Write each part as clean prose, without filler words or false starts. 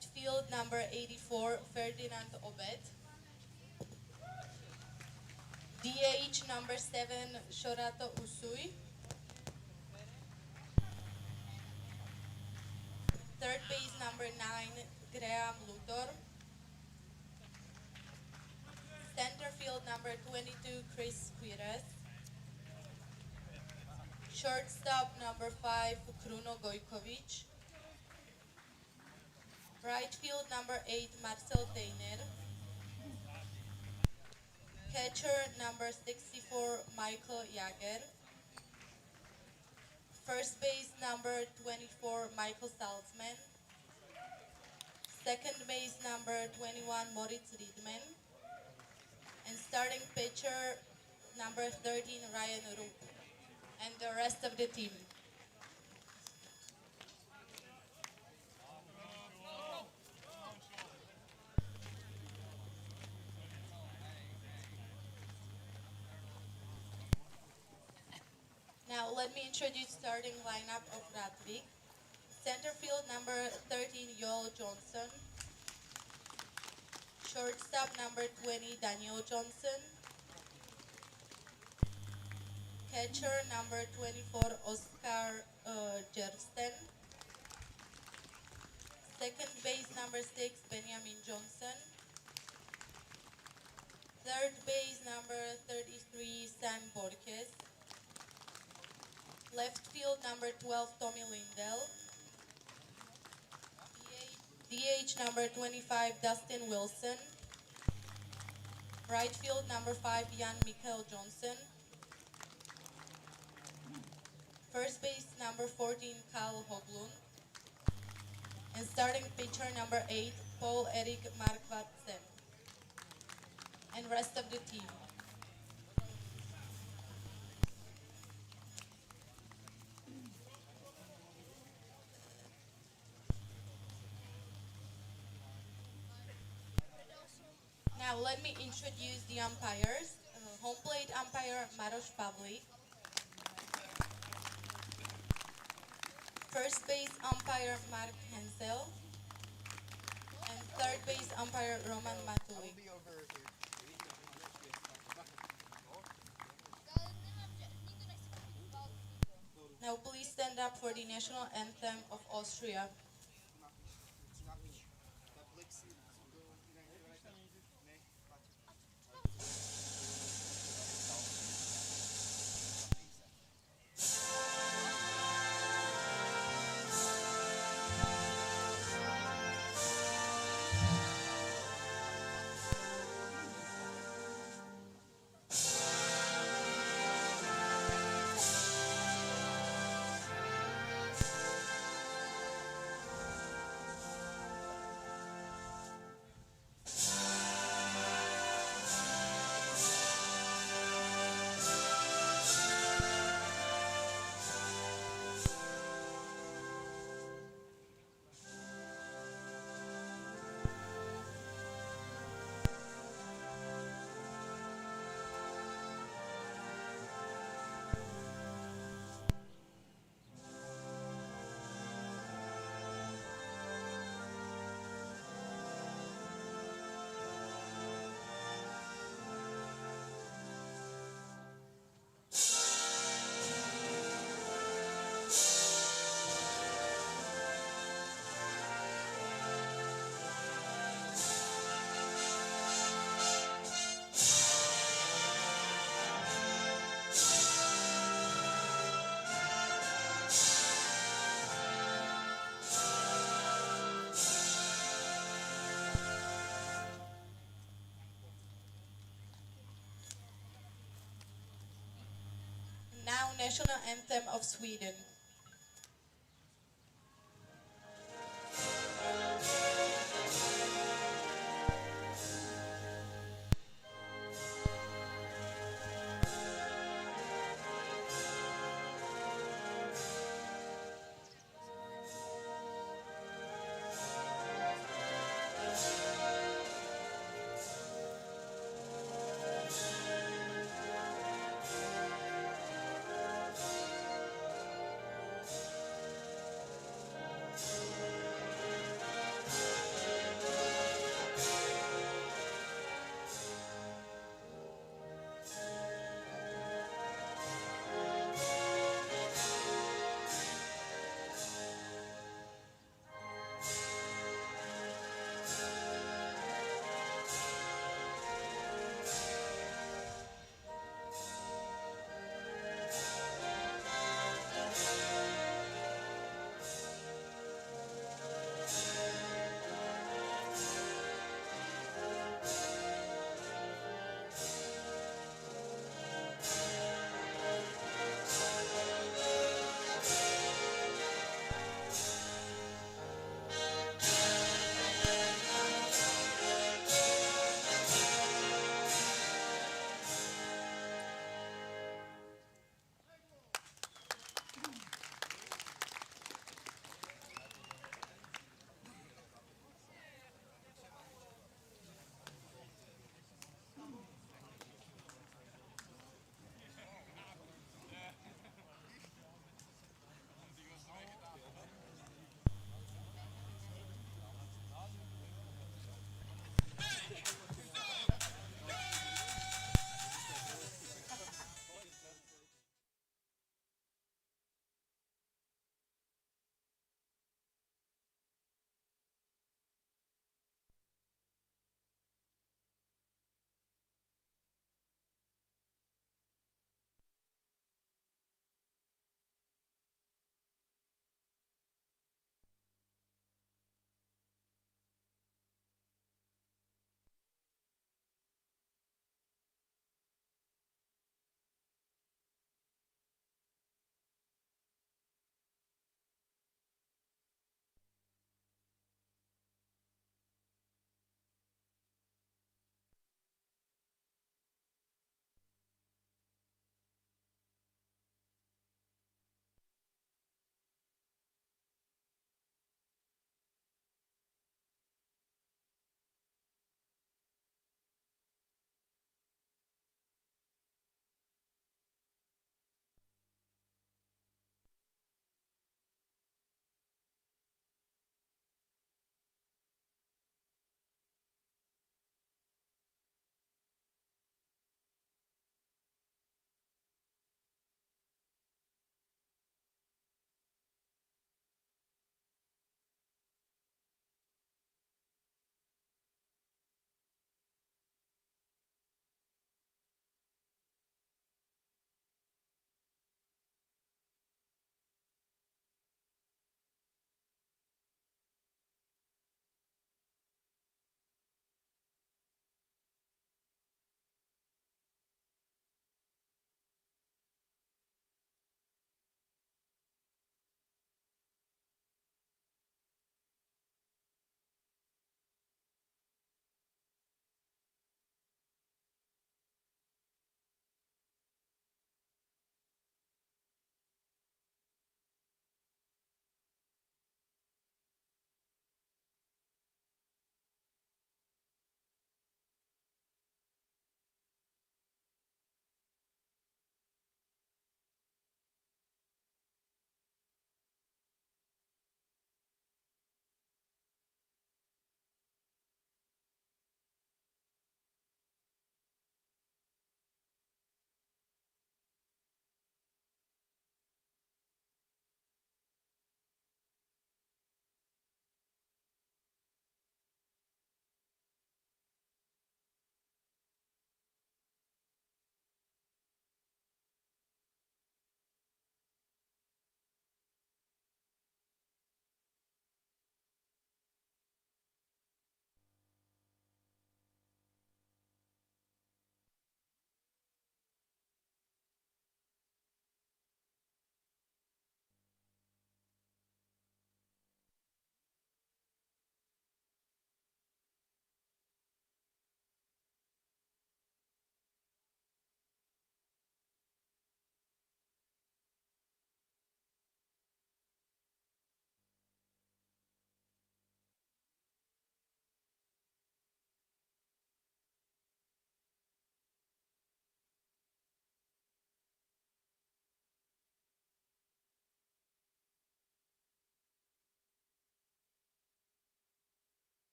Left field number 84, Ferdinand Obed. DH number 7, Shorato Usui. Third base number 9, Graham Luthor. Center field number 22, Chris Quires. Shortstop number 5, Kruno Gojkovic. Right field number 8, Marcel Teiner. Catcher number 64, Michael Jager. First base number 24, Michael Salzman. Second base number 21, Moritz Riedman. And starting pitcher number 13, Ryan Rupp. And the rest of the team. Now let me introduce starting lineup of Rättvik. Center field number 13, Joel Johnson. Shortstop number 20, Daniel Johnson. Catcher number 24, Oscar Jersten. Second base number 6, Benjamin Johnson. Third base number 33, Sam Borges. Left field number 12, Tommy Lindell. DH number 25, Dustin Wilson. Right field number 5, Jan Mikael Johnson. First base number 14, Carl Hoglund. And starting pitcher number 8, Paul Erik Markvardsen. And rest of the team. Now let me introduce the umpires. Home plate umpire Maroš Pavlik. First base umpire Mark Hensel. And third base umpire Roman Matulik. Now please stand up for the national anthem of Austria. Now national anthem of Sweden.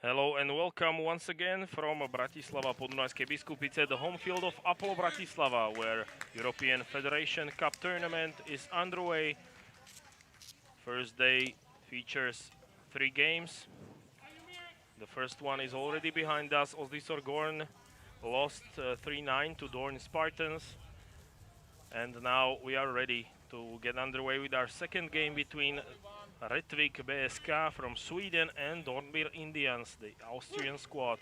Hello and welcome once again from Bratislava Podunajské Biskupice, the home field of Apollo Bratislava, where European Federation Cup tournament is underway. First day features 3 games. The first one is already behind us. Ozdisor Gorn lost 3-9 to Dorn Spartans. And now we are ready to get underway with our second game between Rättvik BSK from Sweden and Dornbirn Indians, the Austrian squad.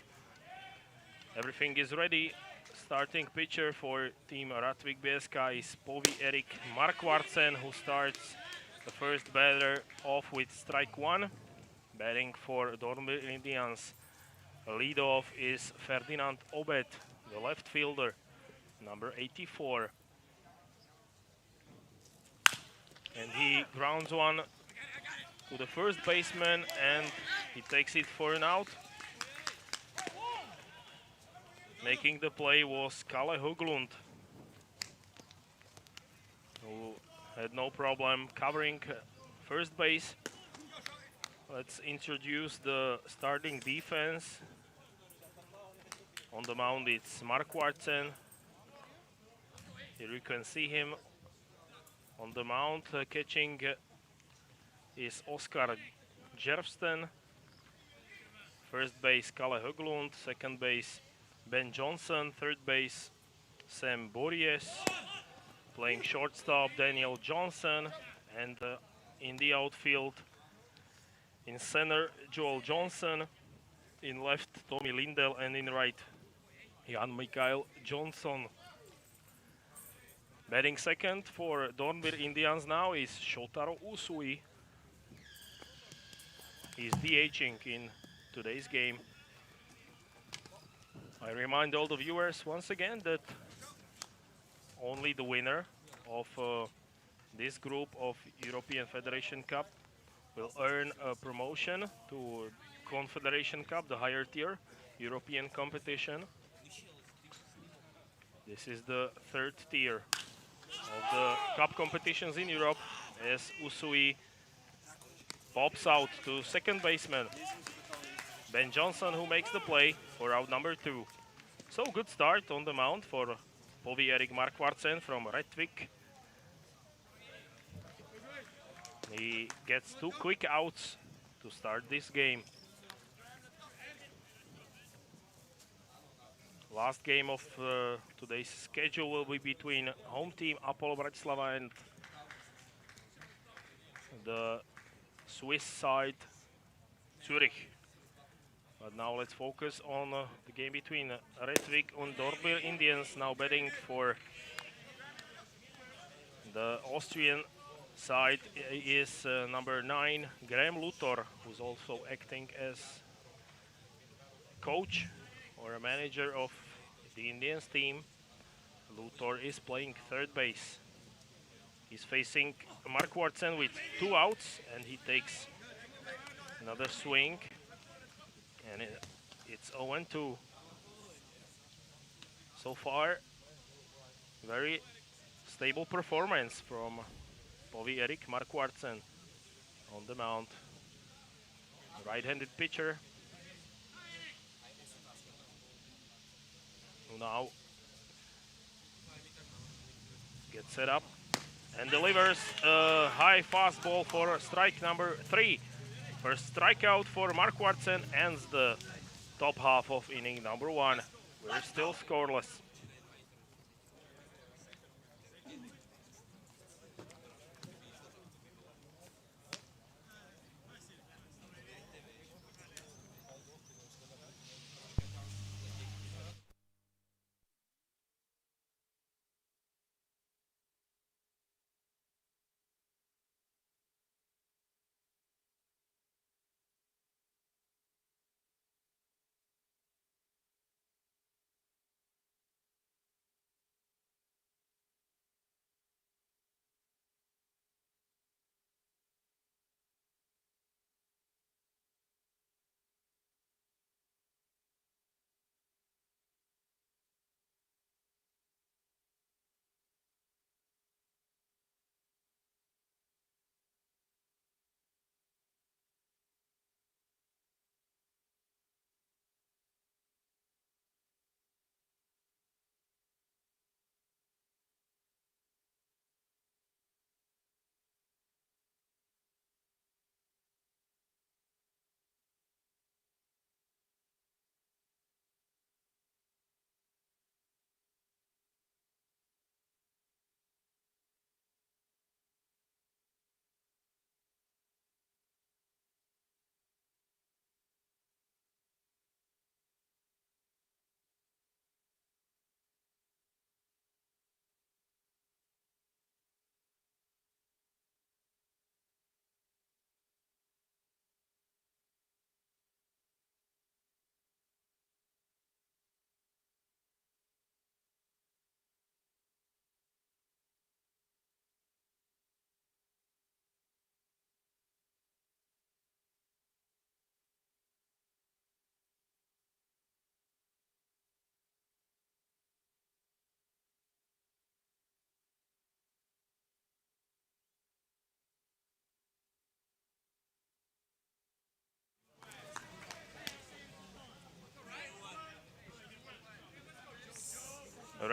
Everything is ready. Starting pitcher for team Rättvik BSK is Povi Erik Markvartsen, who starts the first batter off with strike 1. Batting for Dornbirn Indians, leadoff is Ferdinand Obed, the left fielder, number 84. And he grounds one to the first baseman and he takes it for an out. Making the play was Kalle Höglund, who had no problem covering first base. Let's introduce the starting defense. On the mound it's Markvartsen. Here you can see him on the mound. Catching is Oskar Jervsten. First base Kalle Höglund, second base Ben Johnson, third base Sam Borjes, playing shortstop Daniel Johnson, and in the outfield in center Joel Johnson, in left Tommy Lindell, and in right Jan Mikael Johnson. Batting second for Dornbirn Indians now is Shotaro Usui. He's DHing in today's game. I remind all the viewers once again that only the winner of this group of European Federation Cup will earn a promotion to Confederation Cup, the higher tier European competition. This is the third tier of the cup competitions in Europe as Usui pops out to second baseman Ben Johnson, who makes the play for out number 2. So good start on the mound for Povi Erik Markvartsen from Rättvik. He gets 2 quick outs to start this game. Last game of today's schedule will be between home team Apollo Bratislava and the Swiss side Zurich. But now let's focus on the game between Rättvik and Dornbirn Indians, now betting for the Austrian side is number 9 Graham Luthor, who's also acting as coach or a manager of the Indians team. Luthor is playing third base. He's facing Markvartsen with 2 outs and he takes another swing, and it's 0-2. So far, very stable performance from Povi Erik Markvartsen on the mound. Right-handed pitcher who now gets set up and delivers a high fastball for strike number 3. First strikeout for Markvartsen ends the top half of inning number 1. We're still scoreless.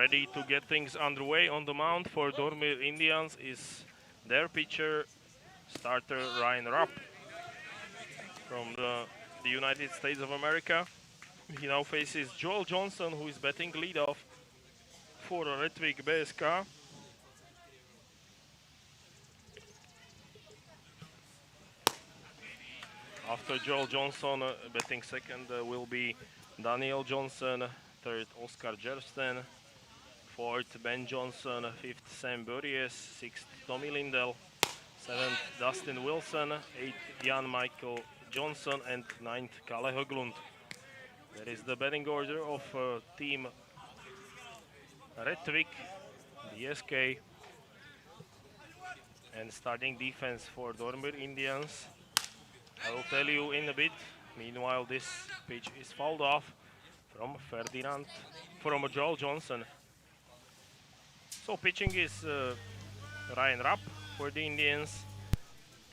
ready to get things underway on the mound for Dornbirn Indians is their pitcher, starter Ryan Rapp from the United States of America. He now faces Joel Johnson, who is batting leadoff for Rättvik BSK. After Joel Johnson, batting second will be Daniel Johnson, third Oscar Jersten, fourth Ben Johnson, fifth Sam Burries, sixth Tommy Lindell, seventh Dustin Wilson, eighth Jan Michael Johnson, and ninth Kalle Höglund. That is the batting order of team Rättvik BSK. And starting defense for Dornbirn Indians, I will tell you in a bit. Meanwhile, this pitch is fouled off from Joel Johnson. So pitching is Ryan Rapp for the Indians.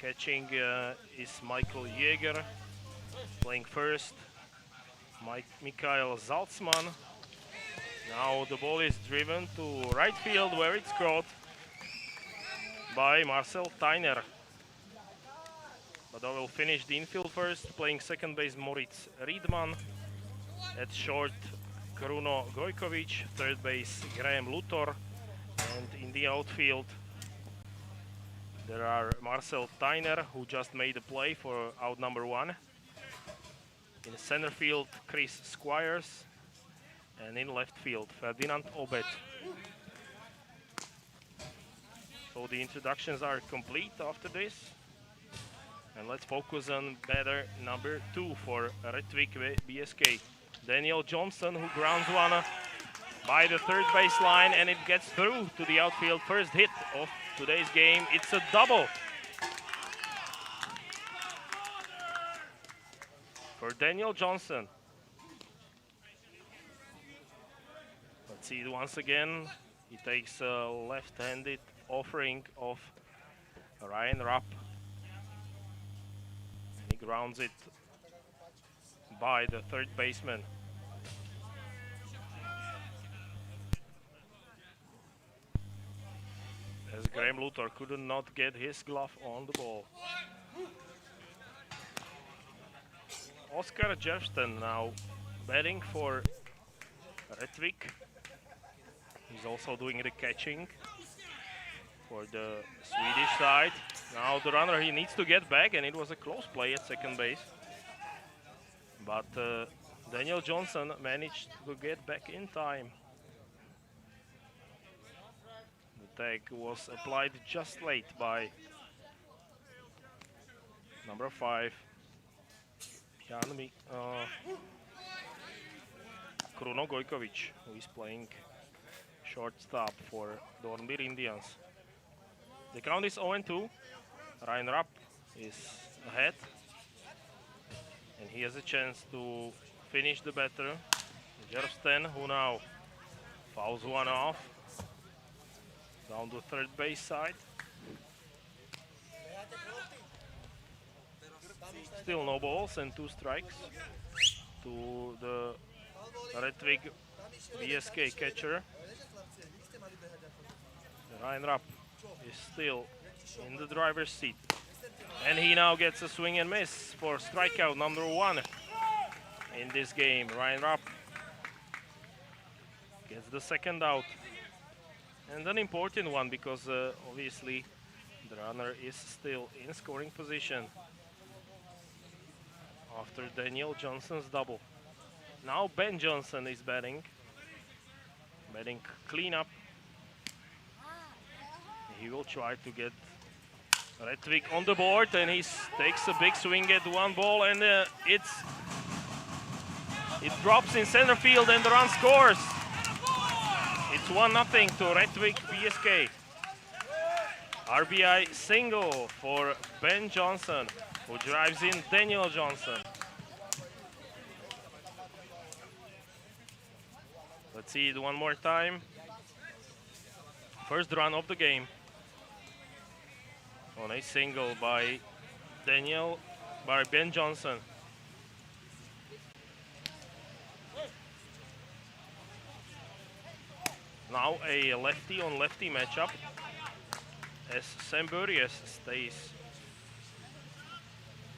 Catching is Michael Jäger. Playing first, Mikael Salzman. Now the ball is driven to right field where it's caught by Marcel Tyner. But I will finish the infield first, playing second base Moritz Riedman. At short, Kruno Gojkovic, third base Graham Luthor. And in the outfield, there are Marcel Tyner, who just made a play for out number 1. In center field, Chris Squires. And in left field, Ferdinand Obet. So the introductions are complete after this. And let's focus on batter number 2 for Rättvik BSK. Daniel Johnson, who grounds one by the third base line, and it gets through to the outfield. First hit of today's game. It's a double for Daniel Johnson. Let's see it once again. He takes a left-handed offering of Ryan Rapp. He grounds it by the third baseman. As Graham Luthor could not get his glove on the ball. Oscar Jersten now batting for Rättvik. He's also doing the catching for the Swedish side. Now the runner, he needs to get back, and it was a close play at second base. But Daniel Johnson managed to get back in time. The tag was applied just late by number 5, Kruno Gojkovic, who is playing shortstop for Dornbirn Indians. The count is 0-2. Ryan Rapp is ahead, and he has a chance to finish the batter. Jersten, who now fouls one off down the third base side. Still no balls and 2 strikes to the Rättvik BSK catcher. Ryan Rapp is still in the driver's seat. And he now gets a swing and miss for strikeout number 1 in this game. Ryan Rapp gets the second out. And an important one, because obviously the runner is still in scoring position after Daniel Johnson's double. Now Ben Johnson is batting cleanup. He will try to get Rättvik on the board, and he takes a big swing at one ball, and it drops in center field, and the run scores. It's 1-0 to Rättvik BSK. RBI single for Ben Johnson, who drives in Daniel Johnson. Let's see it one more time. First run of the game on a single by Ben Johnson. Now a lefty on lefty matchup as Samburius stays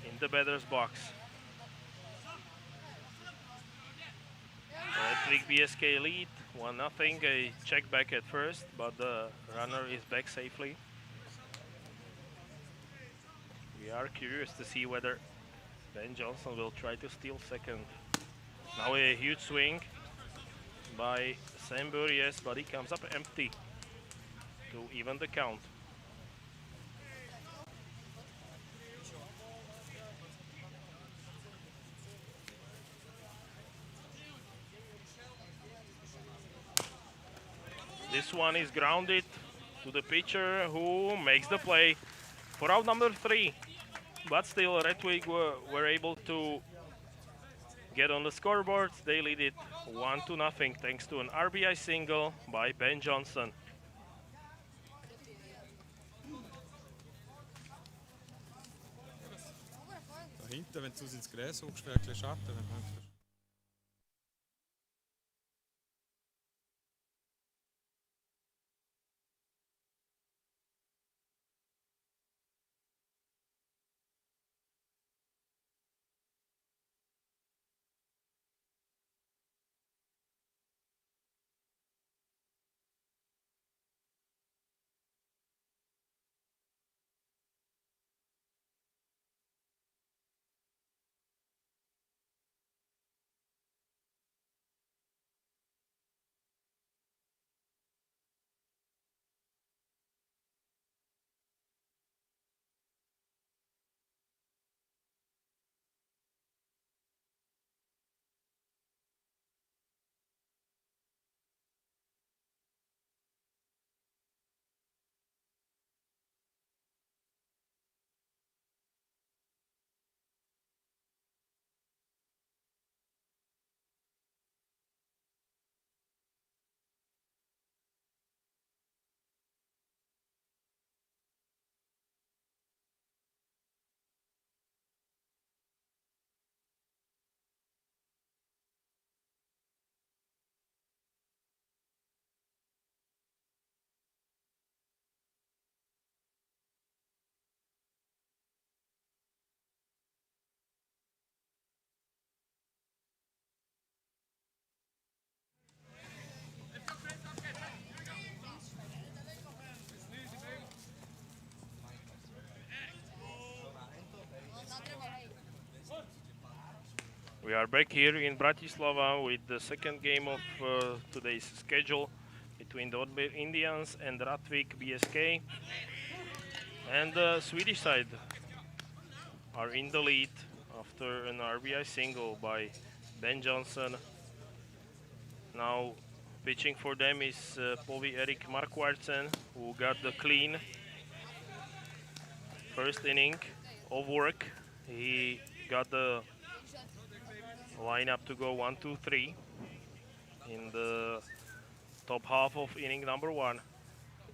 in the batter's box. Rättvik BSK lead 1-0. A check back at first, but the runner is back safely. We are curious to see whether Ben Johnson will try to steal second. Now a huge swing by Samburius, but he comes up empty to even the count. This one is grounded to the pitcher, who makes the play for out number 3. But still, Rättvik were able to get on the scoreboard. They lead it 1-0 thanks to an RBI single by Ben Johnson. Da hinten, wenn du es ins Gräs hochst, wäre ein bisschen Schatten. We are back here in Bratislava with the second game of today's schedule between the Dornbirn Indians and Rättvik BSK. And the Swedish side are in the lead after an RBI single by Ben Johnson. Now pitching for them is Povi-Erik Markvartsen, who got the clean first inning of work. He got the lineup to go 1-2-3 in the top half of inning number 1.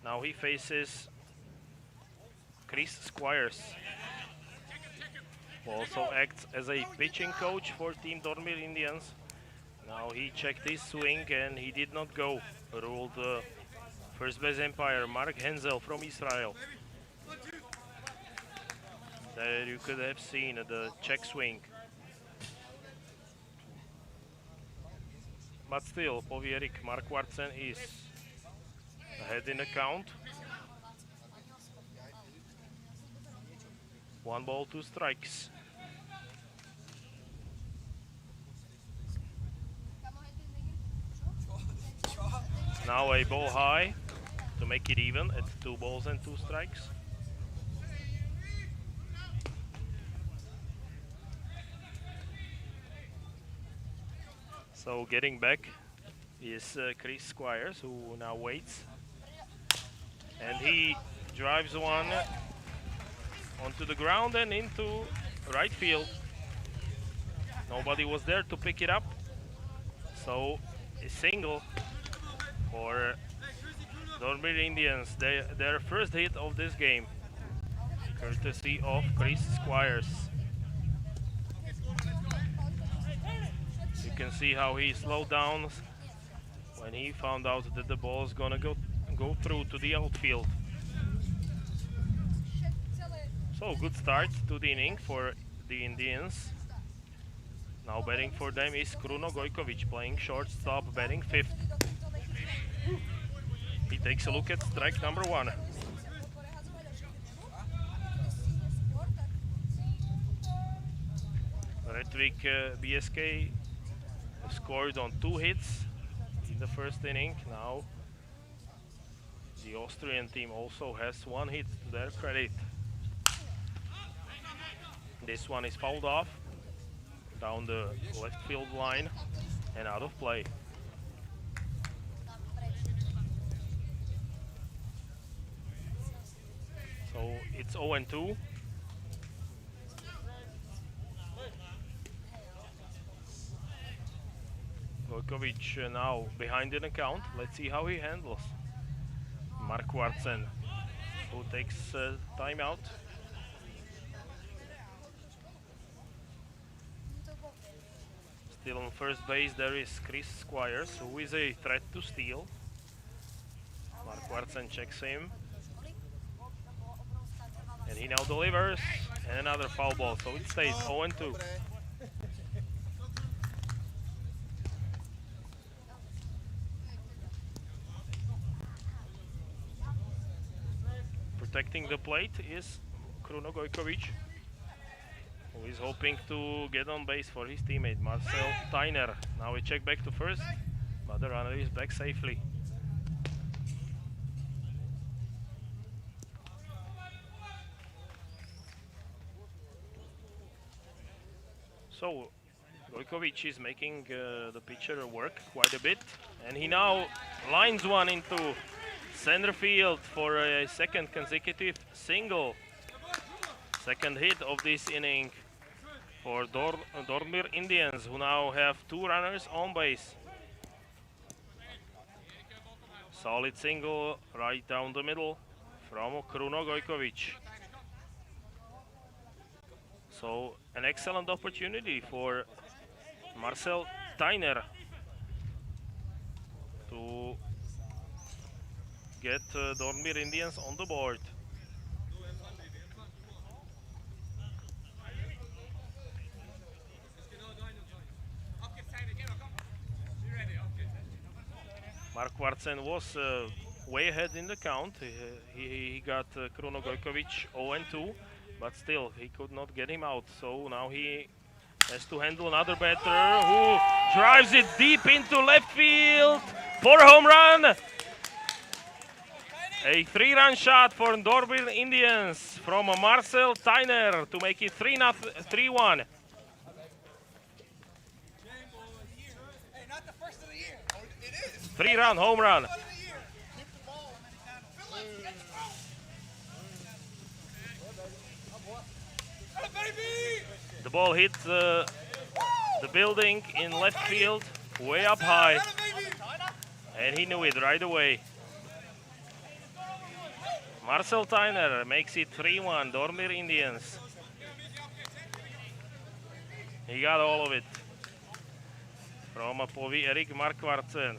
Now he faces Chris Squires, who also acts as a pitching coach for Team Dornbirn Indians. Now he checked his swing and he did not go, ruled first base umpire Mark Hensel from Israel. There you could have seen the check swing. But still, Povi-Erik Markvartsen is ahead in the count. 1 ball, 2 strikes. Now a ball high to make it even at 2 balls and 2 strikes. So getting back is Chris Squires, who now waits. And he drives one onto the ground and into right field. Nobody was there to pick it up. So a single for Dornbirn Indians, their first hit of this game, courtesy of Chris Squires. You can see how he slowed down when he found out that the ball is gonna go through to the outfield. So good start to the inning for the Indians. Now batting for them is Kruno Gojkovic, playing shortstop, batting fifth. He takes a look at strike number one. Rättvik BSK scored on 2 hits in the first inning. Now the Austrian team also has 1 hit to their credit. This one is fouled off down the left field line and out of play. So it's 0-2. Gojkovic now behind in the count. Let's see how he handles Mark Wartsen, who takes timeout. Still on first base there is Chris Squires, who is a threat to steal. Mark Wartsen checks him. And he now delivers, and another foul ball, so it stays 0-2. Protecting the plate is Kruno Gojkovic, who is hoping to get on base for his teammate Marcel Tyner. Now a check back to first, but the runner is back safely. So Gojkovic is making the pitcher work quite a bit, and he now lines one into center field for a second consecutive single. Second hit of this inning for Dornbirn Indians, who now have 2 runners on base. Solid single right down the middle from Kruno Gojkovic. So an excellent opportunity for Marcel Tyner to get Dornbirn Indians on the board. Mark Wartsen was way ahead in the count. He got Kruno Gojkovic 0-2, but still he could not get him out. So now he has to handle another batter who drives it deep into left field for a home run. A 3-run shot for Dornbirn Indians from Marcel Tyner to make it 3-1. Three-run home run. The ball hit the building in left field, way up high, and he knew it right away. Marcel Tyner makes it 3-1, Dornbirn Indians. He got all of it from Povy Erik Mark Wartsen.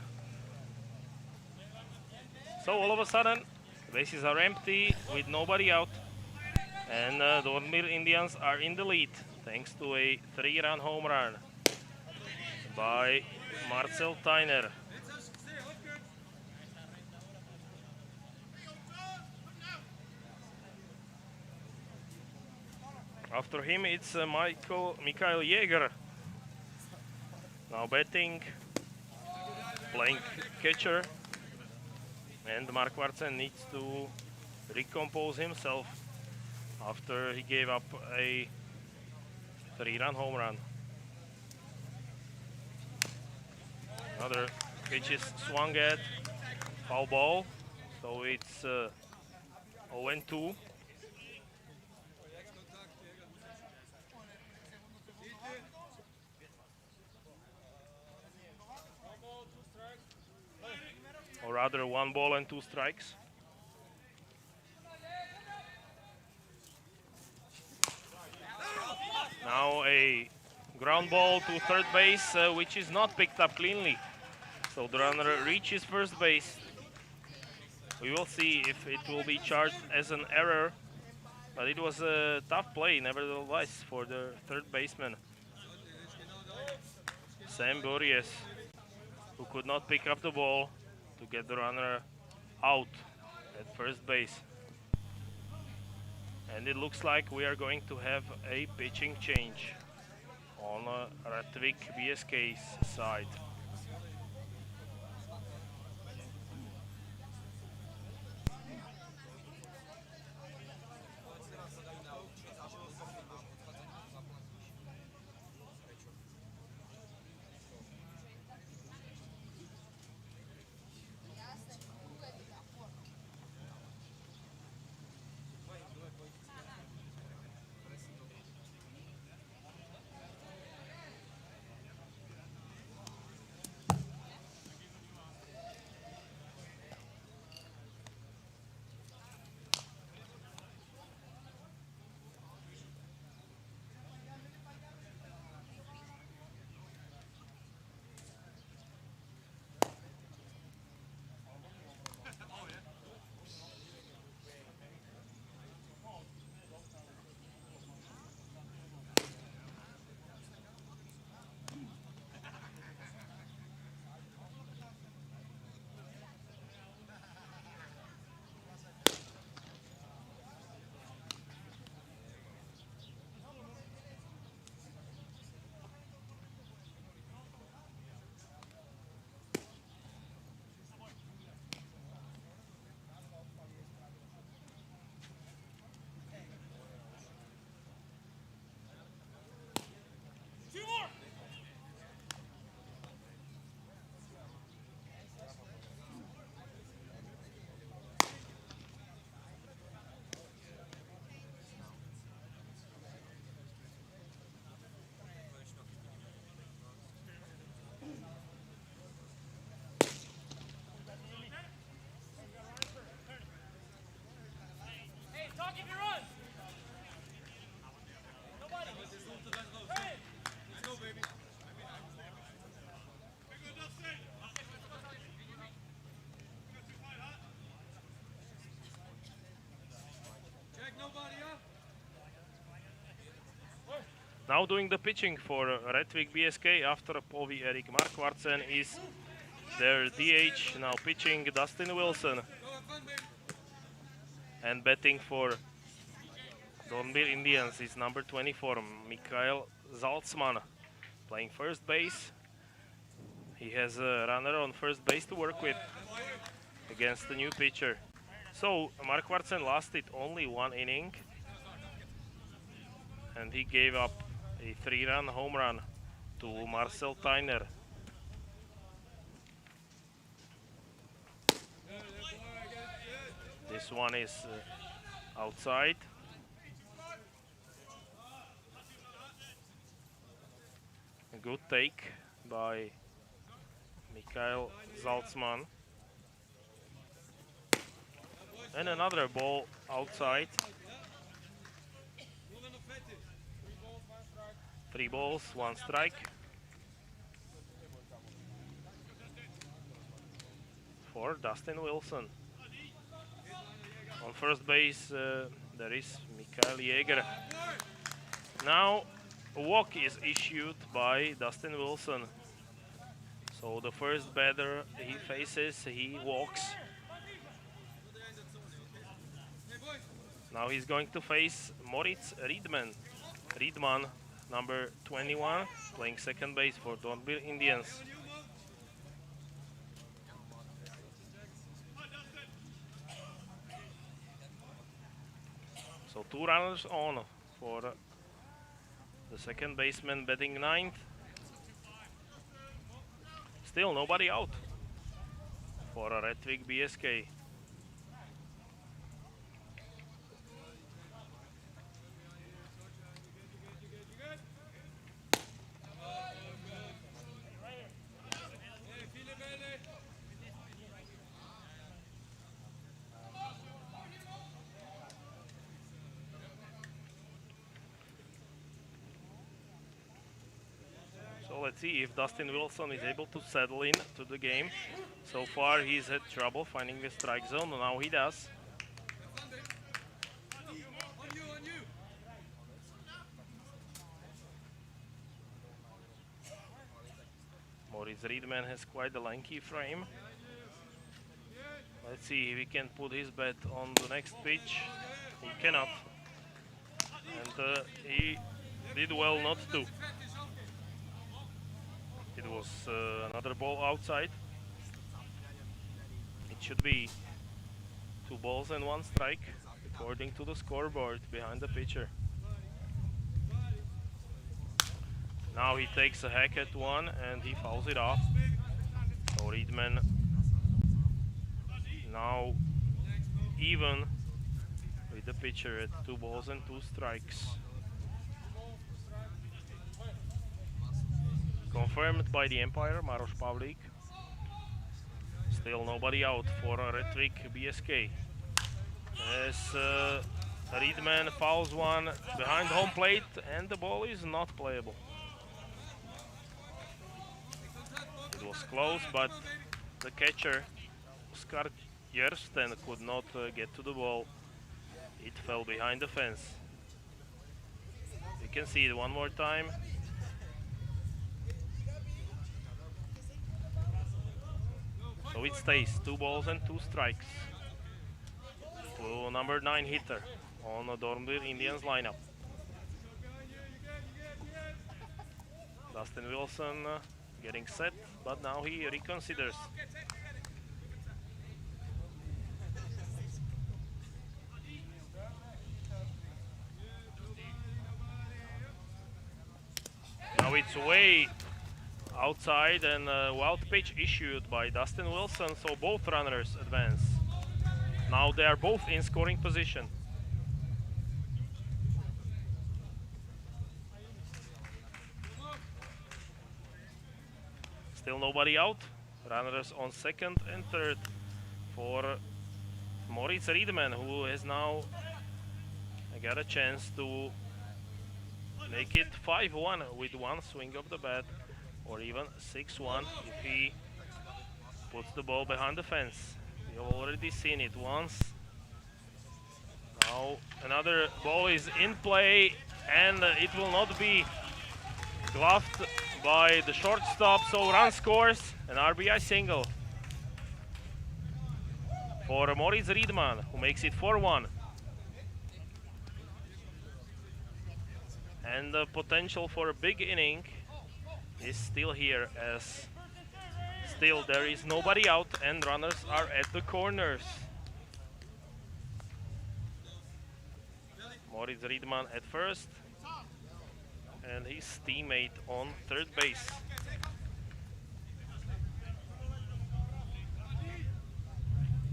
So all of a sudden, bases are empty with nobody out, and Dornbirn Indians are in the lead thanks to a 3-run home run by Marcel Tyner. After him, it's Mikael Jäger. Now batting, playing catcher, and Mark Wartsen needs to recompose himself after he gave up a 3-run home run. Another pitch is swung at, foul ball, so it's 0-2. Or rather 1 ball and 2 strikes. Now a ground ball to third base, which is not picked up cleanly. So the runner reaches first base. We will see if it will be charged as an error, but it was a tough play nevertheless for the third baseman, Sam Bories, who could not pick up the ball to get the runner out at first base. And it looks like we are going to have a pitching change on Rättvik BSK's side. Now doing the pitching for Rättvik BSK after Povi Erik Markvartsen is their DH, now pitching Dustin Wilson. And batting for Dornbirn Indians is number 24, Mikael Zaltzman, playing first base. He has a runner on first base to work with against the new pitcher. So Markvartsen lasted only one inning, and he gave up a 3-run home run to Marcel Tyner. This one is outside. A good take by Mikael Zaltzman. And another ball outside. 3 balls, 1 strike. For Dustin Wilson. On first base, there is Mikael Jäger. Now, a walk is issued by Dustin Wilson. So the first batter he faces, he walks. Now he's going to face Moritz Riedman, number 21, playing second base for Dornbirn Indians. So 2 runners on for the second baseman batting 9th. Still nobody out for Rättvik BSK. let's see if Dustin Wilson is able to settle in to the game. So far he's had trouble finding the strike zone, now he does. Moritz Riedman has quite a lanky frame. Let's see if he can put his bet on the next pitch. He cannot. And he did well not to. It was another ball outside. It should be 2 balls and 1 strike, according to the scoreboard behind the pitcher. Now he takes a hack at 1 and he fouls it off. So Riedman now even with the pitcher at 2 balls and 2 strikes. Confirmed by the umpire, Maroš Pavlík. Still nobody out for Rättvik BSK. As Riedman fouls 1 behind home plate and the ball is not playable. It was close, but the catcher, Oskar Jersten, could not get to the ball. It fell behind the fence. You can see it one more time. So it stays 2 balls and 2 strikes to number 9 hitter on the Dornbirn Indians lineup. Dustin Wilson getting set, but now he reconsiders. Now it's way outside and wild pitch issued by Dustin Wilson, so both runners advance. Now they are both in scoring position. Still nobody out. Runners on second and third for Moritz Riedman, who has now got a chance to make it 5-1 with 1 swing of the bat, or even 6-1 if he puts the ball behind the fence. We have already seen it once. Now another ball is in play and it will not be gloved by the shortstop, so run scores, an RBI single for Moritz Riedman, who makes it 4-1. And the potential for a big inning is still here, as still there is nobody out and runners are at the corners. Moritz Riedman at first and his teammate on third base.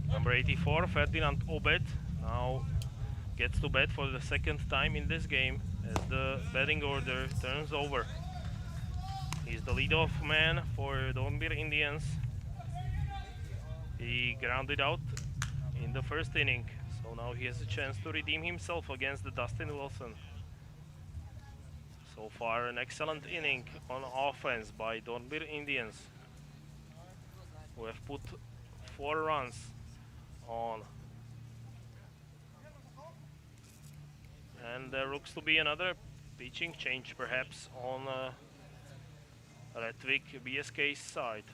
Number 84, Ferdinand Obed, now gets to bat for the second time in this game as the batting order turns over. He's the leadoff man for Dornbirn Indians. He grounded out in the first inning, so now he has a chance to redeem himself against the Dustin Wilson. So far an excellent inning on offense by Dornbirn Indians, who have put 4 runs on. And there looks to be another pitching change perhaps on Rättvik BSK's side.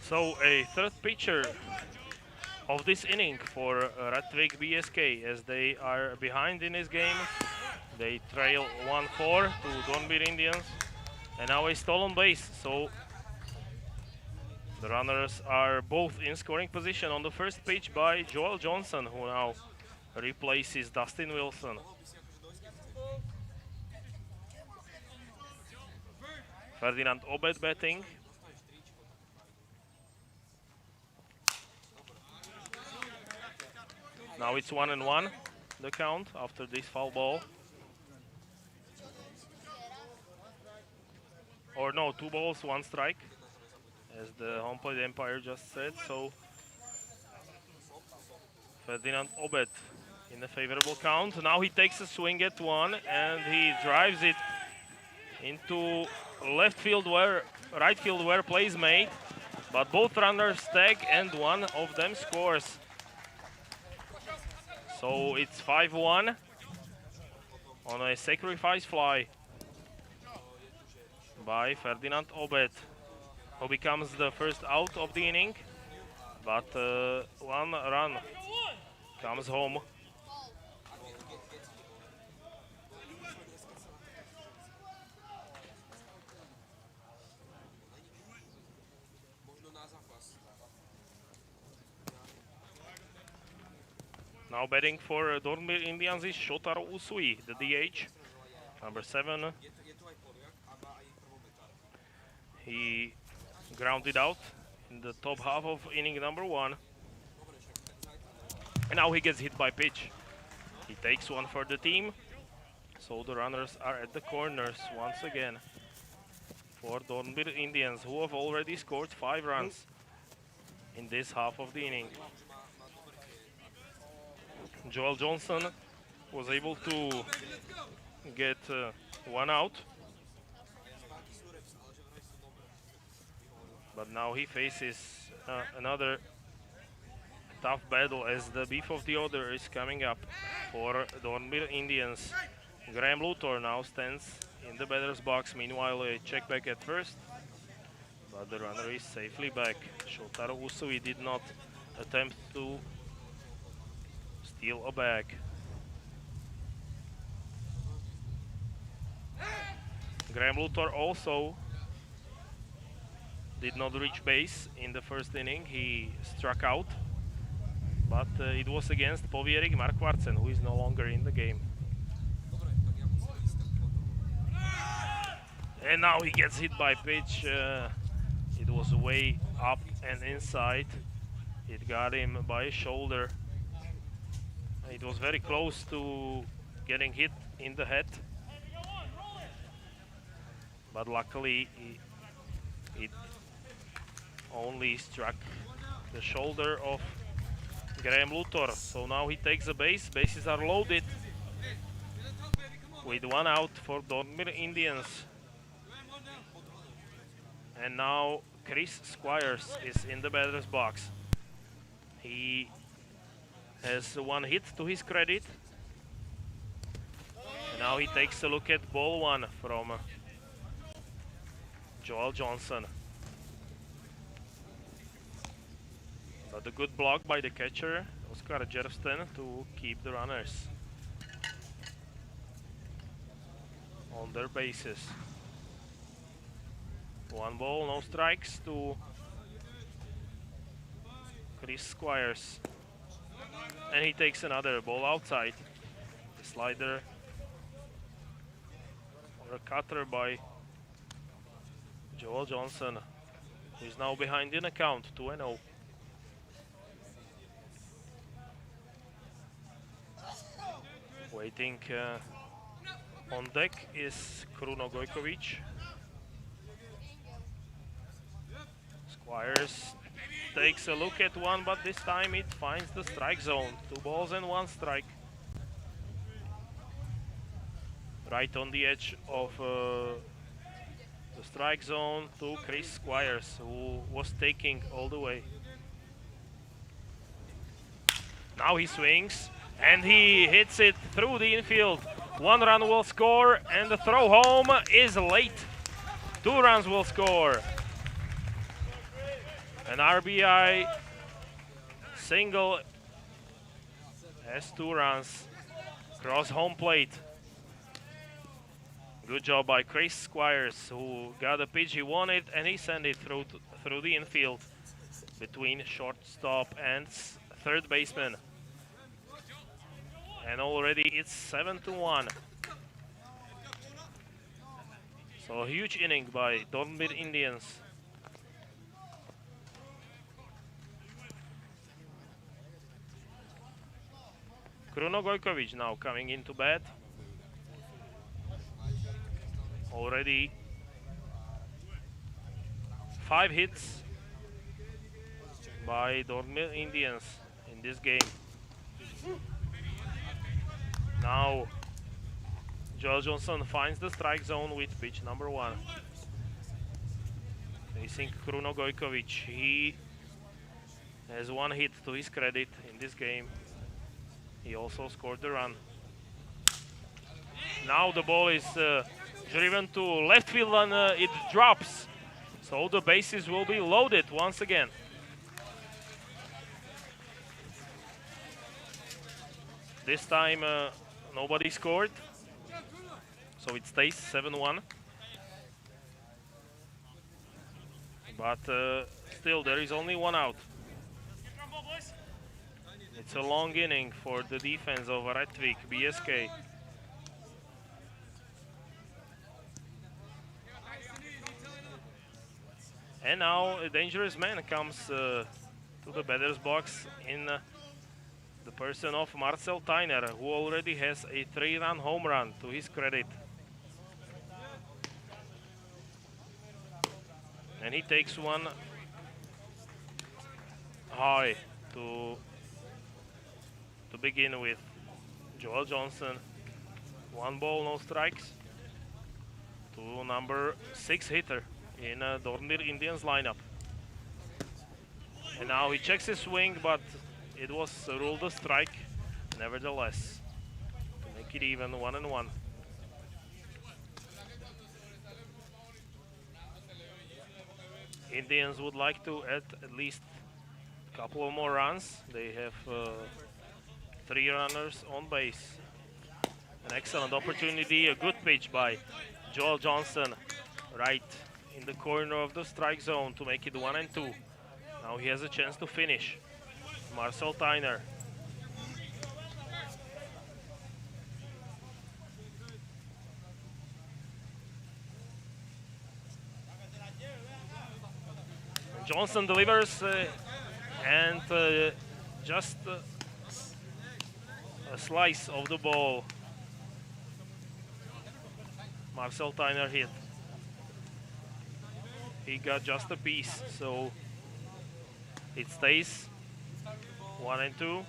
So a third pitcher of this inning for Rättvik BSK as they are behind in this game. They trail 1-4 to Dornbirn Indians. And now a stolen base, so the runners are both in scoring position on the first pitch by Joel Johnson, who now replaces Dustin Wilson. Ferdinand Obed batting. Now it's 1-1, the count after this foul ball. Or no, 2 balls, 1 strike, as the home plate umpire just said. So Ferdinand Obed in a favorable count. Now he takes a swing at one and he drives it into left field where right field where play is made. But both runners tag and one of them scores. So it's 5-1 on a sacrifice fly by Ferdinand Obed, who becomes the first out of the inning. But 1 run comes home. Now batting for Dornbirn Indians is Shotaro Usui, the DH, number 7. He grounded out in the top half of inning number 1. And now he gets hit by pitch. He takes one for the team. So the runners are at the corners once again for Dornbirn Indians, who have already scored 5 runs in this half of the inning. Joel Johnson was able to get 1 out. But now he faces another tough battle as the beef of the order is coming up for Dornbirn Indians. Graham Luthor now stands in the batter's box. Meanwhile, a check back at first, but the runner is safely back. Shotaro Usui did not attempt to steal a bag. Graham Luthor also did not reach base in the first inning. He struck out, but it was against Povierik Markvartsen, who is no longer in the game. And now he gets hit by pitch. It was way up and inside. It got him by his shoulder. It was very close to getting hit in the head, but luckily it only struck the shoulder of Graham Luthor. So now he takes a base. Bases are loaded with 1 out for Dornbirn Indians. And now Chris Squires is in the batter's box. He has 1 hit to his credit. And now he takes a look at ball 1 from Joel Johnson. But a good block by the catcher, Oskar Jervsten, to keep the runners on their bases. 1 ball, no strikes to Chris Squires. And he takes another ball outside. The slider or a cutter by Joel Johnson, who is now behind in a count, 2-0. Waiting on deck is Kruno Gojkovic. Squires takes a look at one, but this time it finds the strike zone. 2 balls and 1 strike. Right on the edge of the strike zone to Chris Squires, who was taking all the way. Now he swings and he hits it through the infield. 1 run will score and the throw home is late. 2 runs will score. An RBI single has 2 runs. Cross home plate. Good job by Chris Squires, who got a pitch he wanted and he sent it through the infield between shortstop and third baseman. And already it's 7-1. So a huge inning by Dornbirn Indians. Kruno Gojkovic now coming into bat. Already 5 hits by Dornbirn Indians in this game. Now Joel Johnson finds the strike zone with pitch number 1. Facing Kruno Gojkovic. He has 1 hit to his credit in this game. He also scored the run. Now the ball is driven to left field and it drops. So the bases will be loaded once again. This time nobody scored. So it stays 7-1. But still there is only 1 out. It's a long inning for the defense of Rättvik BSK. And now a dangerous man comes to the batter's box in the person of Marcel Tyner, who already has a 3-run home run to his credit. And he takes one high to begin with. Joel Johnson, 1 ball, no strikes, to number 6 hitter in Dornbirn Indians lineup. And now he checks his swing, but it was ruled a strike nevertheless, to make it even 1-1. Indians would like to add at least a couple of more runs. They have 3 runners on base. An excellent opportunity, a good pitch by Joel Johnson right in the corner of the strike zone to make it 1-2. Now he has a chance to finish. Marcel Tyner. Johnson delivers and just a slice of the ball. Marcel Tyner hit. He got just a piece, so it stays 1-2.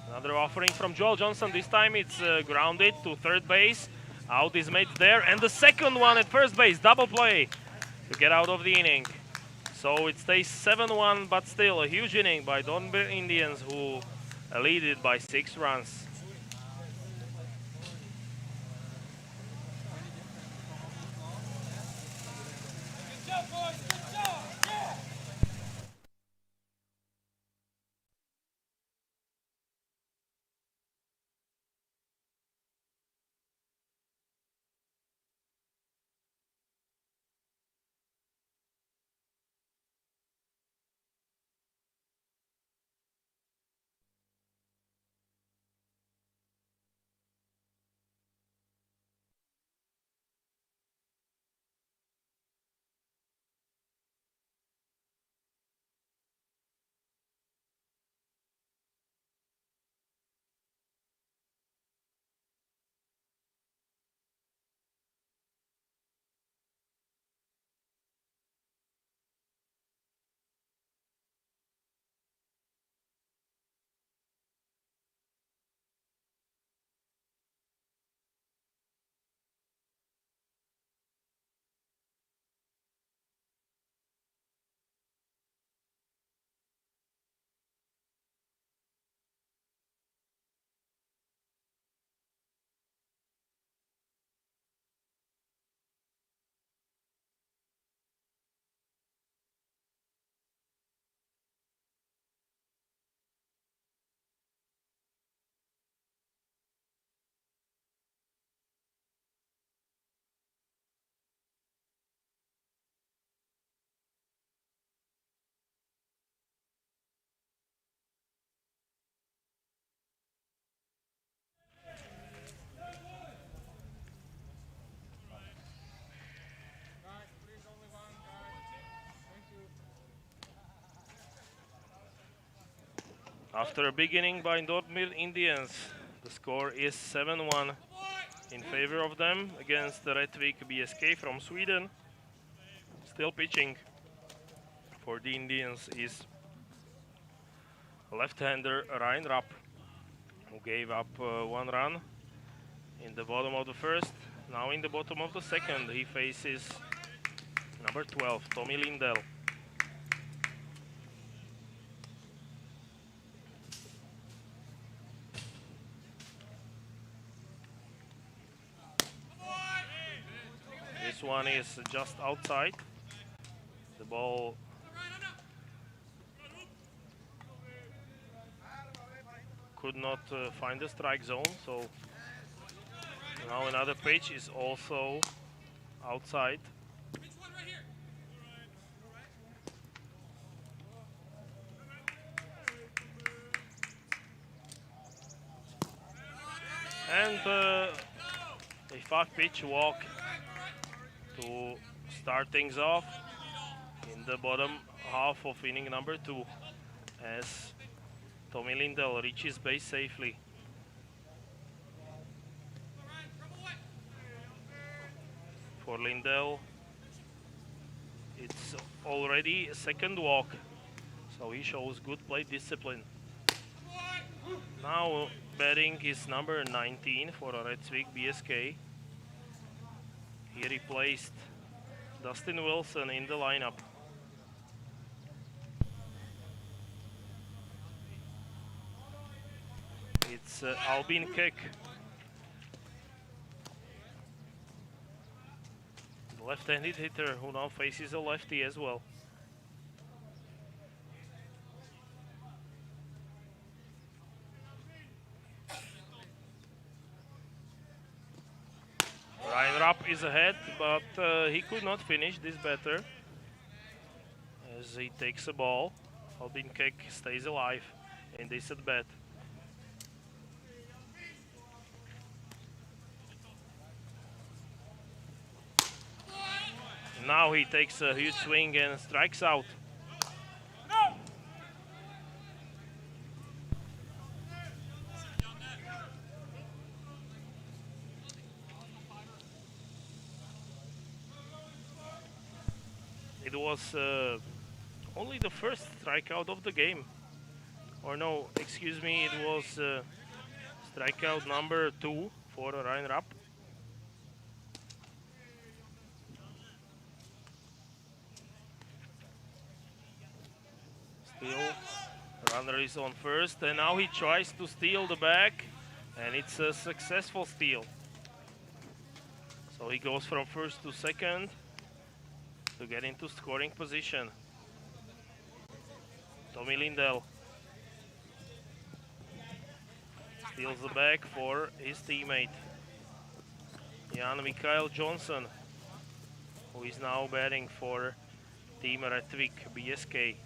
Another offering from Joel Johnson. This time it's grounded to third base. Out is made there, and the second one at first base. Double play to get out of the inning. So it stays 7-1, but still a huge inning by Dornbirn Indians, who lead it by 6 runs. After a big inning by Dornbirn Indians, the score is 7-1 in favor of them against the Rättvik BSK from Sweden. Still pitching for the Indians is left-hander Ryan Rapp, who gave up 1 run in the bottom of the first. Now in the bottom of the second, he faces number 12, Tommy Lindell. This one is just outside. The ball could not find the strike zone, so now another pitch is also outside. And a 5-pitch walk to start things off in the bottom half of inning number 2 as Tommy Lindell reaches base safely. For Lindell, it's already a second walk, so he shows good plate discipline. Now batting is number 19 for Rättvik BSK. He replaced Dustin Wilson in the lineup. It's Albin Kek, the left-handed hitter who now faces a lefty as well. Ryan Rapp is ahead, but he could not finish this batter as he takes a ball. Albin Kek stays alive in this at bat. Now he takes a huge swing and strikes out. It was only the first strikeout of the game. Or no, excuse me, it was strikeout number 2 for Ryan Rapp. Still, runner is on first, and now he tries to steal the bag, and it's a successful steal. So he goes from first to second to get into scoring position. Tommy Lindell steals the bag for his teammate Jan Mikael Johnson, who is now batting for Team Rättvik BSK.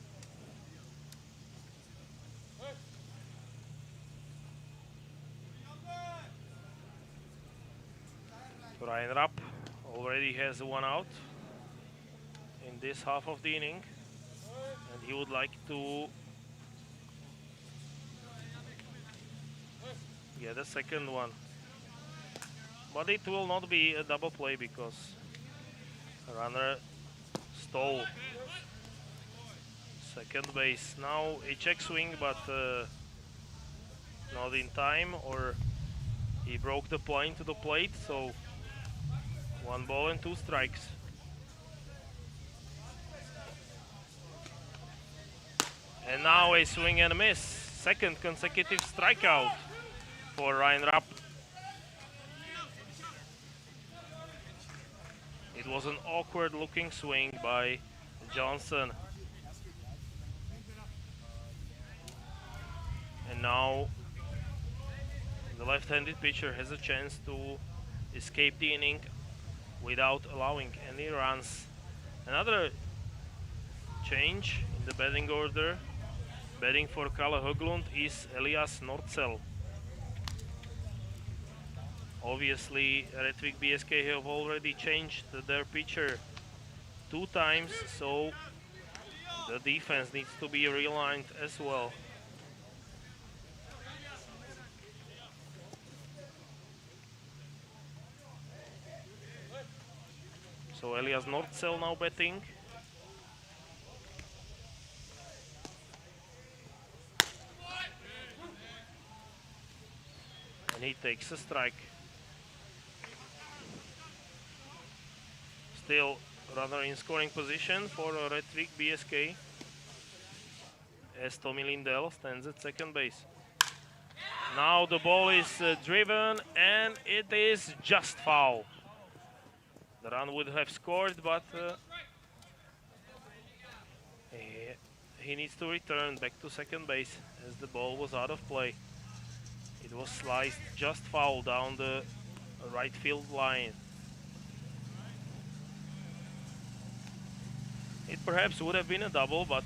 Ryan Rapp already has 1 out in this half of the inning, and he would like to get a second one. But it will not be a double play because a runner stole second base. Now a check swing, but not in time, or he broke the plane to the plate, so 1 ball and 2 strikes. And now a swing and a miss. Second consecutive strikeout for Ryan Rapp. It was an awkward looking swing by Johnson. And now the left-handed pitcher has a chance to escape the inning without allowing any runs. Another change in the batting order. Batting for Kalle Höglund is Elias Nordsell. Obviously, Rättvik BSK have already changed their pitcher 2 times, so the defense needs to be realigned as well. Elias Nordcell now betting. And he takes a strike. Still runner in scoring position for Rättvik BSK, as Tommy Lindell stands at second base. Now the ball is driven and it is just foul. The run would have scored, but he needs to return back to second base as the ball was out of play. It was sliced just foul down the right field line. It perhaps would have been a double, but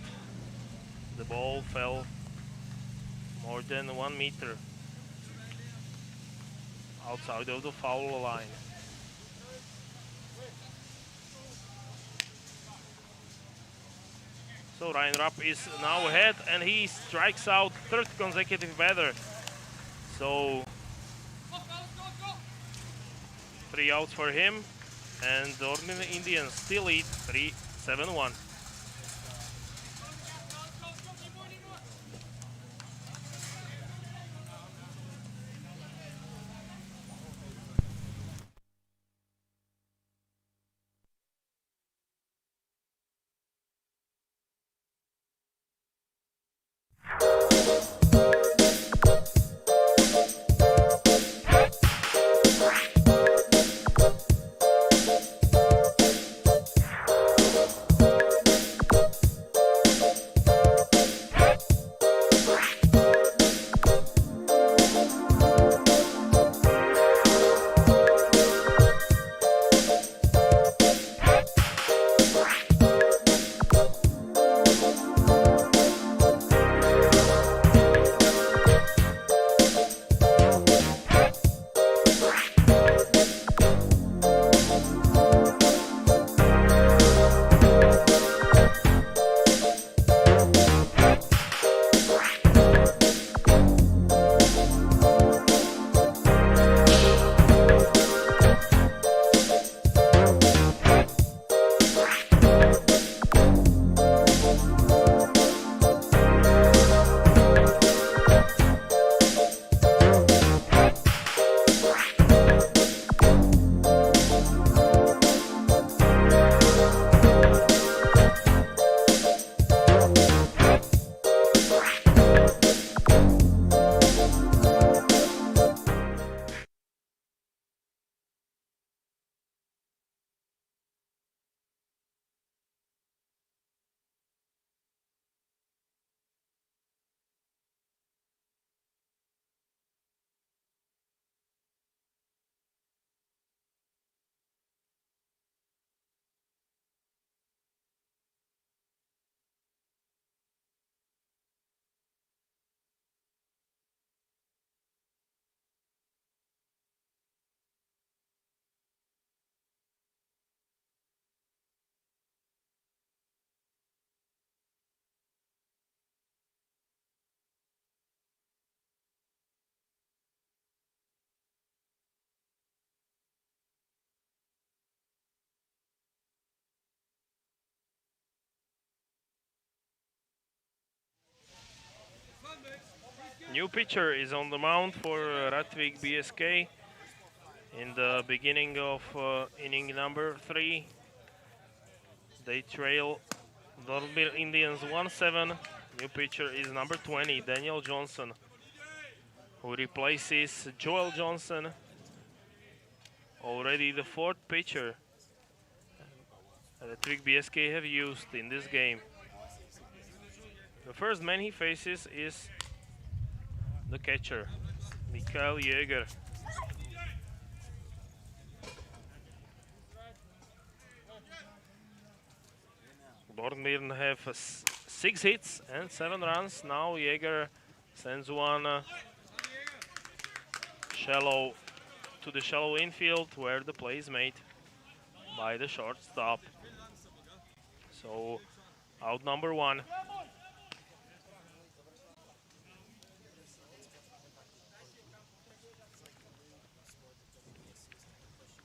the ball fell more than 1 meter outside of the foul line. So Ryan Rapp is now ahead and he strikes out third consecutive batter. So 3 outs for him, and the Dornbirn Indians still lead 3-7-1. New pitcher is on the mound for Rättvik BSK in the beginning of inning number 3. They trail Dornbirn Indians 1-7. New pitcher is number 20, Daniel Johnson, who replaces Joel Johnson, already the 4th pitcher Rättvik BSK have used in this game. The first man he faces is the catcher, Mikael Jäger. Dornbirn have 6 hits and 7 runs. Now Jäger sends one shallow to the shallow infield where the play is made by the shortstop. So out number 1.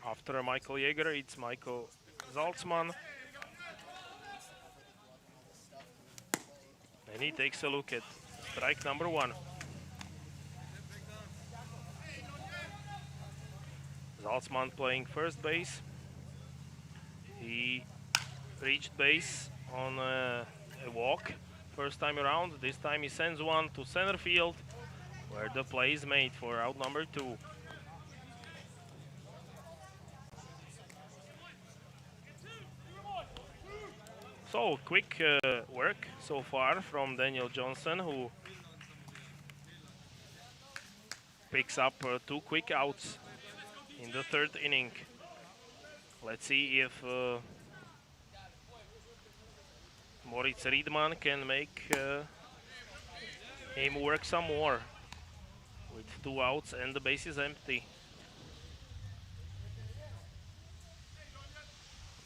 After Michael Jäger, it's Michael Salzman. And he takes a look at strike number 1. Salzman playing first base. He reached base on a walk first time around. This time he sends one to center field, where the play is made for out number 2. So quick work so far from Daniel Johnson, who picks up 2 quick outs in the 3rd inning. Let's see if Moritz Riedman can make him work some more with 2 outs and the base is empty.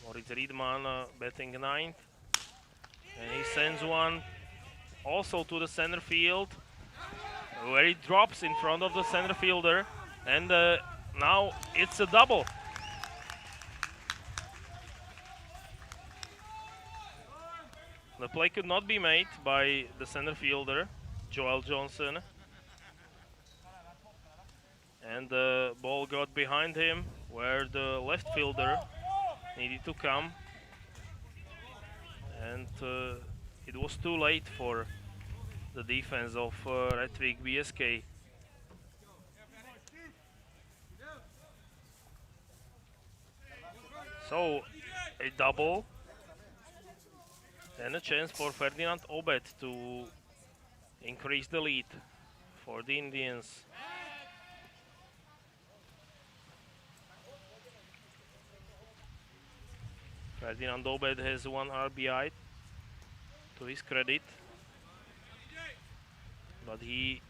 Moritz Riedman batting 9th, and he sends one also to the center field, where he drops in front of the center fielder, and now it's a double. The play could not be made by the center fielder, Joel Johnson, and the ball got behind him, where the left fielder needed to come, and it was too late for the defense of Rättvik BSK. So a double and a chance for Ferdinand Obed to increase the lead for the Indians. Ferdinand Obed has 1 RBI to his credit, but he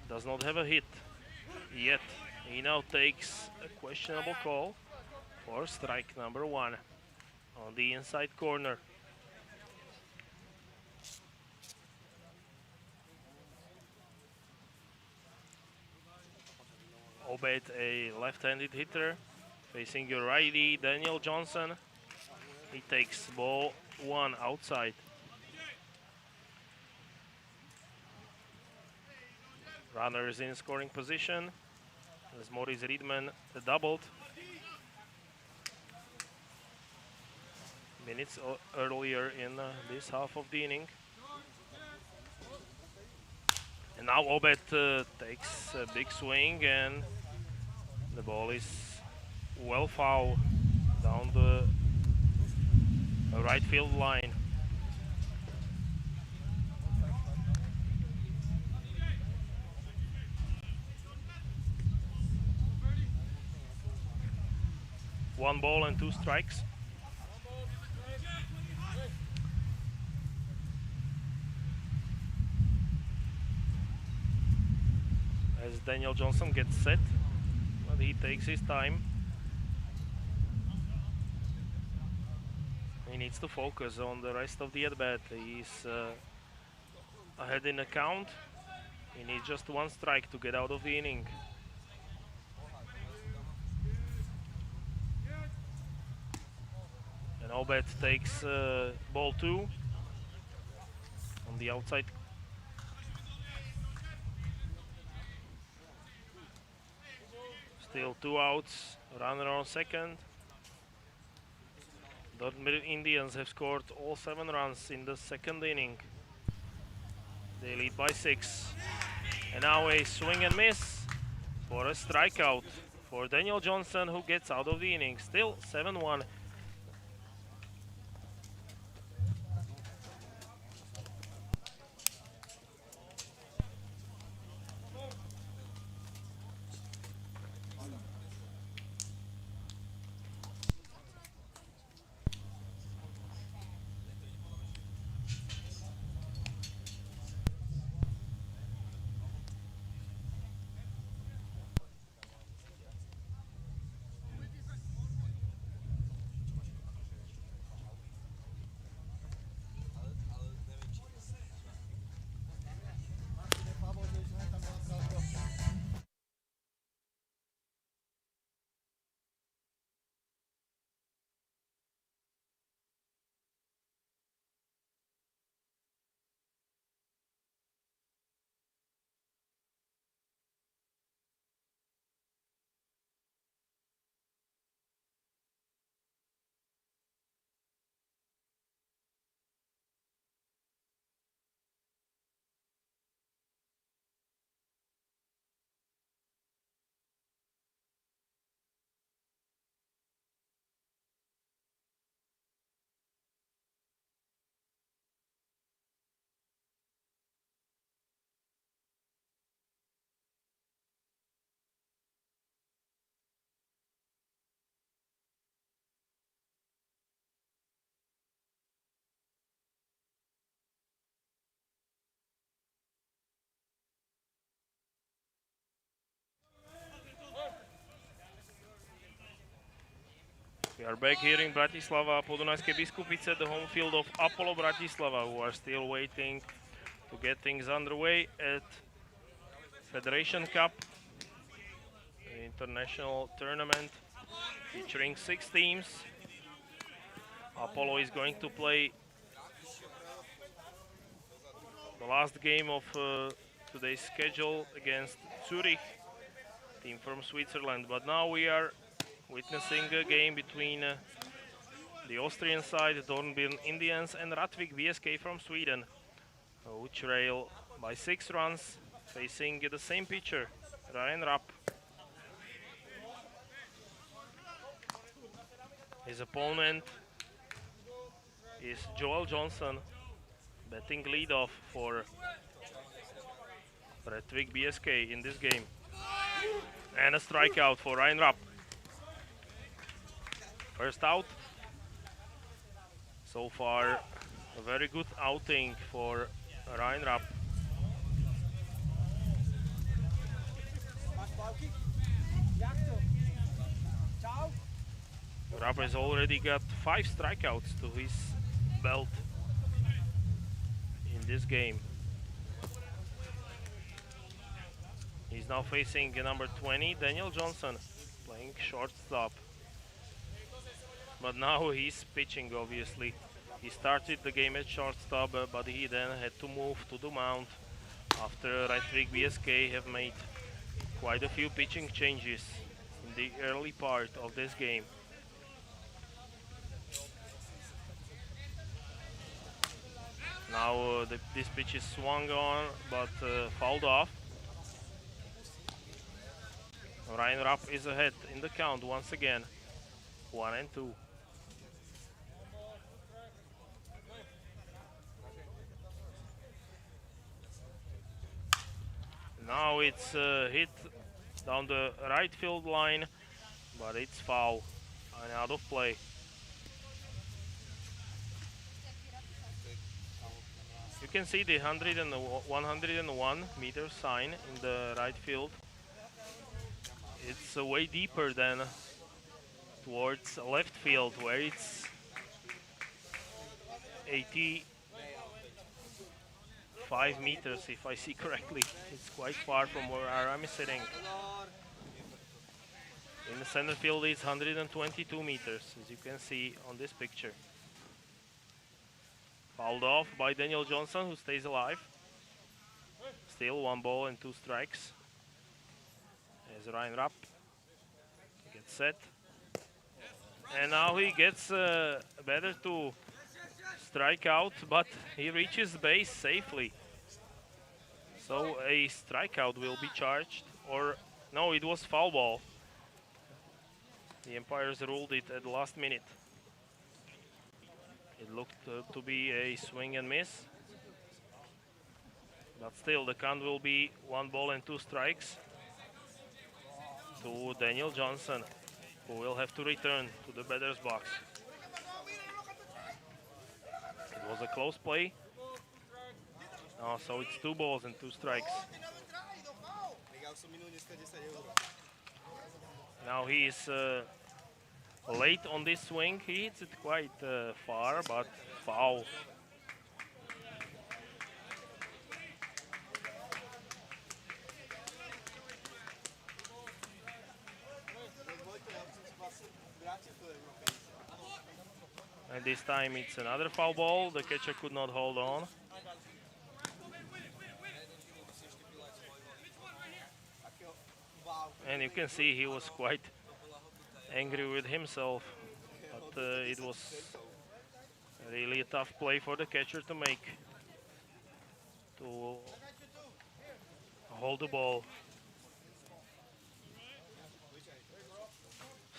does not have a hit yet. He now takes a questionable call for strike number 1 on the inside corner. Obed, a left-handed hitter, facing your righty Daniel Johnson. He takes ball 1 outside. Runners in scoring position as Moritz Riedman doubled minutes earlier in this half of the inning. And now Obed takes a big swing, and the ball is well foul down the right field line. One ball and 2 strikes. As Daniel Johnson gets set, but he takes his time. He needs to focus on the rest of the at-bat. He's ahead in the count. He needs just 1 strike to get out of the inning. And Obed takes ball 2 on the outside. Still 2 outs, runner on second. Dornbirn Indians have scored all 7 runs in the 2nd inning. They lead by 6. And now a swing and miss for a strikeout for Daniel Johnson, who gets out of the inning. Still 7-1. We are back here in Bratislava, Podunajské Biskupice, the home field of Apollo Bratislava, who are still waiting to get things underway at Federation Cup, an international tournament featuring 6 teams. Apollo is going to play the last game of today's schedule against Zurich, team from Switzerland. But now we are witnessing a game between the Austrian side, Dornbirn Indians, and Rättvik BSK from Sweden, who trail by 6 runs, facing the same pitcher, Ryan Rapp. His opponent is Joel Johnson, batting leadoff for Rättvik BSK in this game. And a strikeout for Ryan Rapp. First out. So far, a very good outing for Ryan Rapp. Rapp has already got 5 strikeouts to his belt in this game. He's now facing number 20, Daniel Johnson, playing shortstop. But now he's pitching, obviously. He started the game at shortstop, but he then had to move to the mound after Rättvik BSK have made quite a few pitching changes in the early part of this game. Now this pitch is swung on, but fouled off. Ryan Rapp is ahead in the count once again, 1-2. Now it's hit down the right field line, but it's foul and out of play. You can see the 101 meter sign in the right field. It's way deeper than towards left field, where it's 85 meters, if I see correctly. It's quite far from where I'm sitting. In the center field, it's 122 meters, as you can see on this picture. Fouled off by Daniel Johnson, who stays alive. Still 1 ball and 2 strikes. As Ryan Rapp gets set. And now he gets better to strike out, but he reaches base safely. So a strikeout will be charged, or no, it was foul ball. The umpires ruled it at the last minute. It looked to be a swing and miss. But still, the count will be 1 ball and 2 strikes to Daniel Johnson, who will have to return to the batter's box. It was a close play. So it's 2 balls and 2 strikes. Now he is late on this swing. He hits it quite far, but foul. And this time it's another foul ball. The catcher could not hold on. And you can see he was quite angry with himself. But it was really a tough play for the catcher to make, to hold the ball.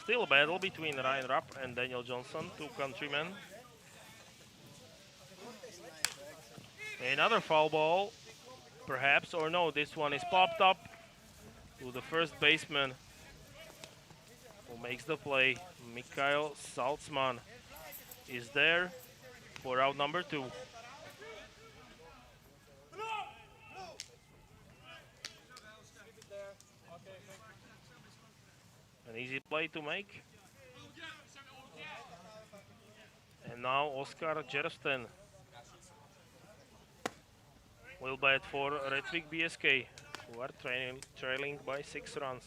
Still a battle between Ryan Rapp and Daniel Johnson, 2 countrymen. Another foul ball, perhaps, or no, this one is popped up to the first baseman, who makes the play. Mikhail Salzman is there for out number 2. An easy play to make. Now Oskar Jersten will bat for Rättvik BSK, who are trailing by 6 runs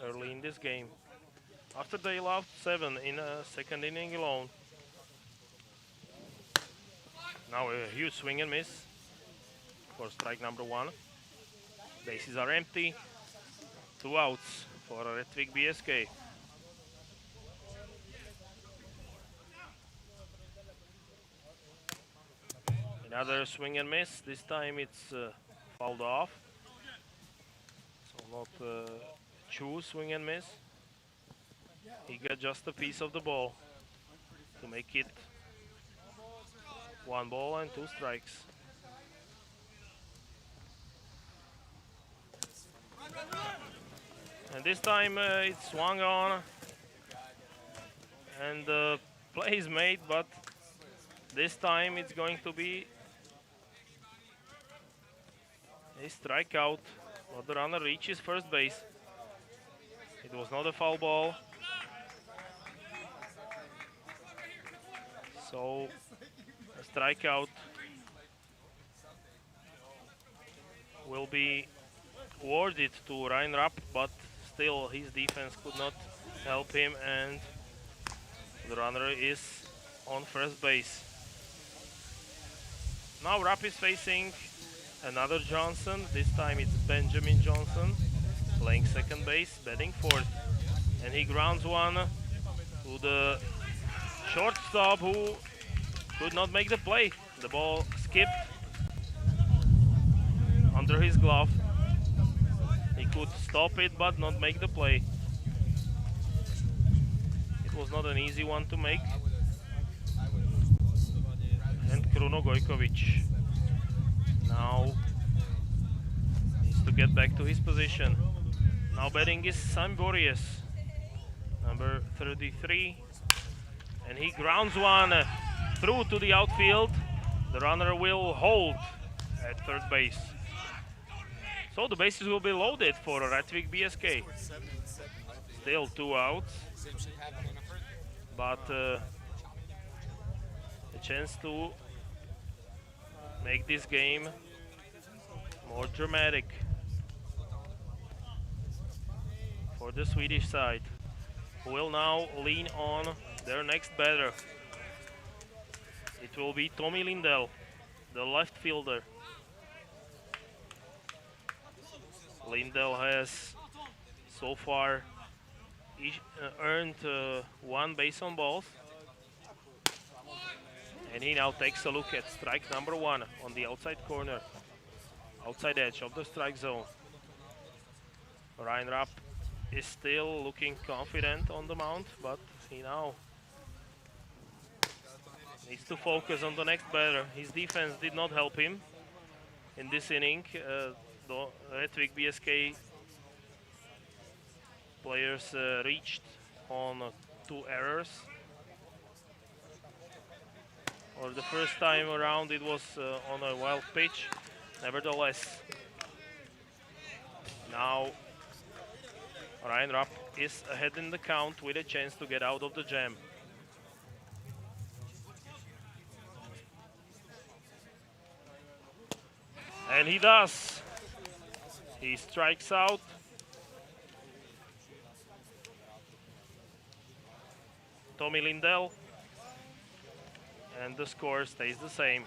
early in this game. After they allowed 7 in a second inning alone. Now a huge swing and miss for strike number 1. Bases are empty. 2 outs for Rättvik BSK. Another swing and miss. This time it's fouled off. So not true swing and miss. He got just a piece of the ball to make it 1 ball and 2 strikes. And this time it swung on and the play is made, but this time it's going to be a strikeout. But the runner reaches first base. It was not a foul ball. So a strikeout will be awarded to Ryan Rapp, but still his defense could not help him and the runner is on first base. Now Rapp is facing another Johnson. This time it's Benjamin Johnson playing second base, batting fourth. And he grounds one to the shortstop who could not make the play. The ball skipped under his glove. He could stop it but not make the play. It was not an easy one to make. And Kruno Gojkovic now needs to get back to his position. Now batting is Sam Bories, number 33. And he grounds one through to the outfield. The runner will hold at third base. So the bases will be loaded for Rättvik BSK. Still 2 outs, but a chance to make this game more dramatic for the Swedish side, who will now lean on their next batter. It will be Tommy Lindell, the left fielder. Lindell has so far earned 1 base on balls. And he now takes a look at strike number 1 on the outside corner, outside edge of the strike zone. Ryan Rapp is still looking confident on the mound, but he now needs to focus on the next batter. His defense did not help him in this inning. The Rättvik BSK players reached on 2 errors. Or the first time around it was on a wild pitch. Nevertheless, now Ryan Rapp is ahead in the count with a chance to get out of the jam. And he does. He strikes out. Tommy Lindell. And the score stays the same.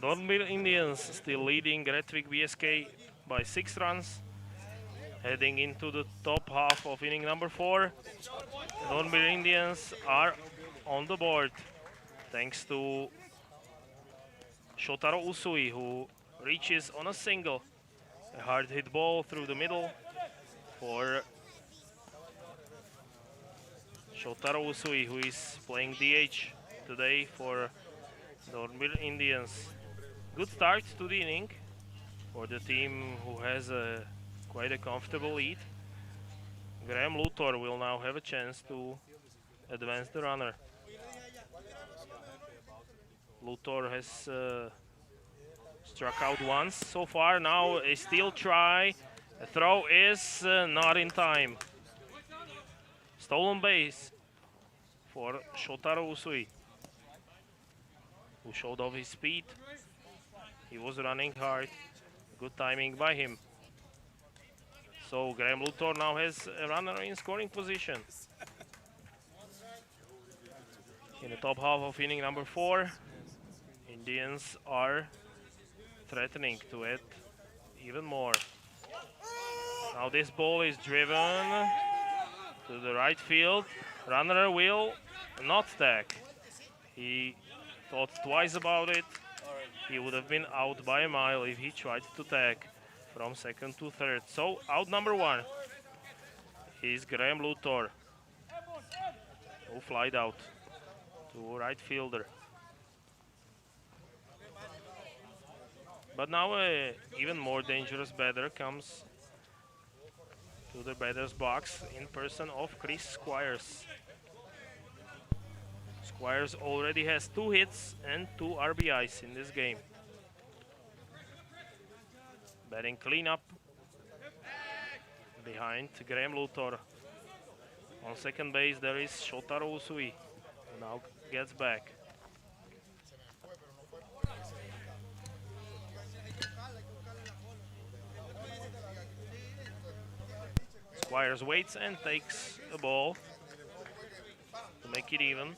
Dornbirn Indians still leading Rättvik BSK by 6 runs. Heading into the top half of inning number 4. Dornbirn Indians are on the board thanks to Shotaro Usui, who reaches on a single. A hard hit ball through the middle for Shotaro Usui, who is playing DH today for Dornbirn Indians. Good start to the inning for the team who has quite a comfortable lead. Graham Luthor will now have a chance to advance the runner. Luthor has struck out once so far. Now a steal try. The throw is not in time. Stolen base for Shotaro Usui, who showed off his speed. He was running hard. Good timing by him. So Graham Luthor now has a runner in scoring position. In the top half of inning number 4, Indians are threatening to add even more. Now this ball is driven to the right field. Runner will not tag. He thought twice about it. He would have been out by a mile if he tried to tag from second to third. So out number 1 is Graham Luthor, who flied out to right fielder. But now a even more dangerous batter comes to the batter's box in person of Chris Squires. Squires already has 2 hits and 2 RBIs in this game. Batting cleanup behind Graham Luthor. On second base there is Shotaro Usui, who now gets back. Squires waits and takes a ball to make it even.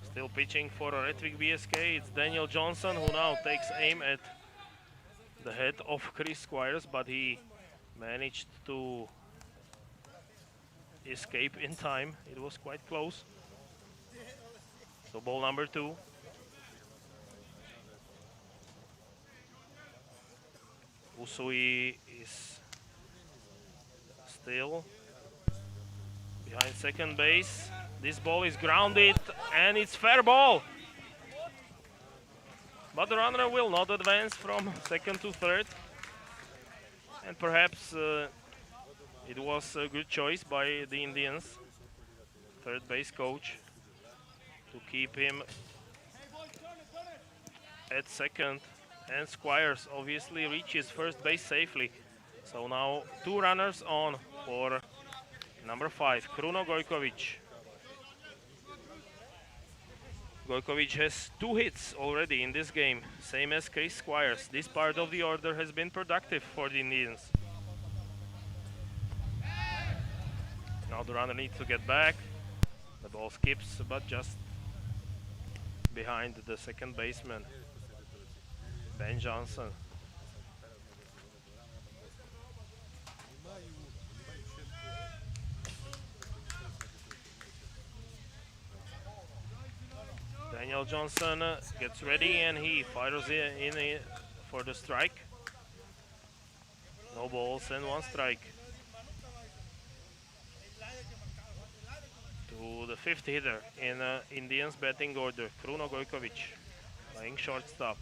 Still pitching for Rättvik BSK, it's Daniel Johnson, who now takes aim at the head of Chris Squires, but he managed to escape in time. It was quite close. So ball number 2. Usui is still behind second base. This ball is grounded and it's fair ball. But the runner will not advance from second to third. And perhaps it was a good choice by the Indians third base coach to keep him at second. And Squires obviously reaches first base safely. So now 2 runners on for number 5, Kruno Gojkovic. Gojkovic has 2 hits already in this game, same as Chris Squires. This part of the order has been productive for the Indians. Now the runner needs to get back. The ball skips, but just behind the second baseman, Ben Johnson. Daniel Johnson gets ready and he fires in for the strike. No balls and 1 strike. To the 5th hitter in Indians batting order, Kruno Gojkovic, playing shortstop.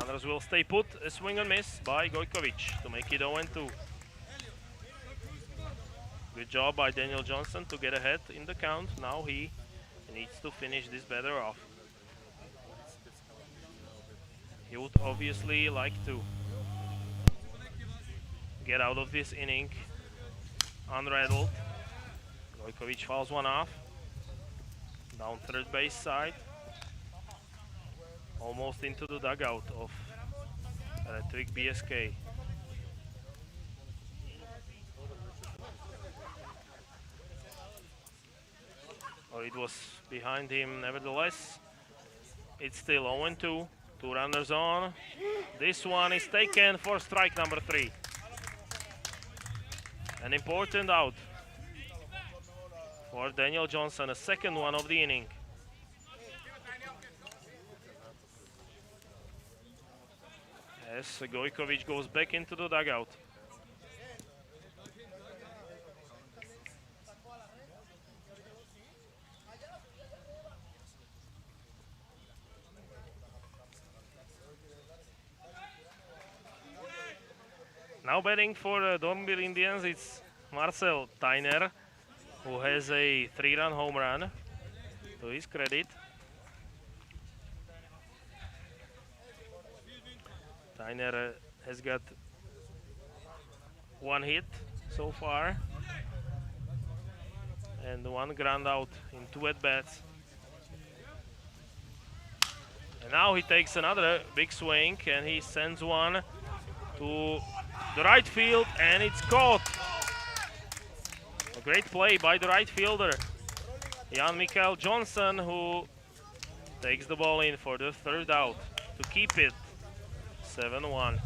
Runners will stay put. A swing and miss by Gojkovic to make it 0-2. Good job by Daniel Johnson to get ahead in the count. Now he needs to finish this batter off. He would obviously like to get out of this inning unrattled. Gojkovic fouls one off. down third base side, almost into the dugout of Rättvik BSK. Or it was behind him nevertheless. It's still 0-2, 2 runners on. This one is taken for strike number 3. An important out for Daniel Johnson, a second one of the inning. As Gojkovic goes back into the dugout. Now batting for Dornbirn Indians, it's Marcel Tyner, who has a 3-run home run to his credit. Tyner has got 1 hit so far and 1 ground out in 2 at-bats. And now he takes another big swing and he sends one to the right field, and it's caught. A great play by the right fielder, Jan Mikael Johnson, who takes the ball in for the 3rd out to keep it 7-1.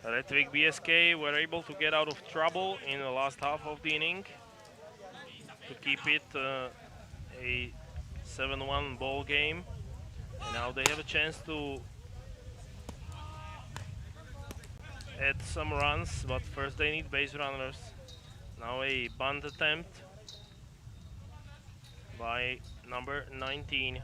Rättvik BSK were able to get out of trouble in the last half of the inning to keep it a 7-1 ball game. And now they have a chance to add some runs, but first they need base runners. Now a bunt attempt by number 19.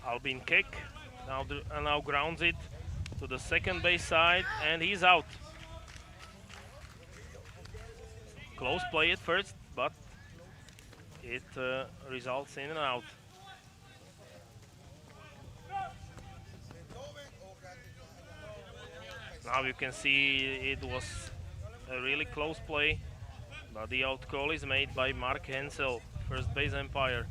Albin kick, now grounds it to the second base side, and he's out. Close play at first, but it results in an out. Now you can see it was a really close play, but the out call is made by Mark Hensel, first base umpire.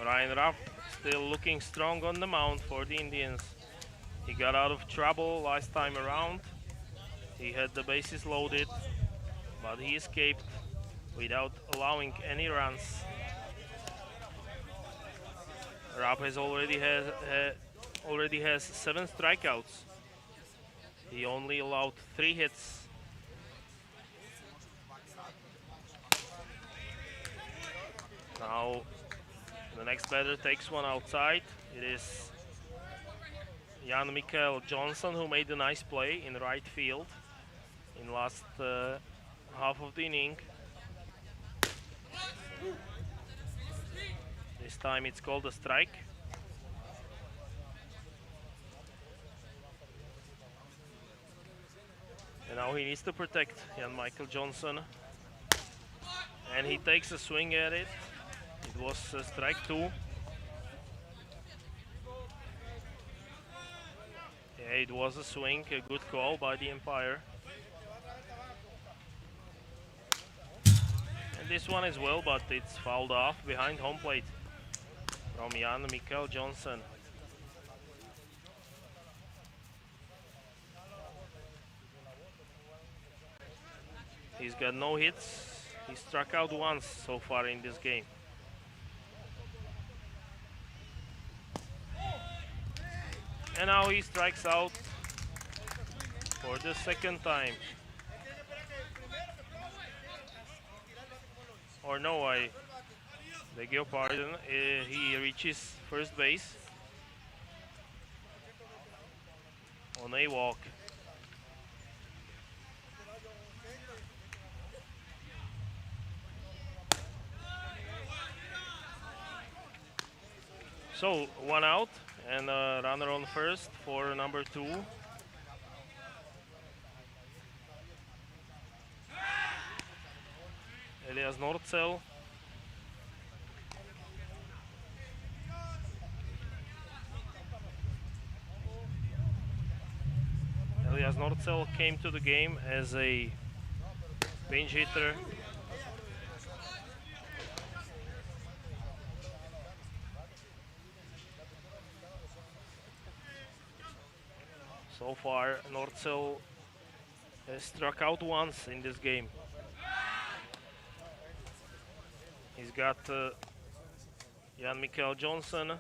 Ryan Rapp still looking strong on the mound for the Indians. He got out of trouble last time around. He had the bases loaded, but he escaped without allowing any runs. Rapp has already has 7 strikeouts. He only allowed 3 hits. Now the next batter takes one outside. It is Jan Mikael Johnson who made a nice play in right field in last half of the inning. This time it's called a strike. And now he needs to protect Jan Michael Johnson. And he takes a swing at it. It was strike 2. Yeah, it was a swing, a good call by the umpire. And this one as well, but it's fouled off behind home plate from Jan Mikael Johnson. He's got no hits. He struck out once so far in this game. And now he strikes out for the second time. Or no, I beg your pardon. He reaches first base on a walk. So, one out and a runner on first for number 2. Elias Nordzel. Elias Nordzel came to the game as a pinch hitter. So far, Nordzel has struck out once in this game. He's got Jan Mikael Johnson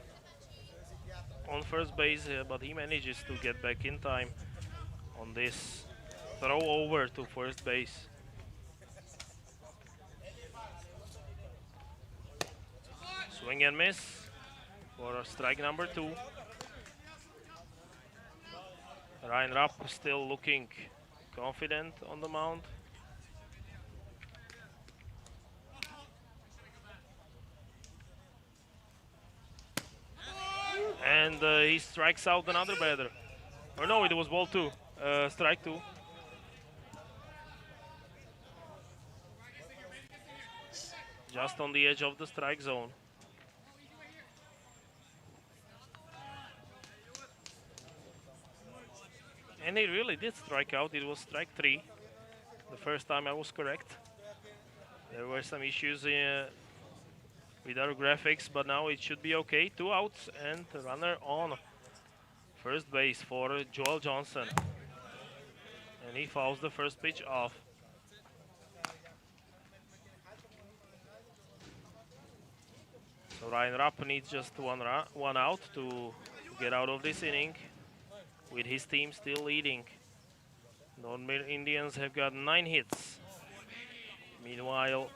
on first base, but he manages to get back in time on this throw over to first base. Swing and miss for strike number 2. Ryan Rapp still looking confident on the mound. And he strikes out another batter. Or no, it was ball 2, strike 2. Just on the edge of the strike zone. And he really did strike out. It was strike 3. The first time I was correct. There were some issues with our graphics, but now it should be okay. 2 outs and a runner on first base for Joel Johnson. And he fouls the first pitch off. So Ryan Rapp needs just one out to get out of this inning, with his team still leading. Dornbirn Indians have got 9 hits. Meanwhile,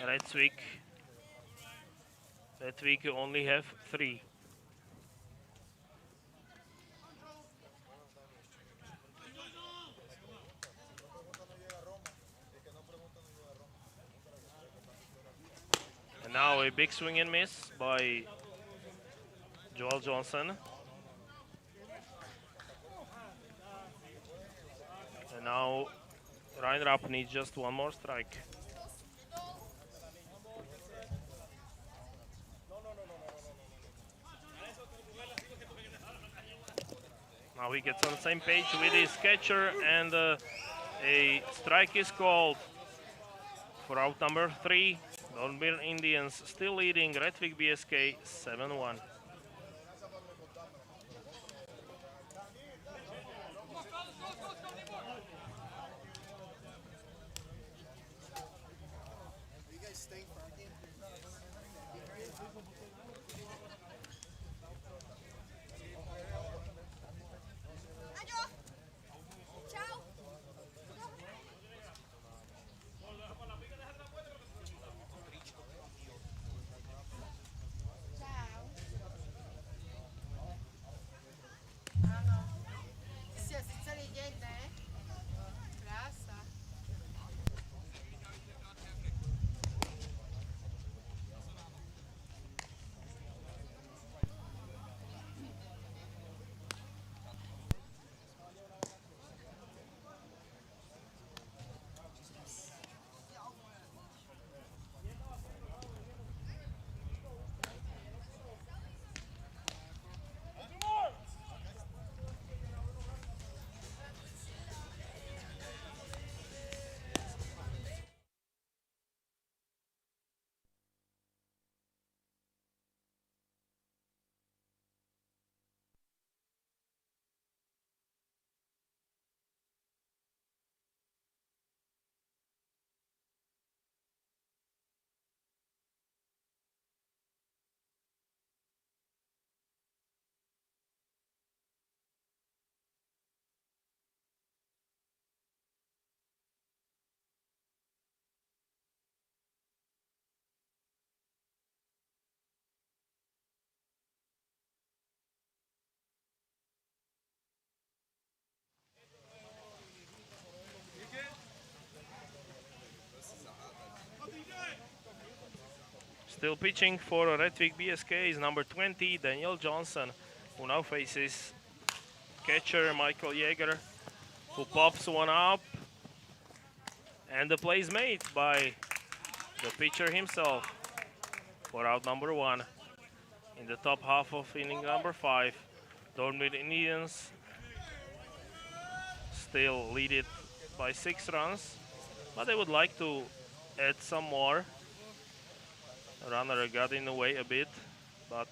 Rättvik only have 3. And now a big swing and miss by Joel Johnson. And now Ryan Rapp needs just one more strike. Now he gets on the same page with his catcher, and a strike is called for out number 3. Dornbirn Indians still leading Rättvik BSK 7-1. Still pitching for Rättvik BSK is number 20, Daniel Johnson, who now faces catcher Michael Jäger, who pops one up. And the play is made by the pitcher himself for out number 1. In the top half of inning number 5, Dornbirn Indians still lead it by 6 runs, but they would like to add some more. Runner got in the way a bit, but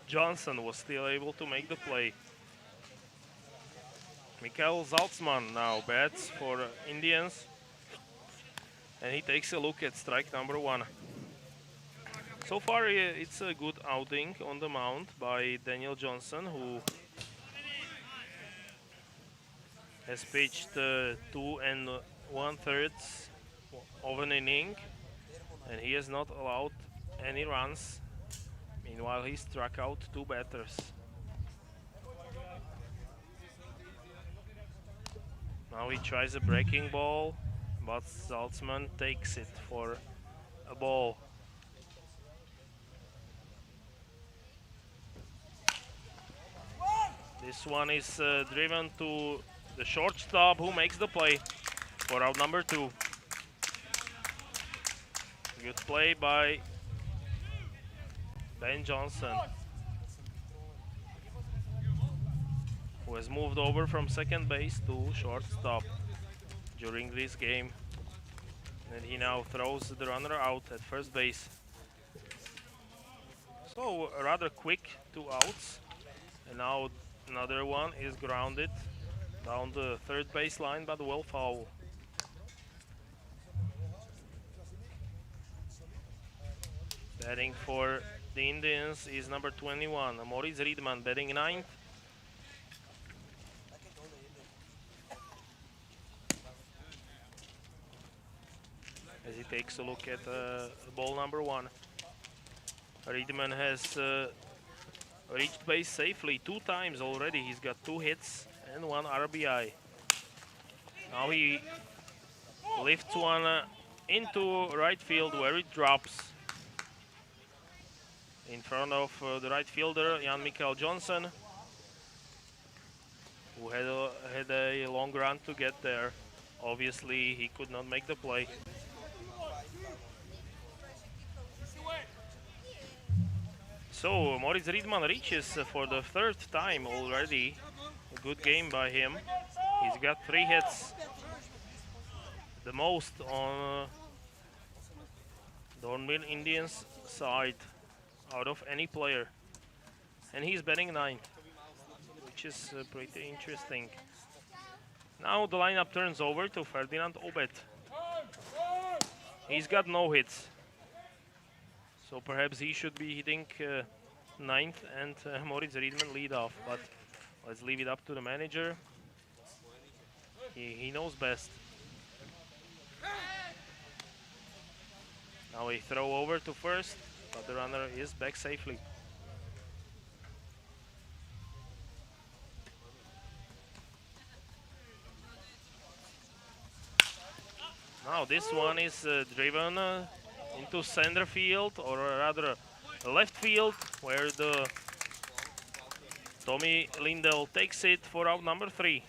Johnson was still able to make the play. Mikael Zaltzman now bats for Indians, and he takes a look at strike number 1. So far, it's a good outing on the mound by Daniel Johnson, who has pitched 2 1/3 of an inning, and he has not allowed any runs. Meanwhile, he struck out 2 batters. Now he tries a breaking ball, but Saltzman takes it for a ball. This one is driven to the shortstop, who makes the play for out number 2. Good play by Ben Johnson, who has moved over from second base to shortstop during this game. And he now throws the runner out at first base. So rather quick 2 outs. And now another one is grounded down the third baseline, but well foul. Batting for the Indians is number 21, Moritz Riedman, batting 9th. As he takes a look at ball number 1. Riedman has reached base safely 2 times already. He's got 2 hits and 1 RBI. Now he lifts one into right field, where it drops in front of the right fielder Jan Mikael Johnson, who had a long run to get there. Obviously, he could not make the play. So Moritz Riedman reaches for the 3rd time already. A good game by him. He's got 3 hits, the most on Dornbirn Indians side out of any player. And he's batting 9th, which is pretty interesting. Now the lineup turns over to Ferdinand Obet. He's got no hits, so perhaps he should be hitting 9th and Moritz Riedman lead off, but let's leave it up to the manager. He knows best. Now a throw over to first, but the runner is back safely. Now this one is driven into center field, or rather left field, where the Tommy Lindell takes it for out number 3.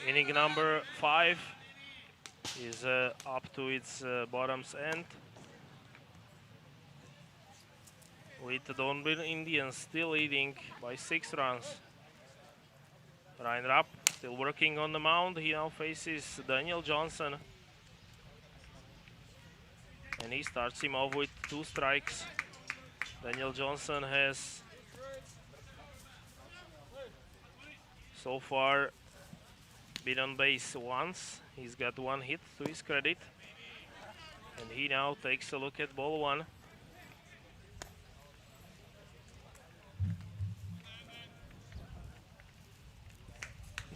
Inning number 5 is up to its bottom's end, with the Dornbirn Indians still leading by 6 runs. Ryan Rapp still working on the mound. He now faces Daniel Johnson, and he starts him off with 2 strikes. Daniel Johnson has so far been on base once. He's got 1 hit to his credit, and he now takes a look at ball 1.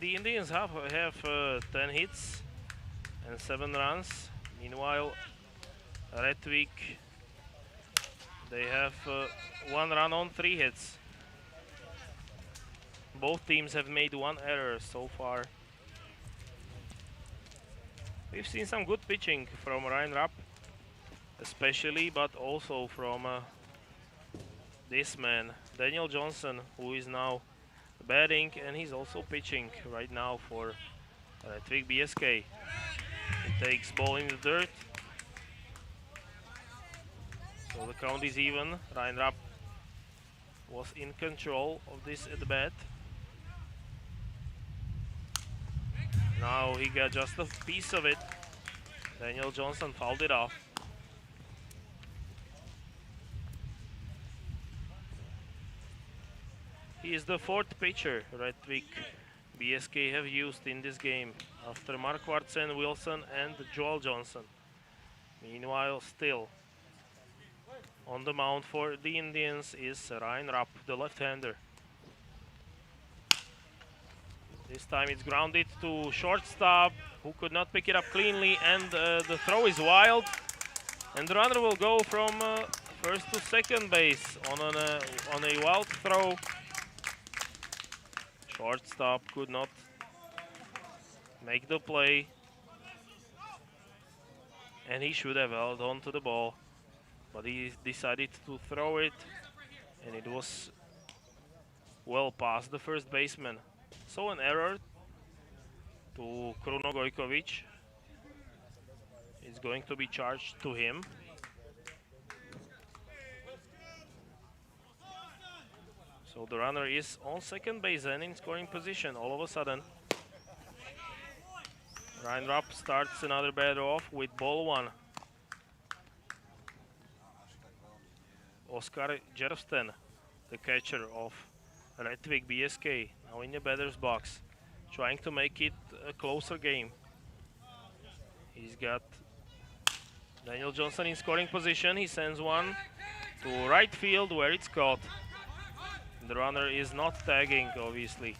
The Indians have 10 hits and 7 runs. Meanwhile, Rättvik, they have 1 run on 3 hits. Both teams have made 1 error so far. We've seen some good pitching from Ryan Rapp, especially, but also from this man, Daniel Johnson, who is now batting, and he's also pitching right now for Rättvik BSK. He takes ball in the dirt, so the count is even. Ryan Rapp was in control of this at bat. Now he got just a piece of it. Daniel Johnson fouled it off. He is the 4th pitcher Rättvik BSK have used in this game, after Markvartsen, Wilson and Joel Johnson. Meanwhile, still on the mound for the Indians is Ryan Rapp, the left-hander. This time it's grounded to shortstop, who could not pick it up cleanly, and the throw is wild. And the runner will go from first to second base on a wild throw. Shortstop could not make the play, and he should have held on to the ball, but he decided to throw it, and it was well past the first baseman. So an error to Kruno Gojkovic is going to be charged to him. So the runner is on second base and in scoring position all of a sudden. Ryan Rapp starts another batter off with ball 1. Oskar Jervsten, the catcher of Rättvik BSK, now in the batter's box, trying to make it a closer game. He's got Daniel Johnson in scoring position. He sends one to right field, where it's caught. The runner is not tagging, obviously.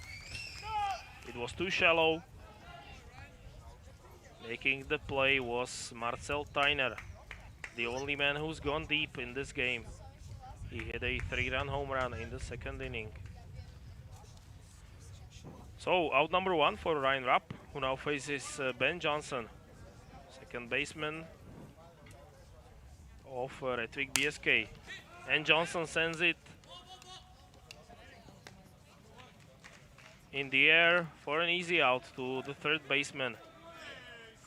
It was too shallow. Making the play was Marcel Tyner, the only man who's gone deep in this game. He hit a 3-run home run in the 2nd inning. So out number 1 for Ryan Rapp, who now faces Ben Johnson, second baseman of Rättvik BSK. And Johnson sends it in the air for an easy out to the 3rd baseman.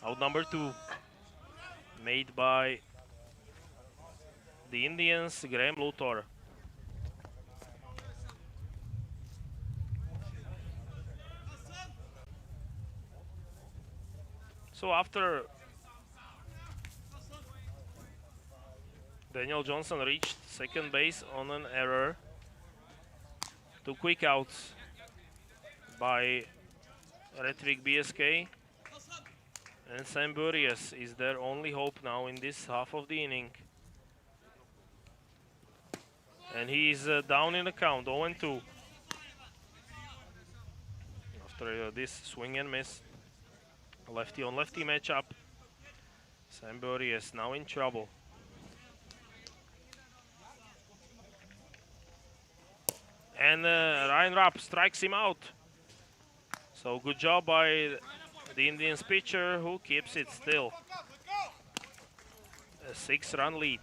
Out number 2, made by the Indians, Graham Luthor. So after Daniel Johnson reached second base on an error, 2 quick outs by Rättvik BSK, and Sam Burias is their only hope now in this half of the inning. And he's down in the count, 0-2. After this swing and miss, lefty on lefty matchup, Sam Burias now in trouble. And Ryan Rapp strikes him out. So good job by the Indians pitcher, who keeps it still. A 6-run lead.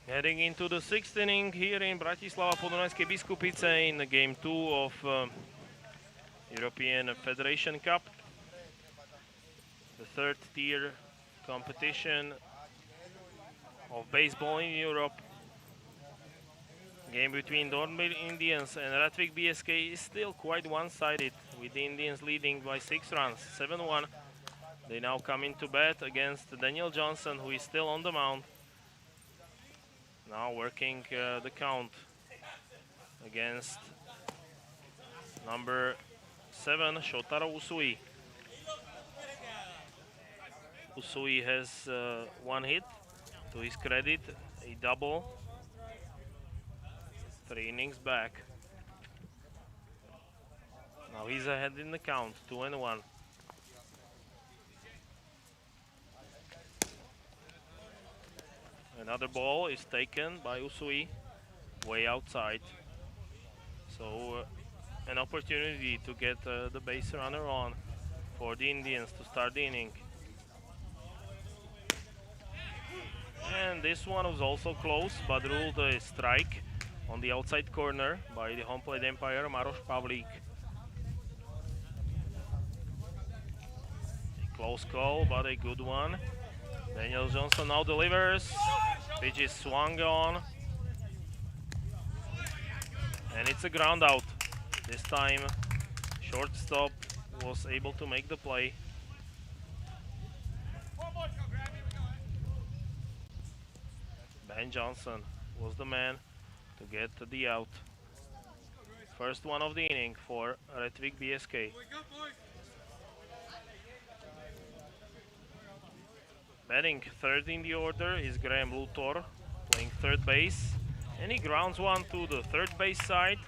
Heading into the sixth inning here in Bratislava Podunajské Biskupice in game 2 of European Federation Cup, the third tier competition of baseball in Europe. Game between Dornbirn Indians and Rättvik BSK is still quite one-sided, with the Indians leading by 6 runs, 7-1. They now come into bat against Daniel Johnson, who is still on the mound. Now working the count against number 7, Shotaro Usui. Usui has 1 hit, to his credit, a double. 3 innings back. Now he's ahead in the count, 2-1. Another ball is taken by Usui, way outside. So an opportunity to get the base runner on for the Indians to start the inning. And this one was also close, but ruled a strike on the outside corner by the home plate umpire Maroš Pavlík. A close call, but a good one. Daniel Johnson now delivers. Pitch is swung on. And it's a ground out. This time, shortstop was able to make the play. Ben Johnson was the man to get the out. First one of the inning for Rättvik BSK. Batting third in the order is Graham Luthor, playing third base. And he grounds one to the third base side,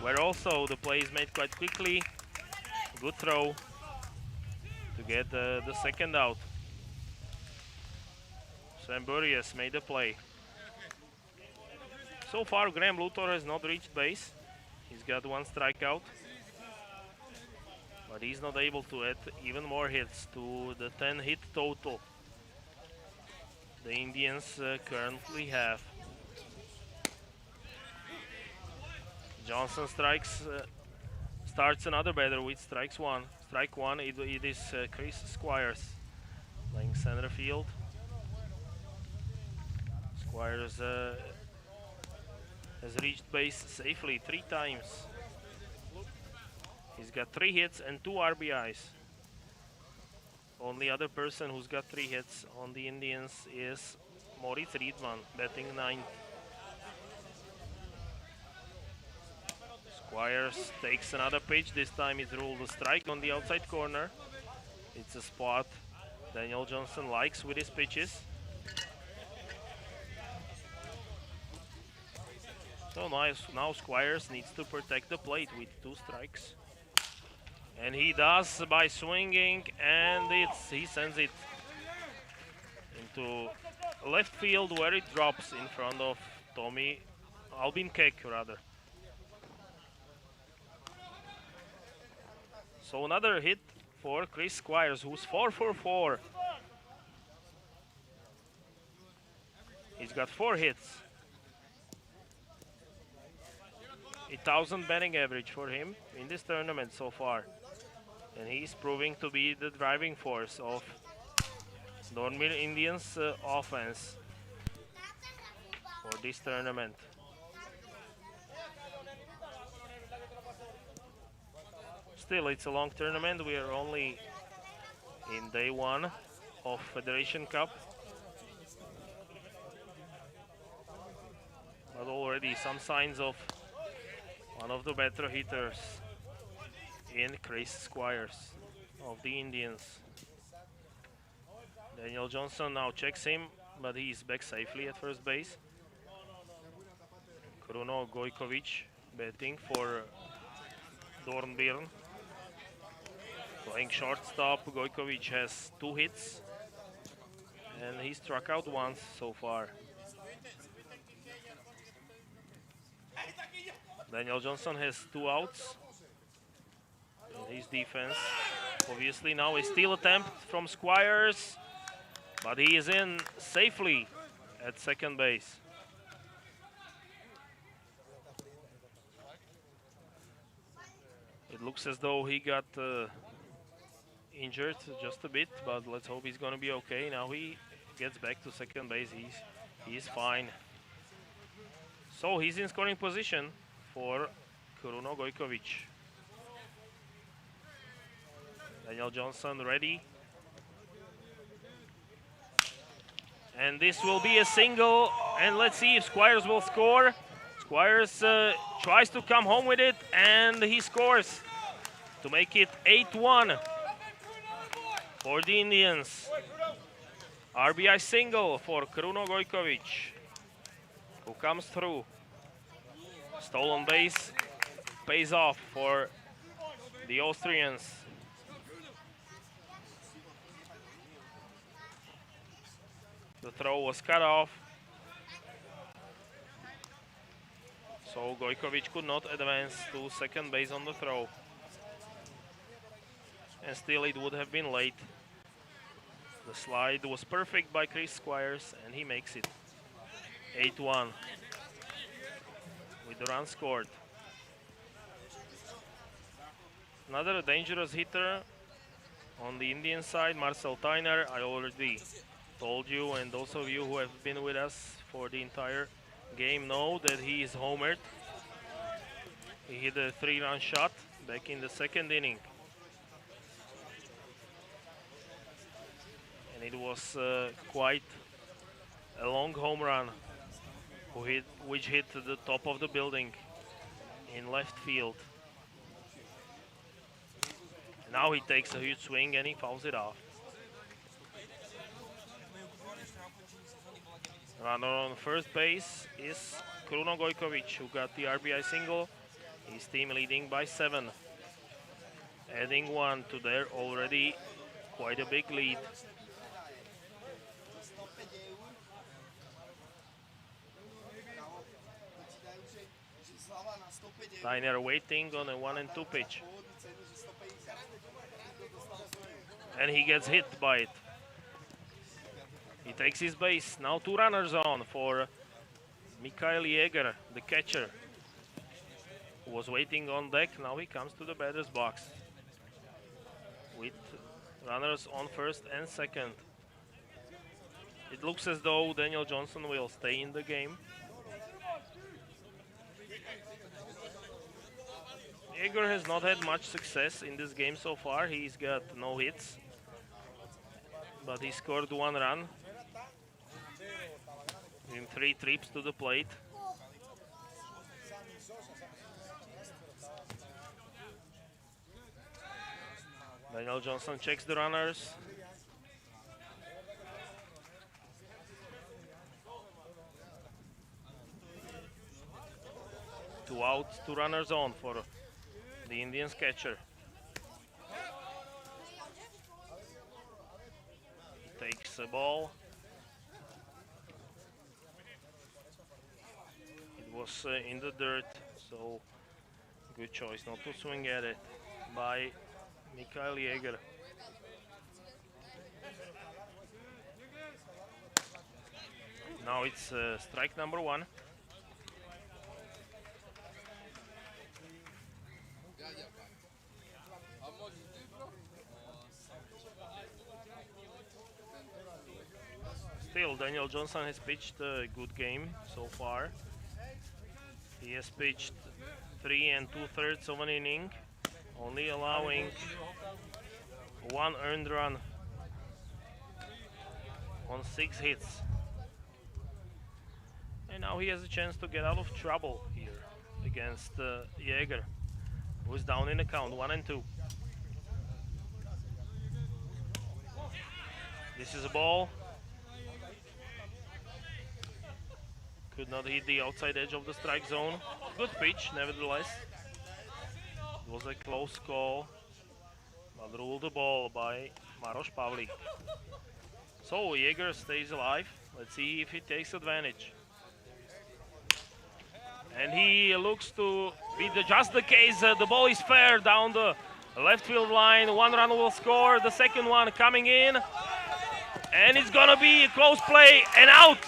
where also the play is made quite quickly. Good throw to get the second out. Sam Burrius made the play. So far, Graham Luthor has not reached base. He's got 1 strikeout, but he's not able to add even more hits to the 10 hit total the Indians currently have. Johnson starts another batter with strike one. It is Chris Squires playing center field. Squires has reached base safely 3 times. He's got 3 hits and 2 RBIs. Only other person who's got 3 hits on the Indians is Moritz Riedman, batting 9th. Squires takes another pitch. This time it's ruled a strike on the outside corner. It's a spot Daniel Johnson likes with his pitches. So now Squires needs to protect the plate with 2 strikes. And he does by swinging, and he sends it into left field, where it drops in front of Albin Kek rather. So another hit for Chris Squires, who's 4 for 4. He's got 4 hits. 1,000 batting average for him in this tournament so far. And he's proving to be the driving force of Dornbirn Indians' offense for this tournament. Still, it's a long tournament. We are only in day 1 of Federation Cup. But already some signs of one of the better hitters in Chris Squires of the Indians. Daniel Johnson now checks him, but he is back safely at first base. Kruno Gojkovic batting for Dornbirn. Playing shortstop, Gojkovic has 2 hits, and he struck out once so far. Daniel Johnson has 2 outs. And his defense, obviously now a steal attempt from Squires, but he is in safely at second base. It looks as though he got injured just a bit, but let's hope he's gonna be okay. Now he gets back to second base. He's fine. So he's in scoring position for Kruno Gojkovic. Daniel Johnson ready. And this will be a single, and let's see if Squires will score. Squires tries to come home with it, and he scores to make it 8-1 for the Indians. RBI single for Kruno Gojkovic, who comes through. Stolen base pays off for the Austrians. The throw was cut off, so Gojkovic could not advance to second base on the throw. And still it would have been late. The slide was perfect by Chris Squires, and he makes it 8-1 with the run scored. Another dangerous hitter on the Indian side, Marcel Tyner. I already told you, and those of you who have been with us for the entire game know that he is homered. He hit a 3-run shot back in the second inning. And it was quite a long home run which hit the top of the building in left field. Now he takes a huge swing and he fouls it off. Runner on first base is Kruno Gojkovic, who got the RBI single. His team leading by 7, adding 1 to their already quite a big lead. Tyner waiting on a 1-2 pitch. And he gets hit by it. He takes his base. Now 2 runners on for Mikhail Jäger, the catcher, who was waiting on deck. Now he comes to the batter's box with runners on first and second. It looks as though Daniel Johnson will stay in the game. Jäger has not had much success in this game so far. He's got no hits, but he scored 1 run in 3 trips to the plate. Daniel Johnson checks the runners. Two out, 2 runners on for the Indians catcher. He takes a ball. It was in the dirt, so good choice not to swing at it by Mikhail Jäger. Now it's strike number 1. Still, Daniel Johnson has pitched a good game so far. He has pitched 3 2/3 of an inning, only allowing 1 earned run on 6 hits. And now he has a chance to get out of trouble here against Jäger, who is down in the count, 1-2. This is a ball. Could not hit the outside edge of the strike zone. Good pitch, nevertheless. It was a close call, but ruled the ball by Maroš Pavlik. So Jäger stays alive. Let's see if he takes advantage. And he looks to be just the case. The ball is fair down the left field line. 1 run will score. The second one coming in. And it's gonna be a close play and out.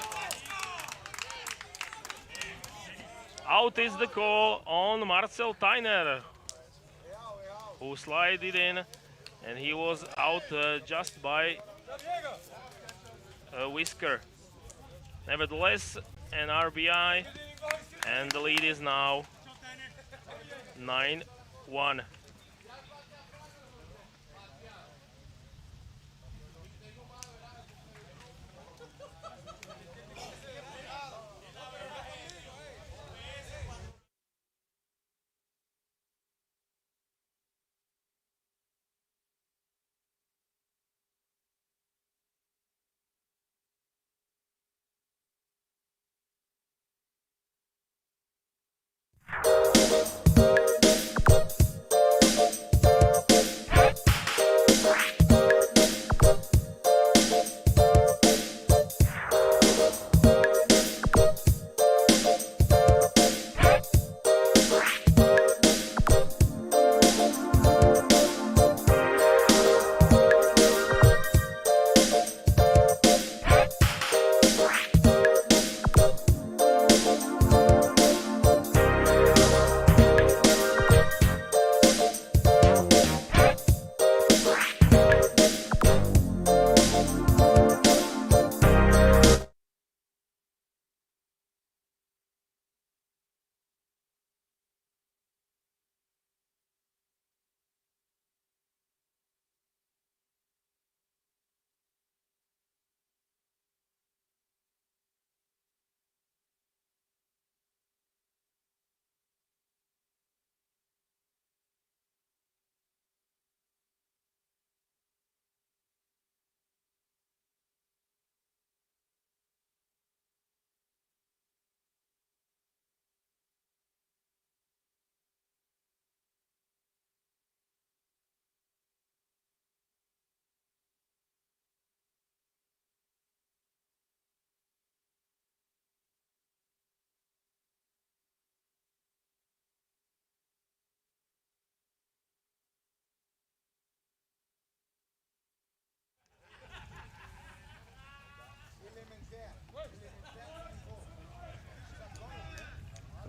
Out is the call on Marcel Tyner. who slided in, and he was out just by a whisker. Nevertheless, an RBI, and the lead is now 9-1.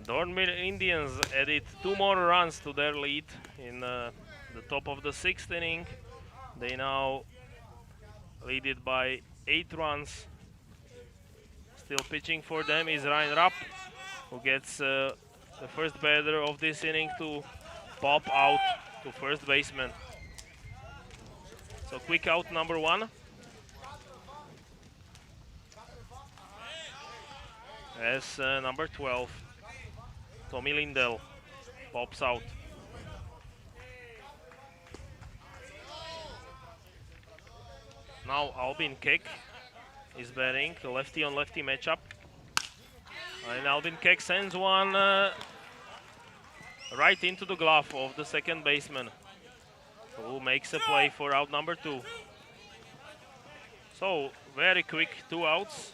Dornbirn Indians added 2 more runs to their lead in the top of the 6th inning. They now lead it by 8 runs. Still pitching for them is Ryan Rapp, who gets the first batter of this inning to pop out to first baseman. So quick out number 1. As number 12, Tommy Lindell, pops out. Now Albin Keck is batting, a lefty on lefty matchup. And Albin Keck sends one right into the glove of the second baseman, who makes a play for out number 2. So very quick 2 outs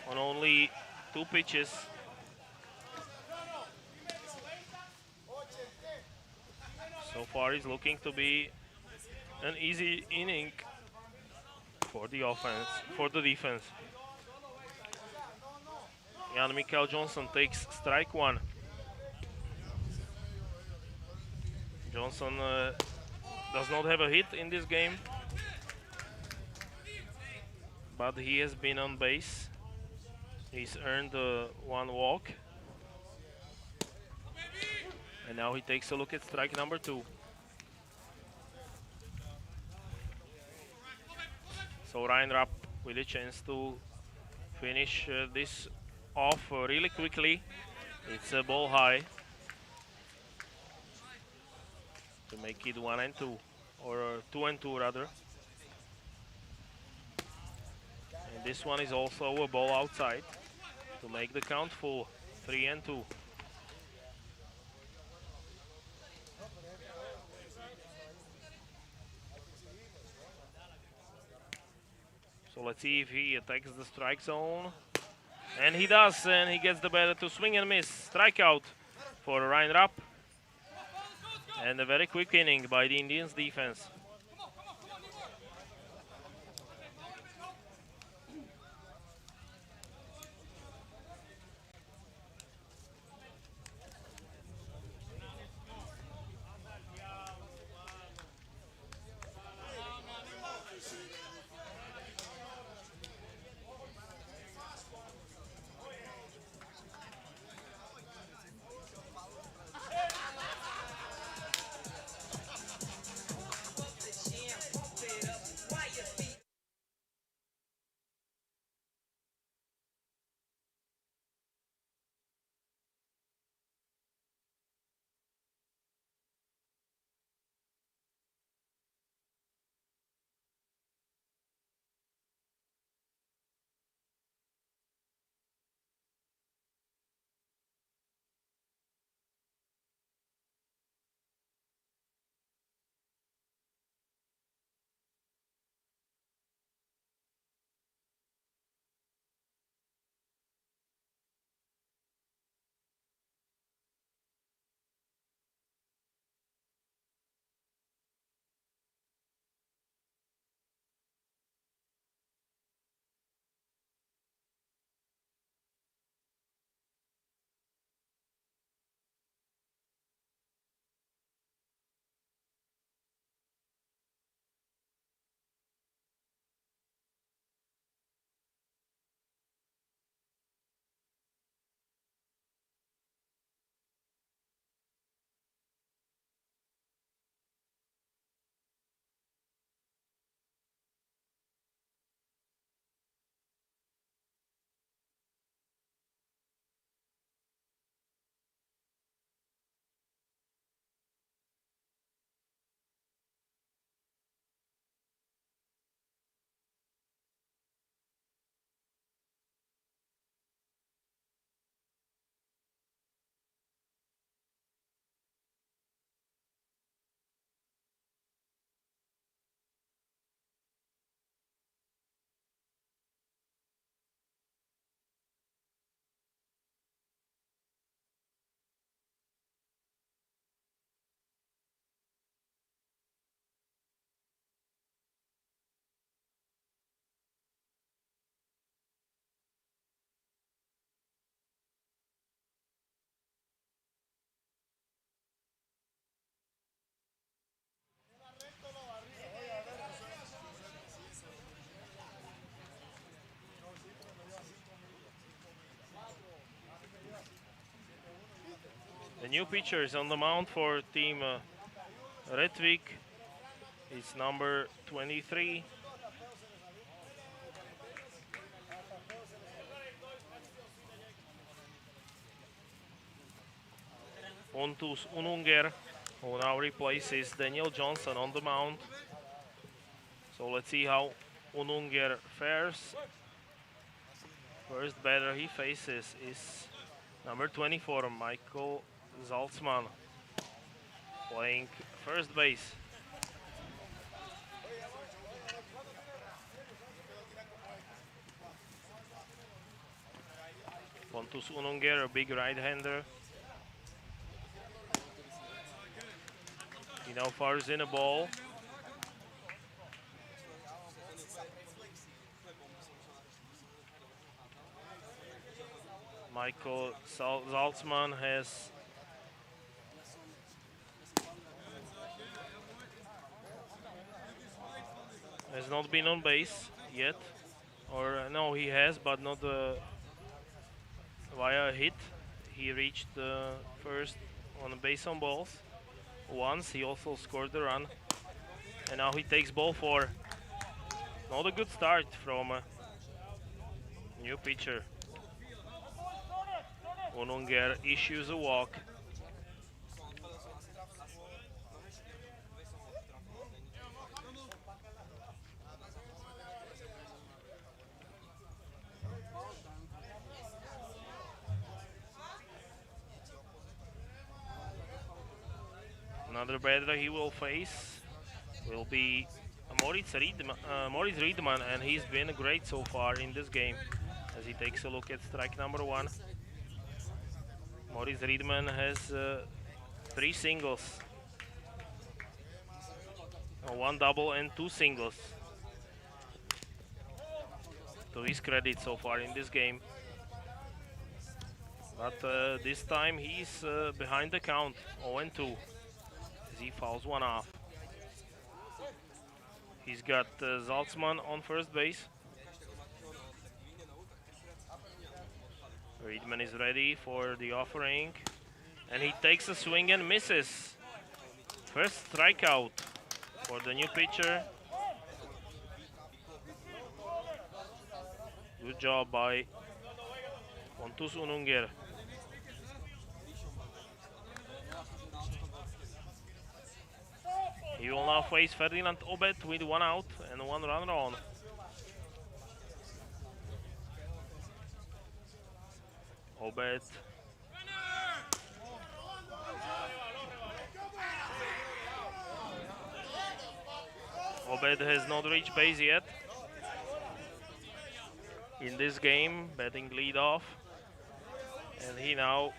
on only 2 pitches. So far it's looking to be an easy inning for the offense, for the defense. Jan Mikael Johnson takes strike 1. Johnson does not have a hit in this game, but he has been on base. He's earned 1 walk. And now he takes a look at strike number 2. So Ryan Rapp with a chance to finish this off really quickly. It's a ball high to make it 1-2, or 2-2 rather. And this one is also a ball outside to make the count full, 3-2. So let's see if he attacks the strike zone. And he does, and he gets the batter to swing and miss. Strikeout for Ryan Rapp. And a very quick inning by the Indians defense. new pitchers on the mound for team Rättvik is number 23. Pontus Ununger, who now replaces Daniel Johnson on the mound. So let's see how Ununger fares. First batter he faces is number 24, Michael Zaltzman, playing first base. Pontus Ununger, a big right-hander. He now fires in a ball. Michael Zaltzman has not been on base yet, or no, he has, but not via a hit. He reached first on a base on balls once. He also scored the run, and now he takes ball four. Not a good start from a new pitcher. Ununger issues a walk. Another batter he will face will be Moritz Riedman, and he's been great so far in this game. As he takes a look at strike number one, Moritz Riedman has 3 singles, 1 double and 2 singles. To his credit so far in this game. But this time he's behind the count, 0-2, as he fouls one off. He's got Zaltzman on first base. Riedman is ready for the offering, and he takes a swing and misses. First strikeout for the new pitcher. Good job by Pontus Ununger. He will now face Ferdinand Obet with 1 out and 1 runner on. Obet. Obed has not reached base yet in this game, batting leadoff, and he now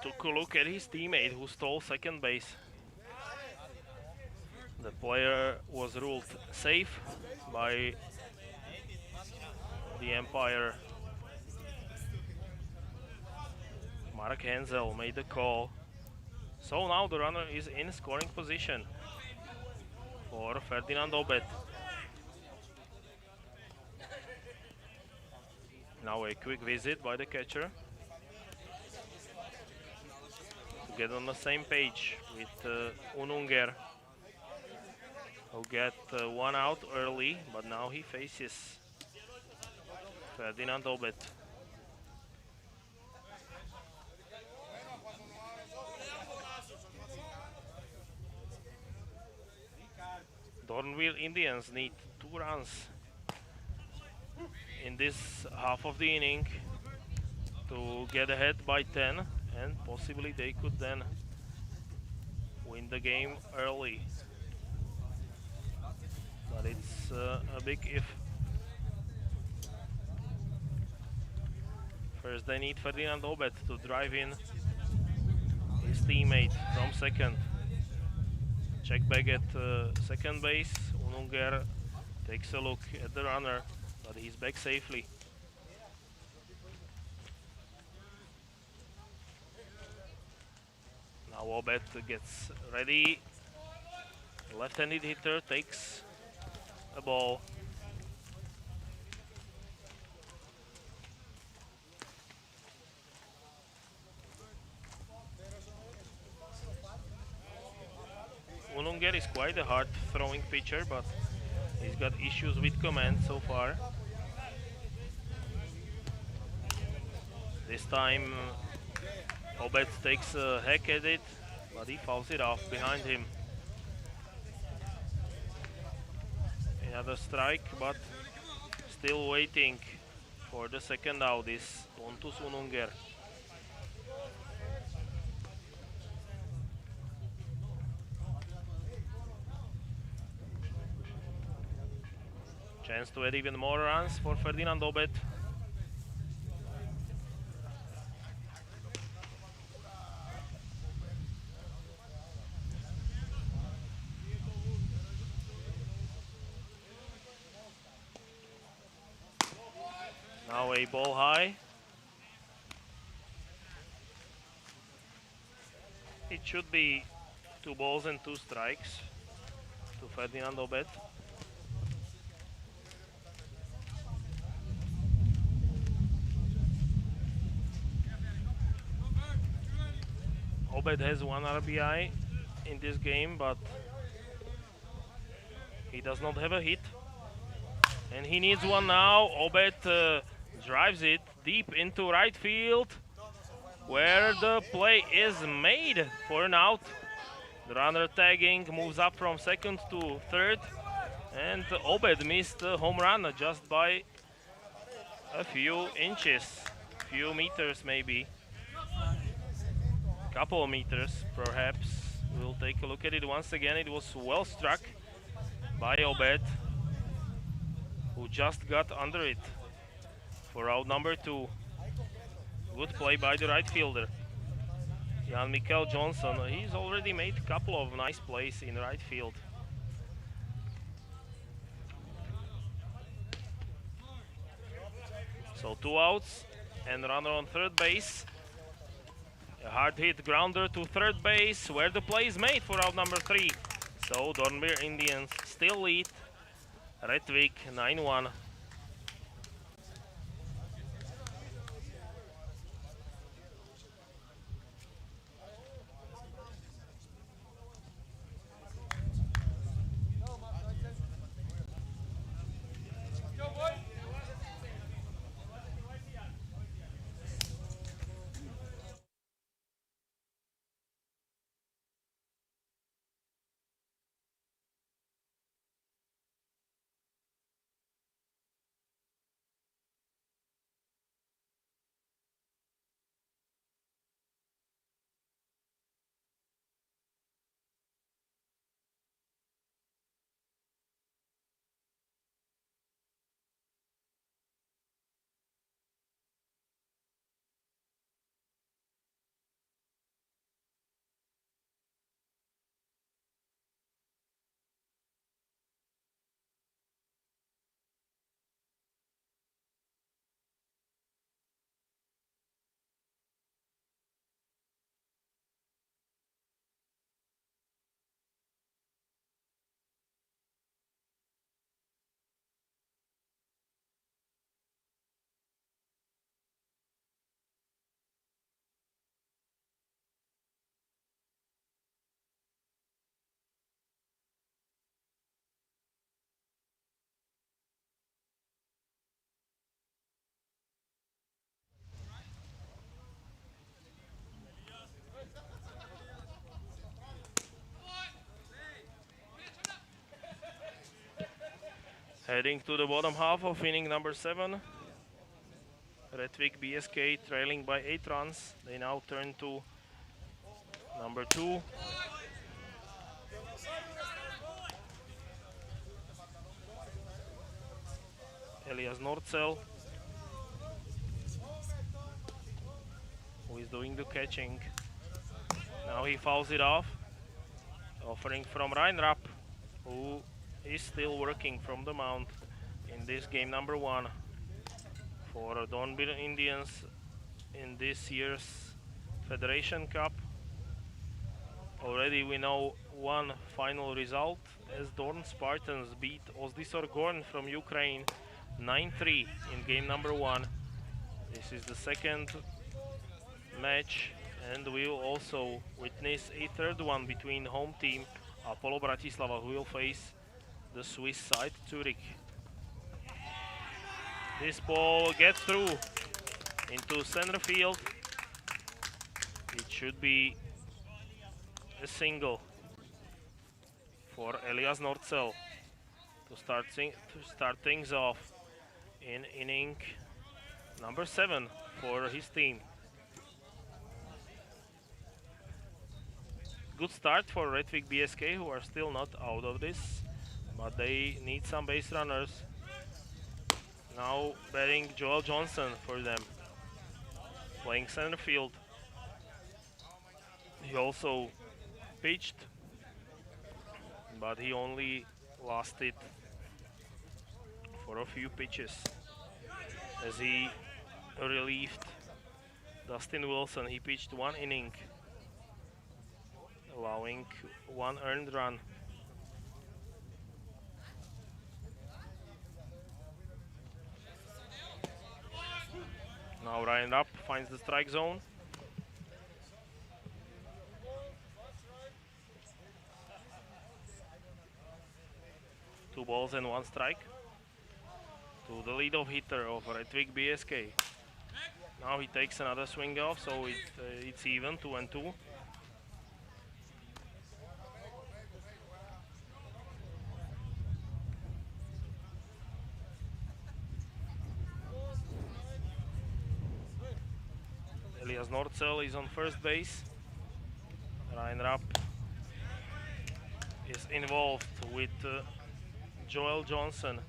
took a look at his teammate who stole second base. The player was ruled safe by the umpire. Mark Hensel made the call. So now the runner is in scoring position for Ferdinand Obet. Now a quick visit by the catcher to get on the same page with Ununger, who got 1 out early, but now he faces Ferdinand Obet. Dornbirn Indians need 2 runs in this half of the inning to get ahead by 10, and possibly they could then win the game early. But it's a big if. First they need Ferdinand Obet to drive in his teammate from second. Check back at second base. Ununger takes a look at the runner, but he's back safely. Now Obet gets ready. Left-handed hitter takes a ball. Ununger is quite a hard throwing pitcher, but he's got issues with command so far. This time Obed takes a hack at it, but he fouls it off behind him. Another strike, but still waiting for the second out is Pontus Ununger. Chance to add even more runs for Ferdinand Obed. Now a ball high. It should be 2 balls and 2 strikes to Ferdinand Obed. Obed has 1 RBI in this game, but he does not have a hit. And he needs one now. Obed drives it deep into right field, where the play is made for an out. The runner tagging moves up from second to third, and Obed missed the home run just by a few inches, few meters maybe. Couple of meters perhaps. We'll take a look at it once again. It was well struck by Obed, who just got under it for out number 2. Good play by the right fielder, Jan Mikael Johnson. He's already made a couple of nice plays in right field. So 2 outs and runner on third base. A hard hit grounder to third base, where the play is made for out number 3. So Dornbirn Indians still lead Rättvik 9-1. Heading to the bottom half of inning number 7. Rättvik BSK trailing by 8 runs. They now turn to number 2. Elias Nordsel, who is doing the catching. Now he fouls it off. Offering from Reinrapp, who is still working from the mound in this game number 1 for Dornbirn Indians in this year's Federation Cup. Already we know one final result, as Dorn Spartans beat Ozdisor Gorn from Ukraine 9-3 in game number 1. This is the second match, and we'll also witness a third one between home team Apollo Bratislava, who will face the Swiss side, Zurich. This ball gets through into center field. It should be a single for Elias Nordsel to start things off in inning number 7 for his team. Good start for Rättvik BSK, who are still not out of this, but they need some base runners. Now batting Joel Johnson for them, playing center field. He also pitched, but he only lasted for a few pitches as he relieved Dustin Wilson. He pitched 1 inning, allowing 1 earned run. Now Ryan Rapp finds the strike zone. Two balls and 1 strike to the leadoff hitter of Rättvik BSK. Now he takes another swing off, so it's even, 2-2. Elias Nordsel is on first base. Ryan Rapp is involved with Joel Johnson,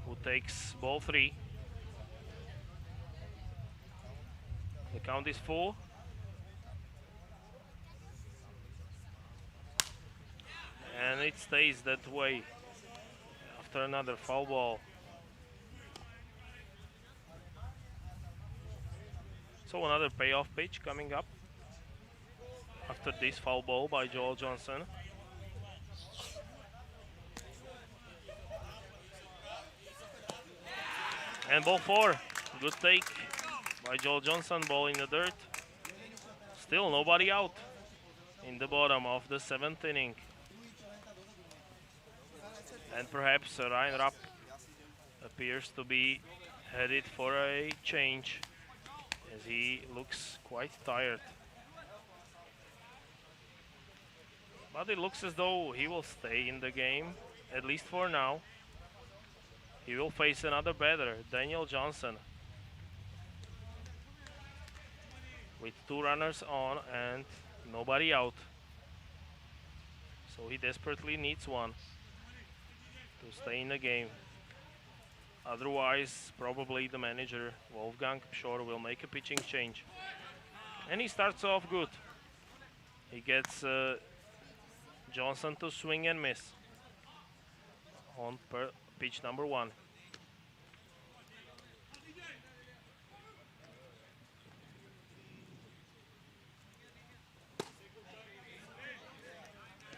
who takes ball 3. The count is full. And it stays that way after another foul ball. So another payoff pitch coming up after this foul ball by Joel Johnson. And ball 4, good take by Joel Johnson, ball in the dirt. Still nobody out in the bottom of the 7th inning. And perhaps Ryan Rapp appears to be headed for a change, as he looks quite tired. But it looks as though he will stay in the game, at least for now. He will face another batter, Daniel Johnson, with 2 runners on and nobody out. So he desperately needs one to stay in the game. Otherwise, probably the manager, Wolfgang Pschor, will make a pitching change. And he starts off good. He gets Johnson to swing and miss on pitch number 1.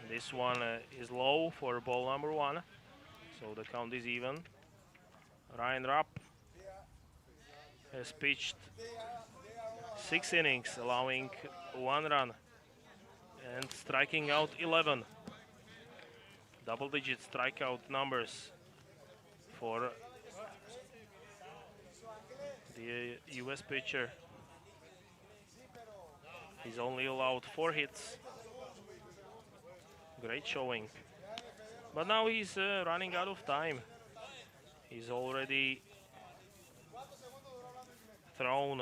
This one is low for ball number 1, so the count is even. Ryan Rapp has pitched 6 innings, allowing 1 run and striking out 11. Double-digit strikeout numbers for the US pitcher. He's only allowed 4 hits. Great showing. But now he's running out of time. He's already thrown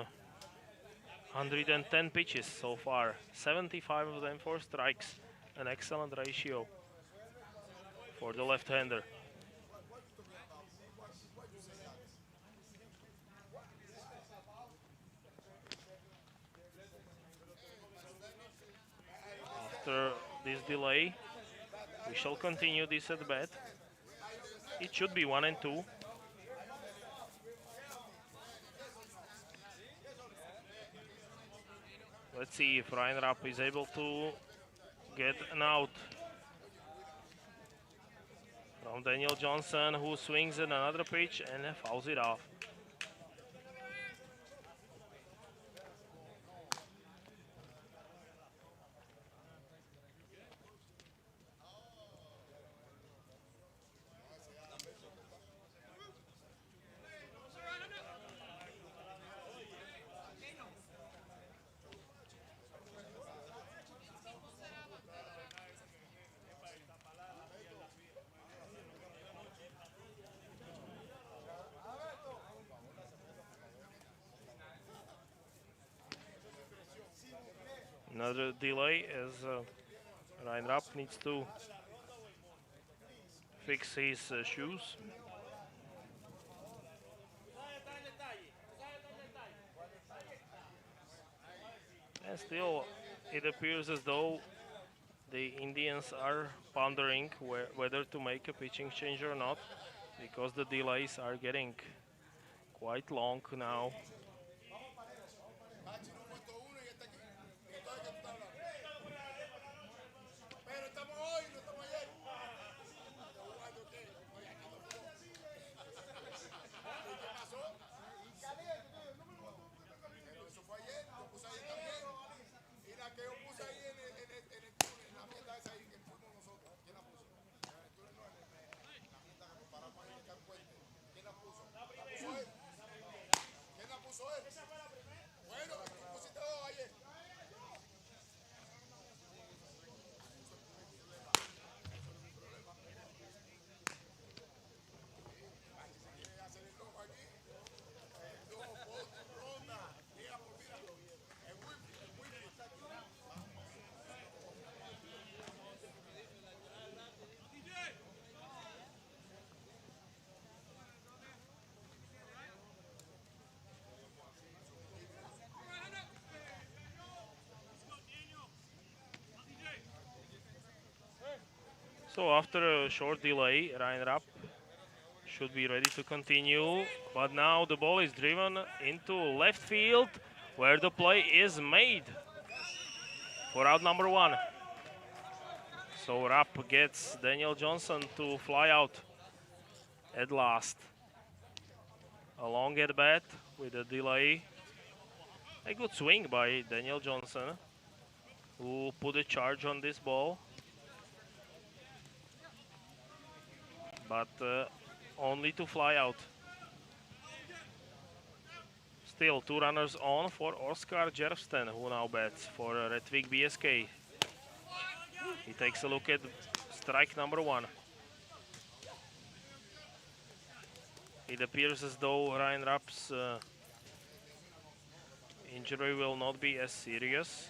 110 pitches so far, 75 of them for strikes, an excellent ratio for the left-hander. After this delay, we shall continue this at bat. It should be 1-2. Let's see if Ryan Rapp is able to get an out from Daniel Johnson, who swings at another pitch and fouls it off. another delay as Ryan Rapp needs to fix his shoes. And still, it appears as though the Indians are pondering whether to make a pitching change or not, because the delays are getting quite long now. So after a short delay, Ryan Rapp should be ready to continue, but now the ball is driven into left field, where the play is made for out number 1. So Rapp gets Daniel Johnson to fly out at last. A long at bat with a delay. A good swing by Daniel Johnson, who put a charge on this ball, but only to fly out. Still 2 runners on for Oskar Jervsten, who now bats for Rättvik BSK. He takes a look at strike number 1. It appears as though Ryan Rapp's injury will not be as serious.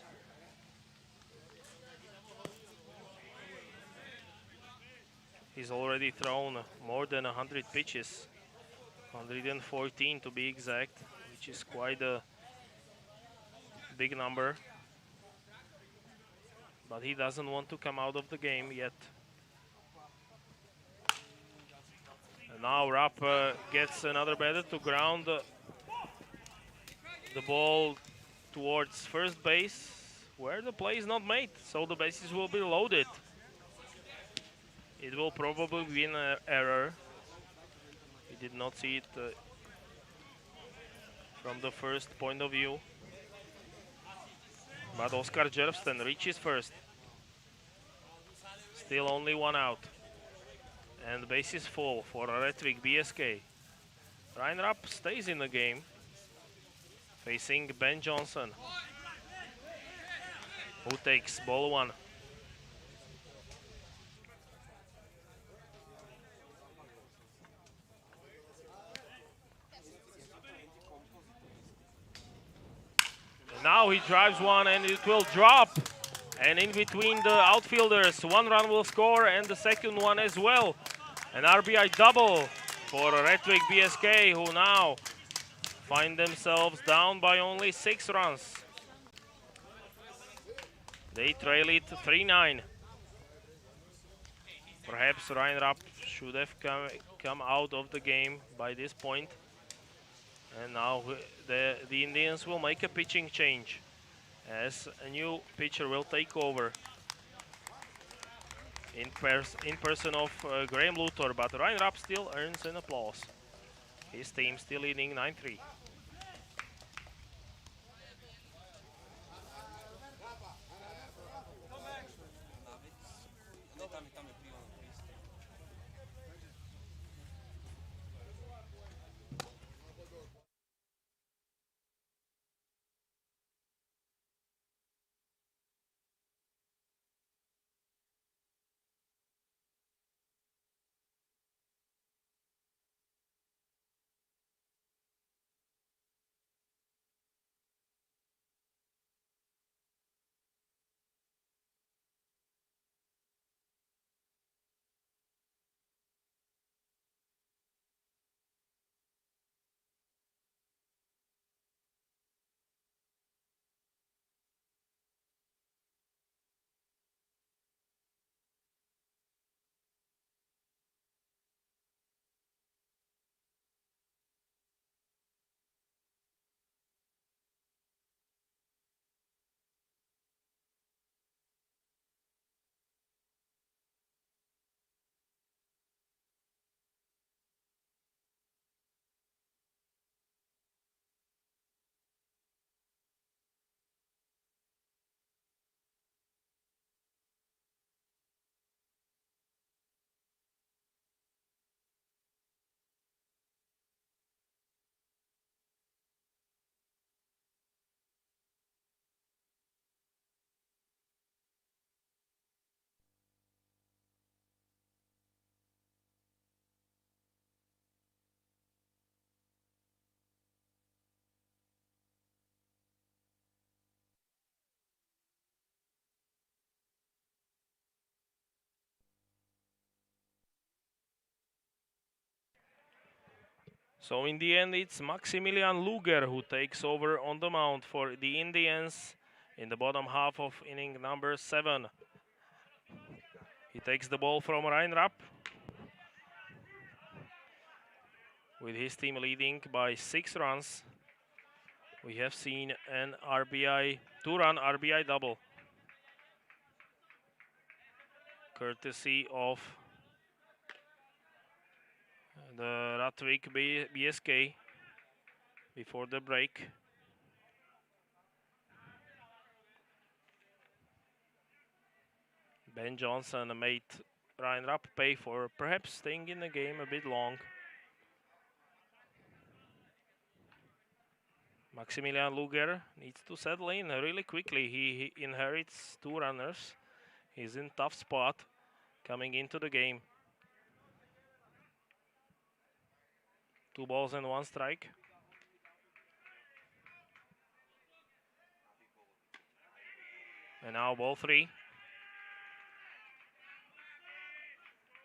He's already thrown more than 100 pitches, 114 to be exact, which is quite a big number. But he doesn't want to come out of the game yet. And now Rapp gets another batter to ground the ball towards first base, where the play is not made, so the bases will be loaded. It will probably be an error. He did not see it from the first point of view. But Oskar Jervsten reaches first. Still only 1 out. And the base is full for Rättvik BSK. Ryan Rapp stays in the game, facing Ben Johnson, who takes ball 1. Now he drives one and it will drop. And in between the outfielders, 1 run will score and the second one as well. An RBI double for Rättvik BSK, who now find themselves down by only 6 runs. They trail it 3-9. Perhaps Ryan Rapp should have come out of the game by this point. And now the Indians will make a pitching change, as a new pitcher will take over in person of Graham Luthor, but Ryan Rapp still earns an applause. His team still leading 9-3. So in the end, it's Maximilian Luger who takes over on the mound for the Indians in the bottom half of inning number 7. He takes the ball from Ryan Rapp, with his team leading by 6 runs. We have seen an RBI, 2-run RBI double, courtesy of the Rättvik BSK before the break. Ben Johnson made Ryan Rapp pay for perhaps staying in the game a bit long. Maximilian Luger needs to settle in really quickly. He inherits 2 runners. He's in tough spot coming into the game. 2 balls and 1 strike. And now ball 3.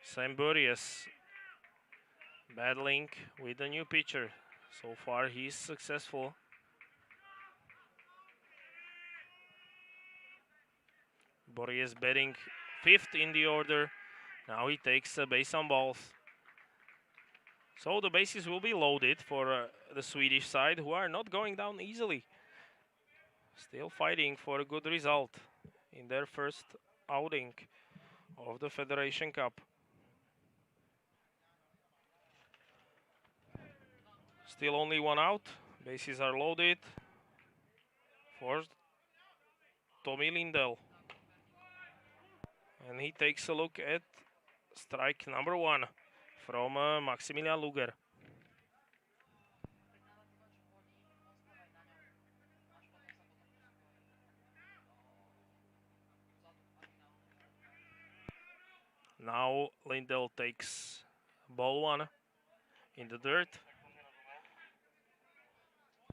Sam Burias battling with the new pitcher. So far he's successful. Burias batting 5th in the order. Now he takes a base on balls. So the bases will be loaded for the Swedish side, who are not going down easily. Still fighting for a good result in their first outing of the Federation Cup. Still only 1 out. Bases are loaded for Tommy Lindell. And he takes a look at strike number 1 from Maximilian Luger. Now Lindell takes ball 1 in the dirt.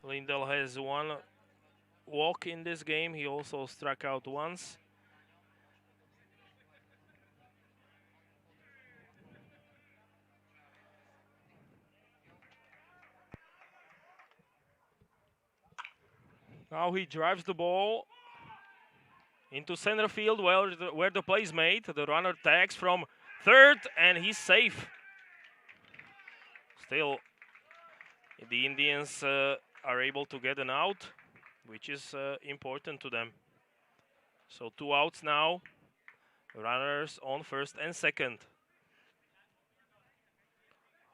Lindell has 1 walk in this game. He also struck out once. Now he drives the ball into center field where the play is made. The runner tags from third and he's safe. Still, the Indians are able to get an out, which is important to them. So 2 outs now. Runners on first and second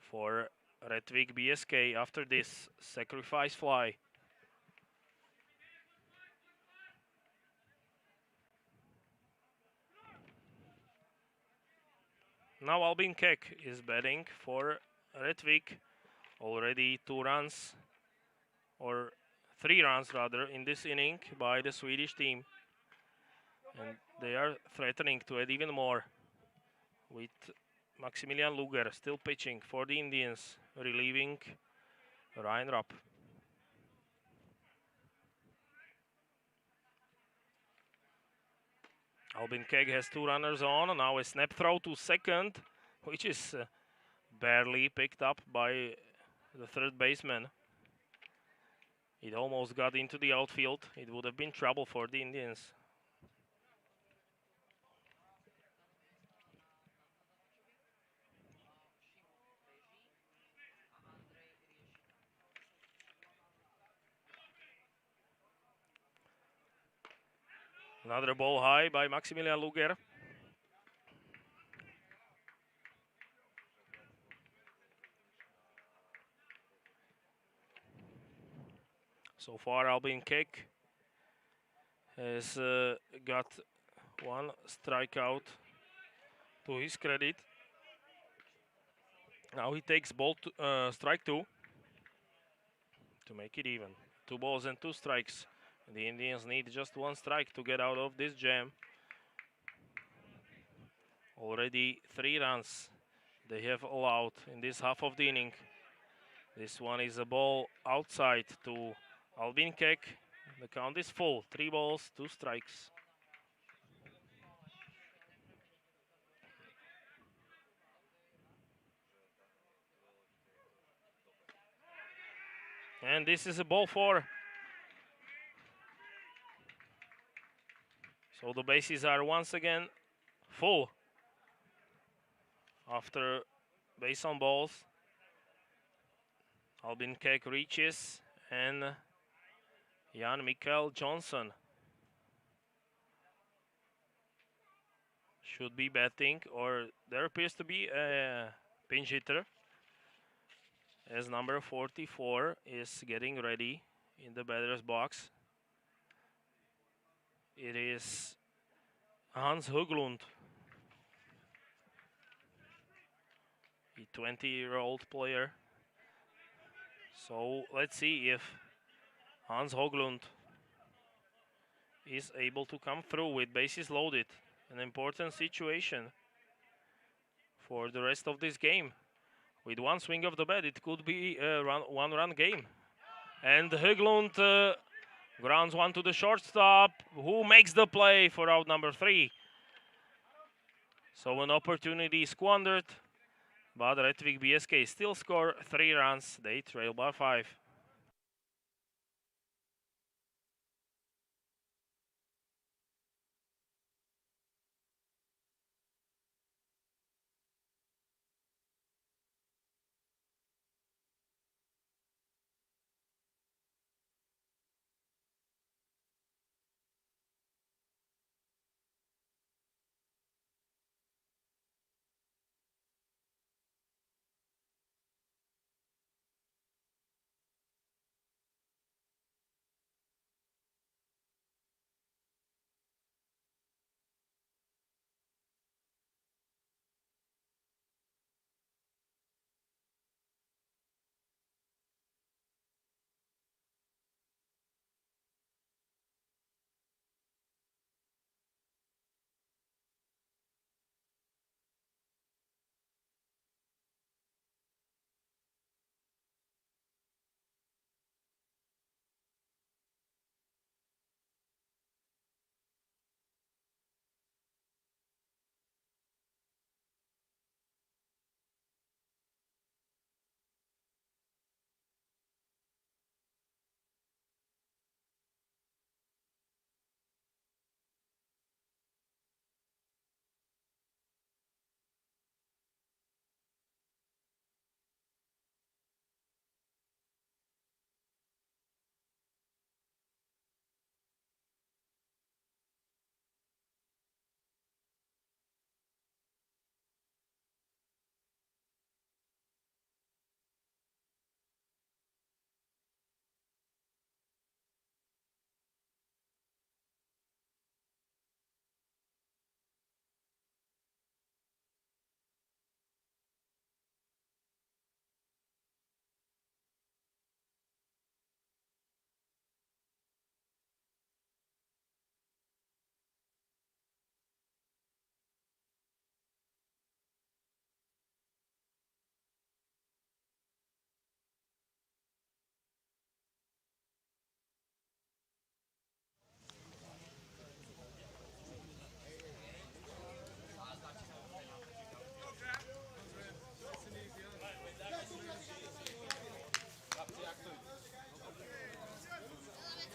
for Rättvik BSK after this sacrifice fly. Now Albin Kek is batting for Rättvik. Already 2 runs, or 3 runs rather, in this inning by the Swedish team. And they are threatening to add even more with Maximilian Luger still pitching for the Indians, relieving Ryan Rapp. Albin Keg has 2 runners on. Now a snap throw to second, which is barely picked up by the third baseman. It almost got into the outfield. It would have been trouble for the Indians. Another ball high by Maximilian Luger. So far, Albin Kek has got 1 strikeout to his credit. Now he takes strike 2 to make it even. 2 balls and 2 strikes. The Indians need just 1 strike to get out of this jam. Already 3 runs they have allowed in this half of the inning. This one is a ball outside to Albin Kek. The count is full. 3 balls, 2 strikes. And this is a ball four. So the bases are once again full after base on balls. Albin Keck reaches and Jan Mikael Johnson should be batting, or there appears to be a pinch hitter as number 44 is getting ready in the batter's box. It is Hans Höglund, a 20-year-old player. So let's see if Hans Höglund is able to come through with bases loaded. An important situation for the rest of this game. With one swing of the bat, it could be a one-run game. And Höglund grounds one to the shortstop, who makes the play for out number 3. So an opportunity squandered, but Rättvik BSK still score 3 runs. They trail by 5.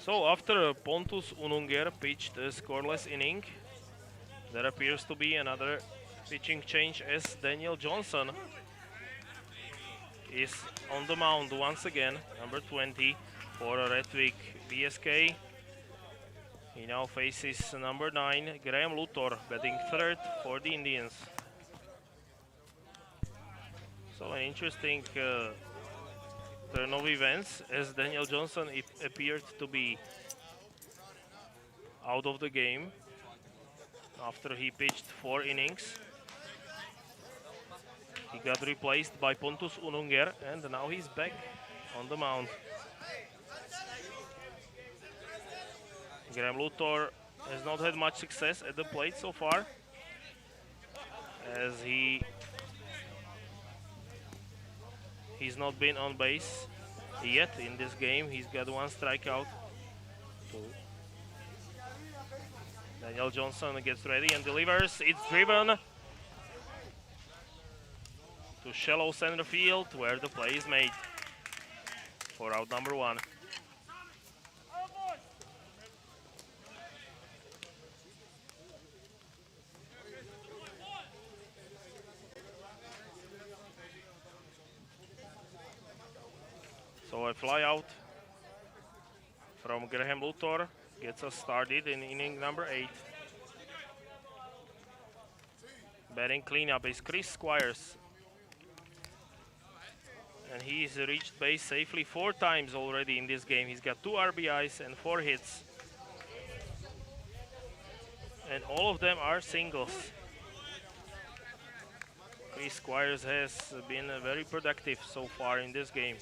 So after Pontus Ununger pitched a scoreless inning, there appears to be another pitching change as Daniel Johnson is on the mound once again, number 20 for Rättvik BSK. He now faces number 9, Graham Luthor, batting third for the Indians. So an interesting turn of events, as Daniel Johnson appeared to be out of the game after he pitched 4 innings. He got replaced by Pontus Ununger, and now he's back on the mound. Graham Luthor has not had much success at the plate so far, as he's not been on base yet in this game. He's got 1 strikeout. Daniel Johnson gets ready and delivers. It's driven to shallow center field, where the play is made. for out number 1. So a fly out from Graham Luthor gets us started in inning number 8. Batting cleanup is Chris Squires. And he's reached base safely 4 times already in this game. He's got 2 RBIs and 4 hits. And all of them are singles. Chris Squires has been very productive so far in this game.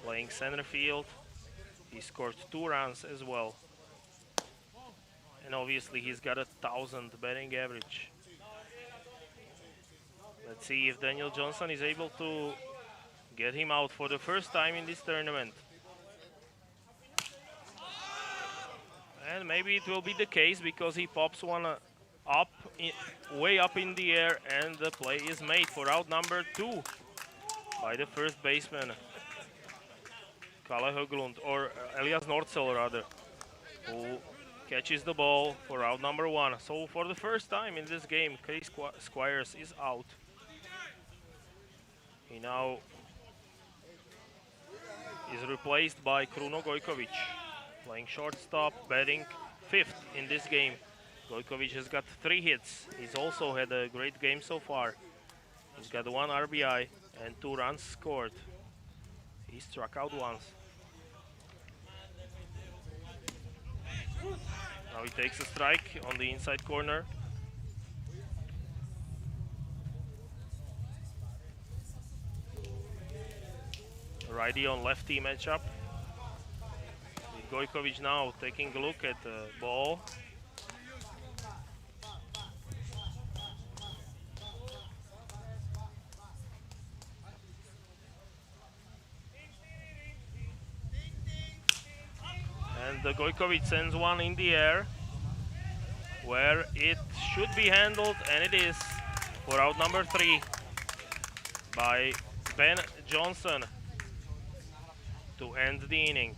Playing center field, he scored 2 runs as well. And obviously he's got 1,000 batting average. Let's see if Daniel Johnson is able to get him out for the first time in this tournament. And maybe it will be the case because he pops one way up in the air, and the play is made for out number 2 by the first baseman, Kalle Höglund, or Elias Nordsel rather, who catches the ball for out number 1. So for the first time in this game, Chris Squires is out. He now is replaced by Kruno Gojkovic, playing shortstop, batting 5th in this game. Gojkovic has got 3 hits. He's also had a great game so far. He's got 1 RBI and 2 runs scored. He struck out once. Now he takes a strike on the inside corner. Righty on lefty matchup. Gojkovic now taking a look at the ball. And Gojkovic sends one in the air where it should be handled, and it is for out number 3 by Ben Johnson to end the inning.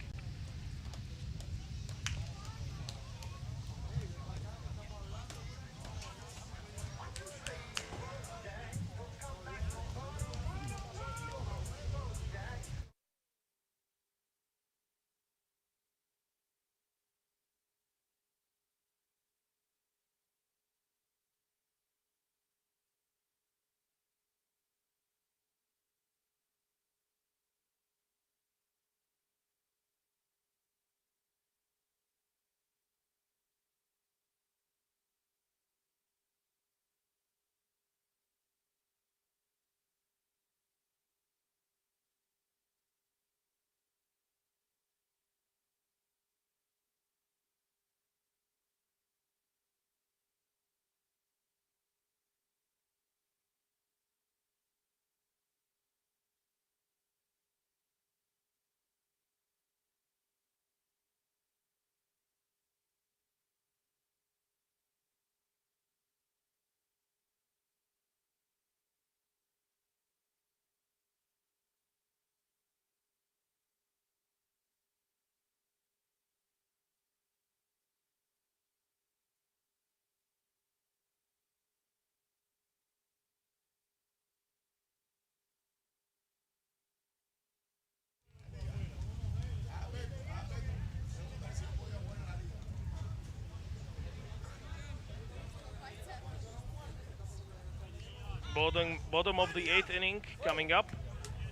Bottom of the 8th inning coming up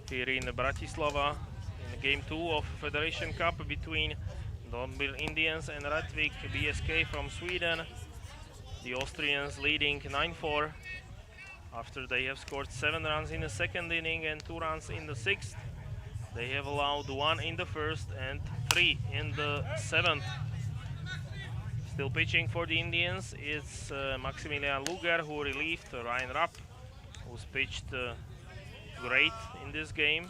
here in Bratislava in Game 2 of Federation Cup between Dornbirn Indians and Rättvik BSK from Sweden. The Austrians leading 9-4 after they have scored 7 runs in the 2nd inning and 2 runs in the 6th. They have allowed 1 in the 1st and 3 in the 7th. Still pitching for the Indians is Maximilian Luger, who relieved Ryan Rapp, who's pitched great in this game.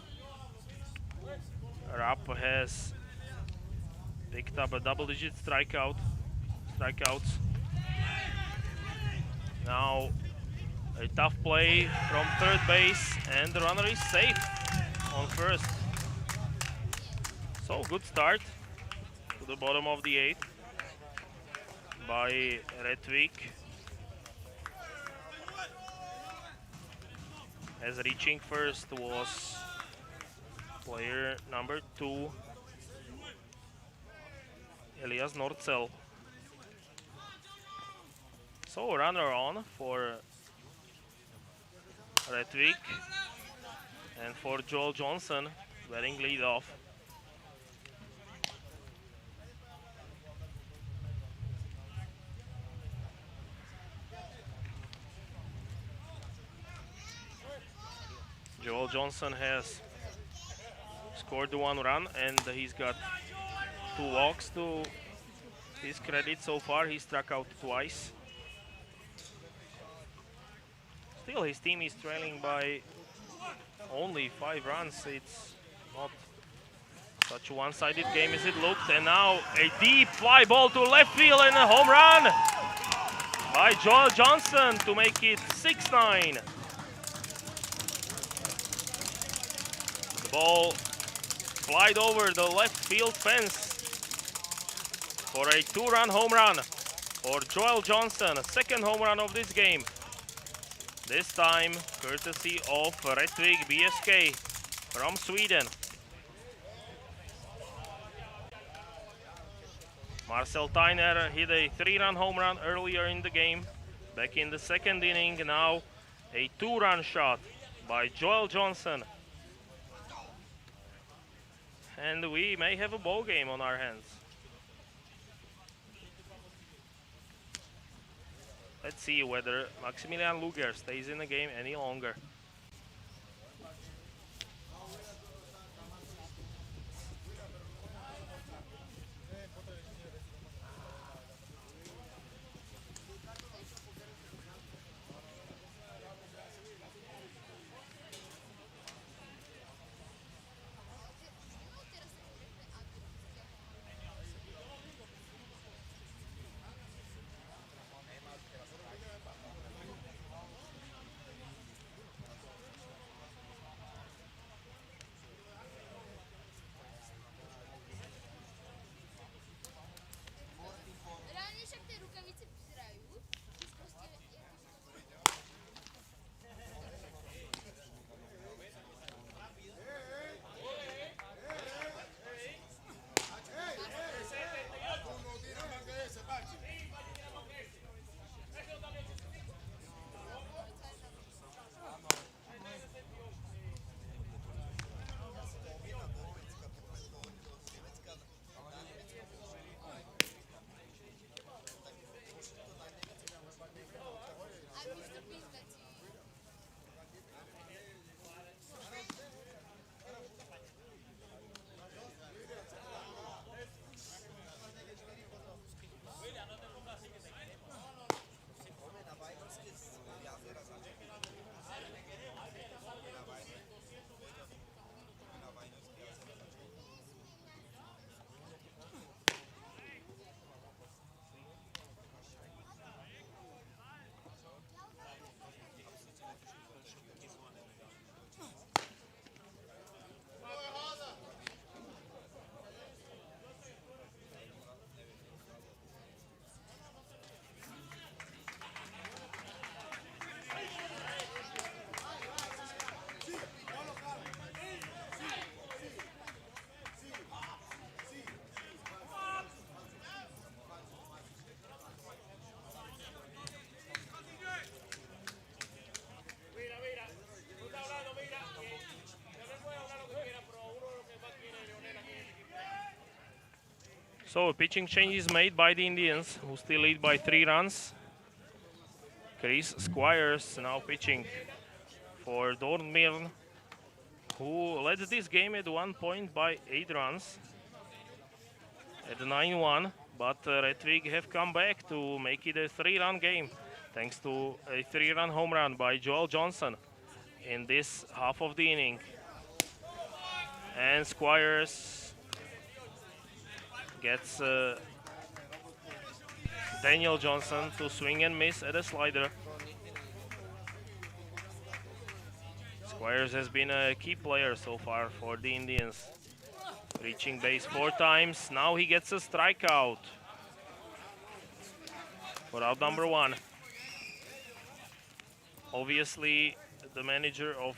Rapp has picked up a double-digit strikeouts. Now A tough play from third base, and the runner is safe on first. So good start to the bottom of the eighth by Rättvik. As reaching first was player number 2, Elias Norcel. So runner on for Rättvik and for Joel Johnson batting lead off. Joel Johnson has scored 1 run and he's got 2 walks to his credit so far. He struck out twice. Still, his team is trailing by only 5 runs. It's not such a one-sided game as it looked. And now a deep fly ball to left field and a home run by Joel Johnson to make it 6-9. The ball flied over the left field fence for a 2-run home run for Joel Johnson, second home run of this game. This time courtesy of Rättvik BSK from Sweden. Marcel Tyner hit a 3-run home run earlier in the game, back in the second inning. Now a 2-run shot by Joel Johnson. And we may have a ball game on our hands. Let's see whether Maximilian Luger stays in the game any longer. So a pitching change is made by the Indians, who still lead by 3 runs. Chris Squires now pitching for Dornbirn, who led this game at 1 point by 8 runs at 9-1. But Rättvik have come back to make it a 3-run game, thanks to a 3-run home run by Joel Johnson in this half of the inning. And Squires gets Daniel Johnson to swing and miss at a slider. Squires has been a key player so far for the Indians. Reaching base 4 times. Now he gets a strikeout for out number 1. Obviously, the manager of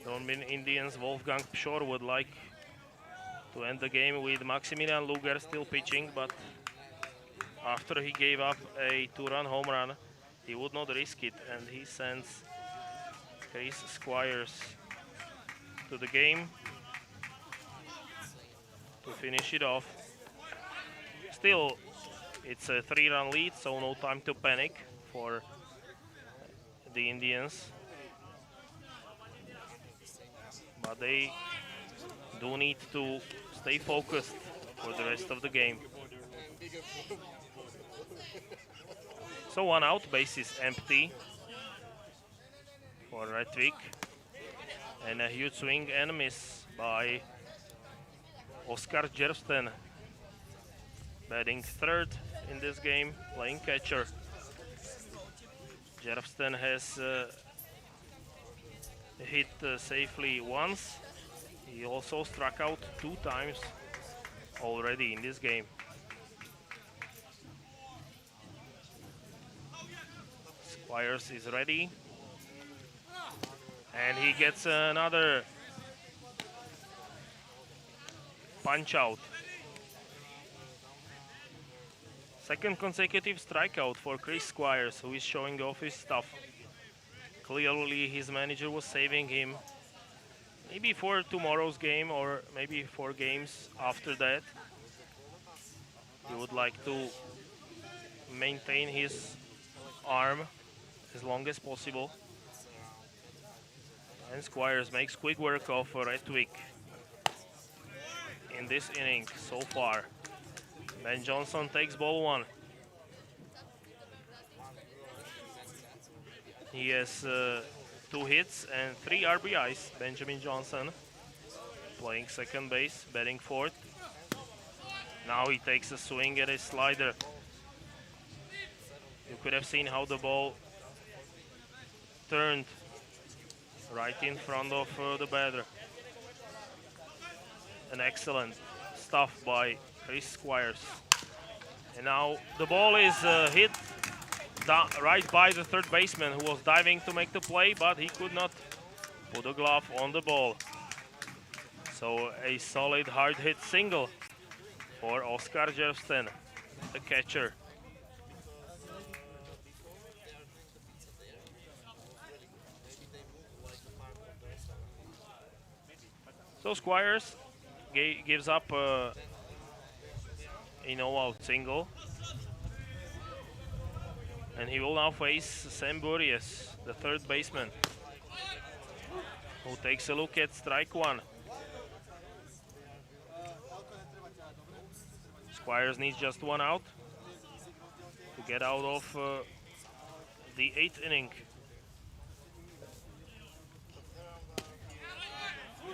Dornbirn Indians, Wolfgang Pschor, would like to end the game with Maximilian Luger still pitching, but after he gave up a 2-run home run, he would not risk it, and he sends Chris Squires to the game to finish it off. Still, it's a 3-run lead, so no time to panic for the Indians. But they do need to stay focused for the rest of the game. So 1 out, base is empty for Rättvik. And a huge swing and miss by Oskar Jervsten, batting third in this game, playing catcher. Jervsten has hit safely once. He also struck out 2 times already in this game. Squires is ready. And he gets another punch out. Second consecutive strikeout for Chris Squires, who is showing off his stuff. Clearly his manager was saving him, maybe for tomorrow's game or maybe for games after that. He would like to maintain his arm as long as possible. And Squires makes quick work of Rättvik in this inning so far. Ben Johnson takes ball 1. He has 2 hits and 3 RBIs. Benjamin Johnson playing second base, batting fourth. Now he takes a swing at his slider. You could have seen how the ball turned right in front of the batter. An excellent stuff by Chris Squires. And now the ball is hit right by the third baseman, who was diving to make the play, but he could not put a glove on the ball. So a solid hard hit single for Oskar Jervsten, the catcher. So Squires gives up a no-out single. And he will now face Sam Burias, the third baseman, who takes a look at strike 1. Squires needs just 1 out to get out of the 8th inning.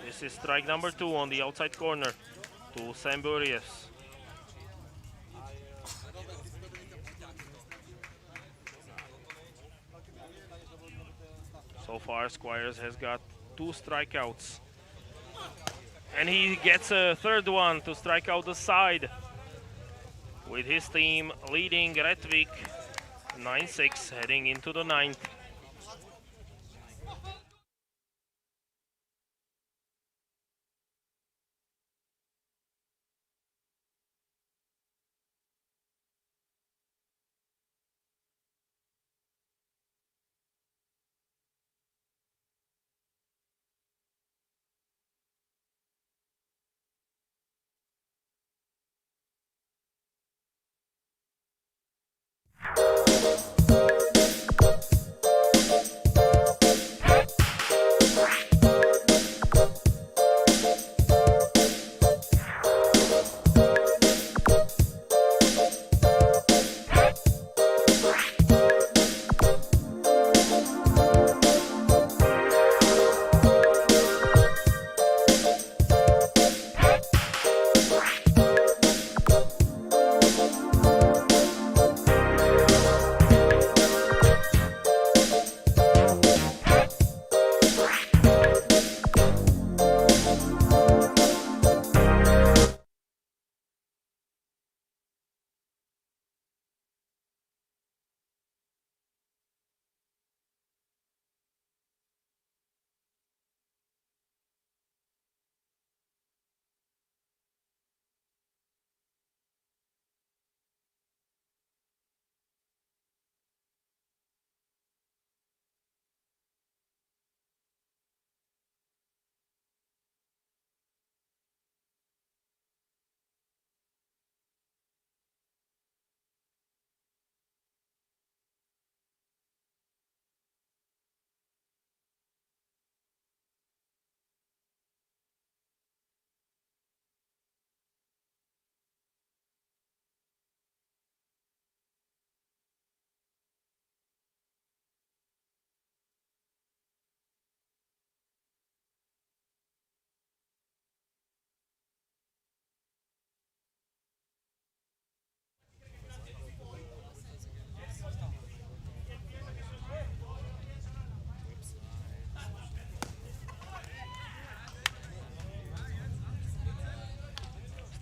This is strike number 2 on the outside corner to Sam Burias. So far, Squires has got 2 strikeouts. And he gets a third one to strike out the side, with his team leading Rättvik 9-6 heading into the 9th.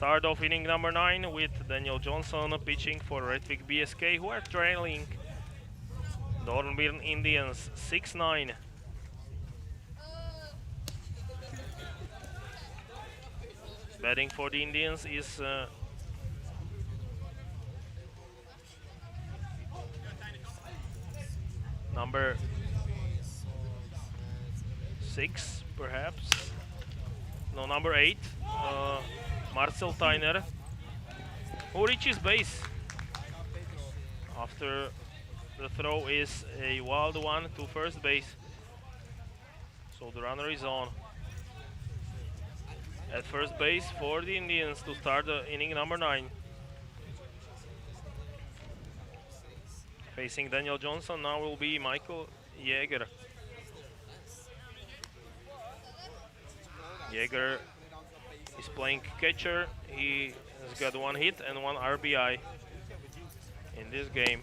Start of inning number 9 with Daniel Johnson pitching for Rättvik BSK, who are trailing Dornbirn Indians 6-9. Batting for the Indians is number 6, perhaps. No, number 8, Marcel Tyner, who reaches base after the throw is a wild one to first base. So the runner is on at first base for the Indians to start the inning number 9. Facing Daniel Johnson now will be Michael Jäger. Jäger is playing catcher. He has got 1 hit and 1 RBI in this game.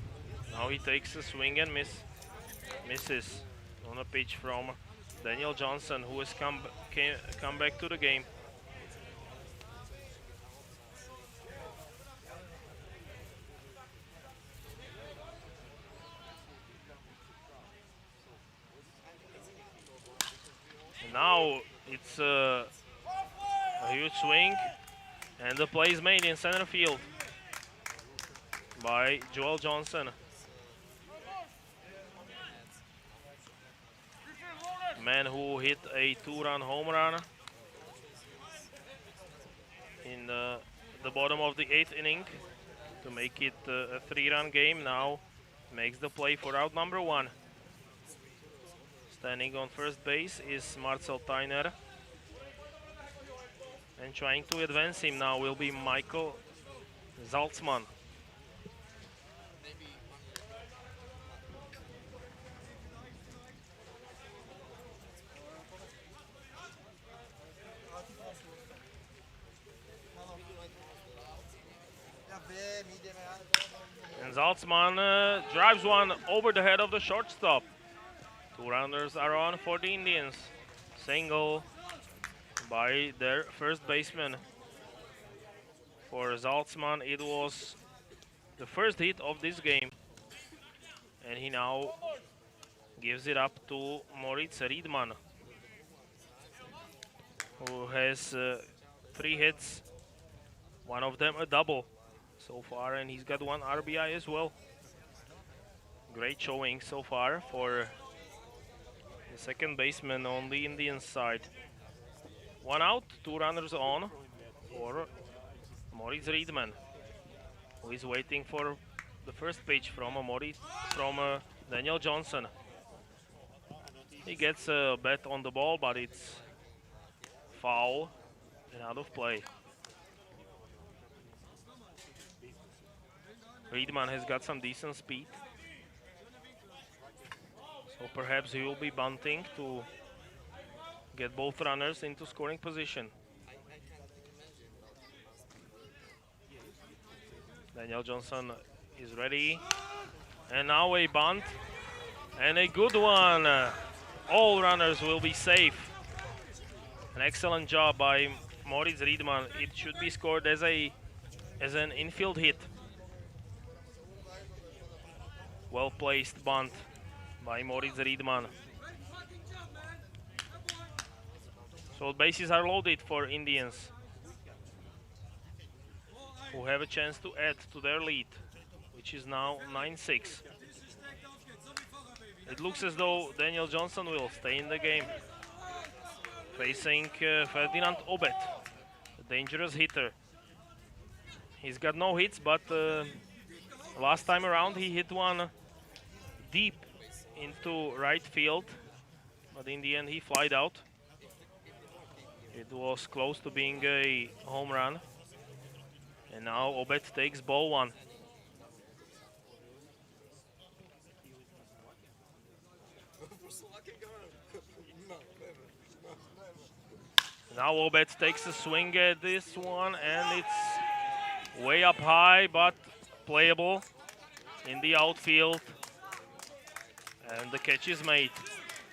Now he takes a swing and misses on a pitch from Daniel Johnson, who has come back to the game. Now it's a huge swing, and the play is made in center field by Joel Johnson. Man who hit a 2-run home run in the bottom of the 8th inning to make it a 3-run game, now makes the play for out number 1. Standing on first base is Marcel Tyner, and trying to advance him now will be Michael Zaltzman. And Zaltzman drives one over the head of the shortstop. 2 runners are on for the Indians. Single by their first baseman. For Zaltzman, it was the first hit of this game. And he now gives it up to Moritz Riedman, who has 3 hits, 1 of them a double so far, and he's got 1 RBI as well. Great showing so far for the second baseman on the Indians side. 1 out, 2 runners on for Moritz Riedman, who is waiting for the first pitch from Daniel Johnson. He gets a bat on the ball, but it's foul and out of play. Riedman has got some decent speed, so perhaps he will be bunting to get both runners into scoring position. Daniel Johnson is ready, and now a bunt, and a good one. All runners will be safe. An excellent job by Moritz Riedman. It should be scored as an infield hit. Well placed bunt by Moritz Riedman. So bases are loaded for Indians, who have a chance to add to their lead, which is now 9-6. It looks as though Daniel Johnson will stay in the game, facing Ferdinand Obet, a dangerous hitter. He's got no hits, but last time around he hit one deep into right field, but in the end he flied out. It was close to being a home run. And now Obet takes ball 1. Now Obet takes a swing at this one, and it's way up high, but playable in the outfield. And the catch is made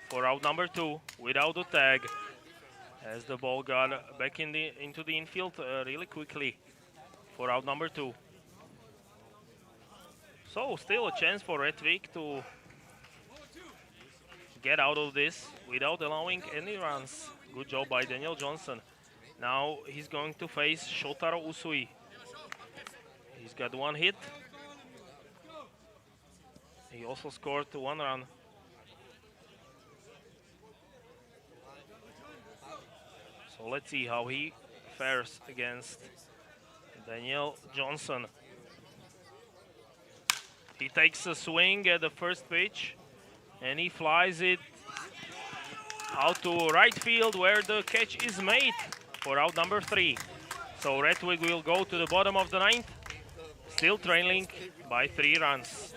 for out number 2 without a tag. as the ball got back into the infield really quickly for out number 2. So still a chance for Rättvik to get out of this without allowing any runs. Good job by Daniel Johnson. Now he's going to face Shotaro Usui. He's got 1 hit. He also scored 1 run. So let's see how he fares against Daniel Johnson. He takes a swing at the first pitch and he flies it out to right field where the catch is made for out number 3. So Rättvik will go to the bottom of the 9th, still trailing by 3 runs.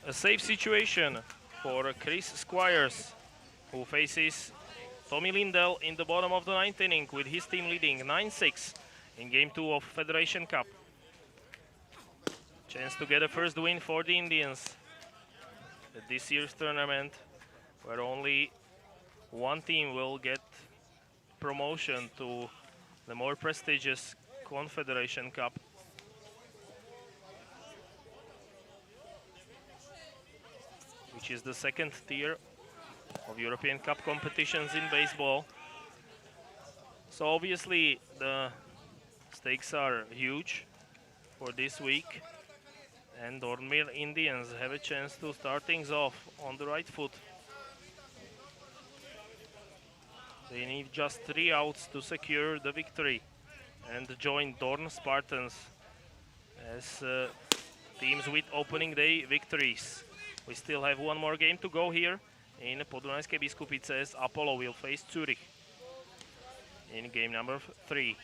A safe situation for Chris Squires, who faces Tommy Lindell in the bottom of the 9th inning with his team leading 9-6 in Game 2 of Federation Cup. Chance to get a first win for the Indians at this year's tournament, where only one team will get promotion to the more prestigious Confederation Cup. Which is the 2nd tier of European Cup competitions in baseball. So obviously the stakes are huge for this week, and Dornbirn Indians have a chance to start things off on the right foot. They need just 3 outs to secure the victory and join Dorn Spartans as teams with opening day victories. We still have one more game to go here in Podunajské Biskupice, as Apollo will face Zurich in game number 3.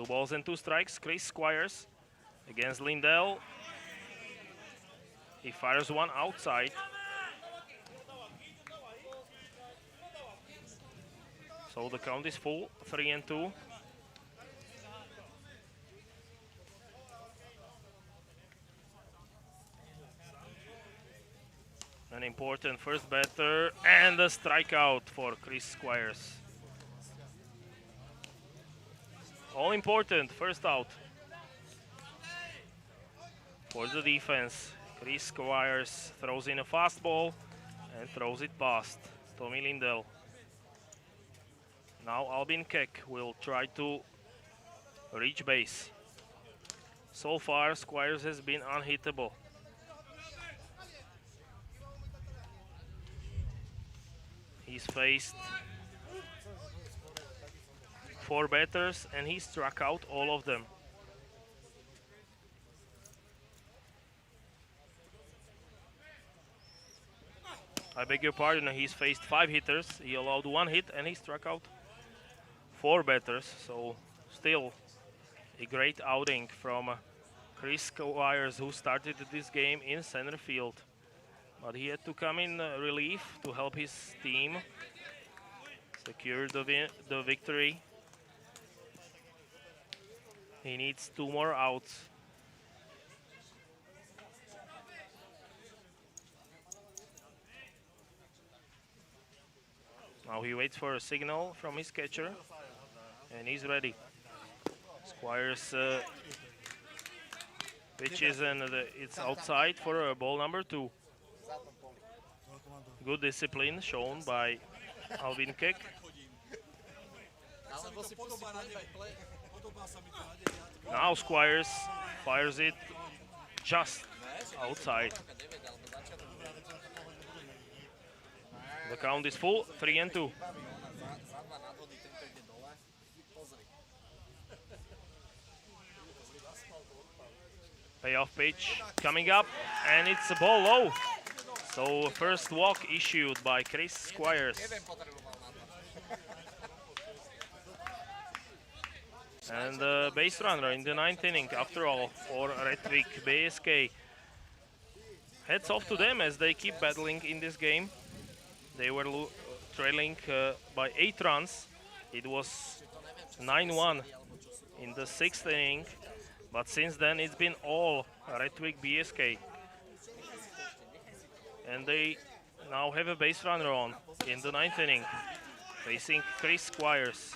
2 balls and 2 strikes. Chris Squires against Lindell. He fires one outside. So the count is full, 3-2. An important first batter and a strikeout for Chris Squires. All important, first out for the defense. Chris Squires throws in a fastball and throws it past Tommy Lindell. Now Albin Keck will try to reach base. So far, Squires has been unhittable. He's faced 4 batters and he struck out all of them. I beg your pardon, he's faced 5 hitters. He allowed 1 hit and he struck out 4 batters. So still a great outing from Chris Squires, who started this game in center field. But he had to come in relief to help his team secure the victory. He needs 2 more outs. Now he waits for a signal from his catcher and he's ready. Squires pitches and it's outside for ball number 2. Good discipline shown by Albin Keck. Now Squires fires it just outside. The count is full, 3-2. Payoff pitch coming up, and it's a ball low. So first walk issued by Chris Squires. And the base runner in the 9th inning after all for Rättvik BSK. Hats off to them as they keep battling in this game. They were trailing by 8 runs. It was 9-1 in the 6th inning, but since then it's been all Rättvik BSK. And they now have a base runner on in the 9th inning, facing Chris Squires.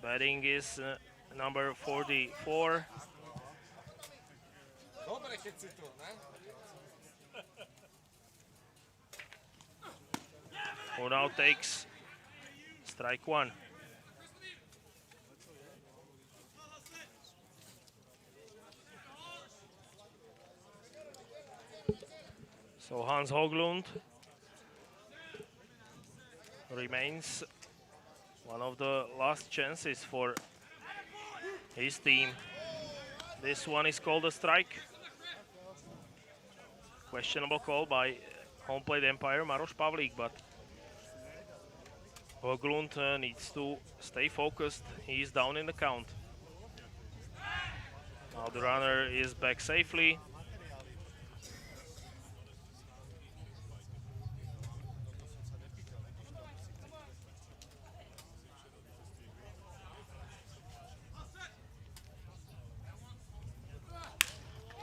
Batting is number 44. Who now takes strike 1. So Hans Hoglund remains one of the last chances for his team. This one is called a strike. Questionable call by home plate umpire Maroš Pavlík, but Hoglund needs to stay focused. He is down in the count. Now the runner is back safely.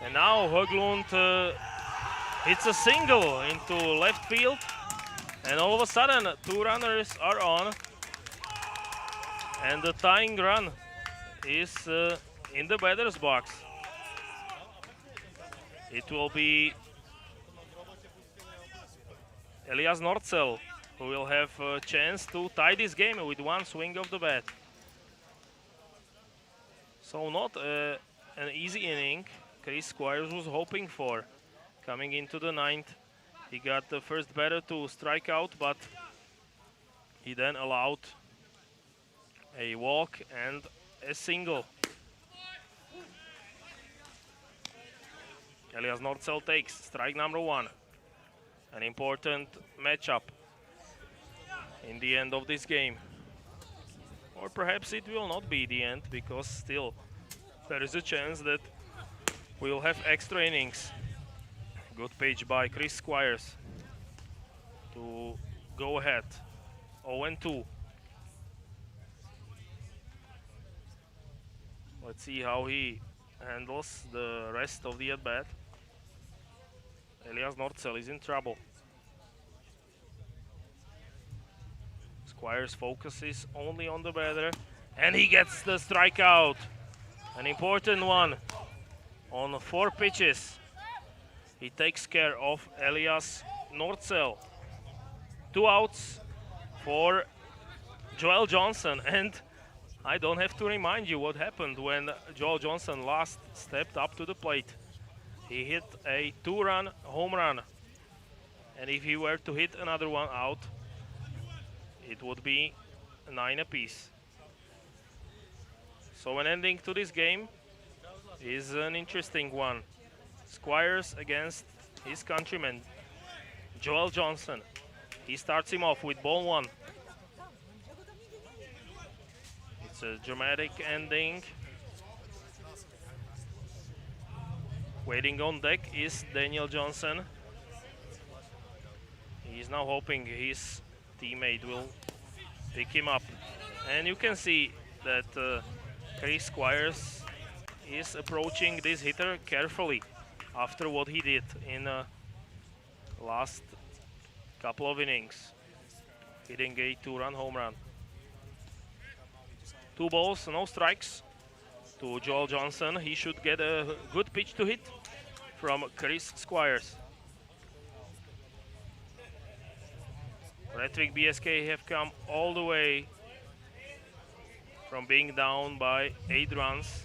And now Hoglund hits a single into left field. And all of a sudden, 2 runners are on. And the tying run is in the batter's box. It will be Elias Norcel who will have a chance to tie this game with 1 swing of the bat. So not an easy inning Chris Squires was hoping for. Coming into the 9th, he got the first batter to strike out, but he then allowed a walk and a single. Elias Norcel takes strike number 1. An important matchup in the end of this game. Or perhaps it will not be the end, because still there is a chance that we will have extra innings. Good pitch by Chris Squires to go ahead. 0-2. Let's see how he handles the rest of the at-bat. Elias Norcel is in trouble. Squires focuses only on the batter, and he gets the strikeout. An important one on 4 pitches. He takes care of Elias Norcel. 2 outs for Joel Johnson, and I don't have to remind you what happened when Joel Johnson last stepped up to the plate. He hit a 2-run home run, and if he were to hit another one out, it would be 9 apiece. So an ending to this game is an interesting one. Squires against his countryman, Joel Johnson. He starts him off with ball 1. It's a dramatic ending. Waiting on deck is Daniel Johnson. He's now hoping his teammate will pick him up. And you can see that Chris Squires is approaching this hitter carefully after what he did in last couple of innings, hitting a 2-run home run. 2 balls, no strikes to Joel Johnson. He should get a good pitch to hit from Chris Squires. Rättvik BSK have come all the way from being down by 8 runs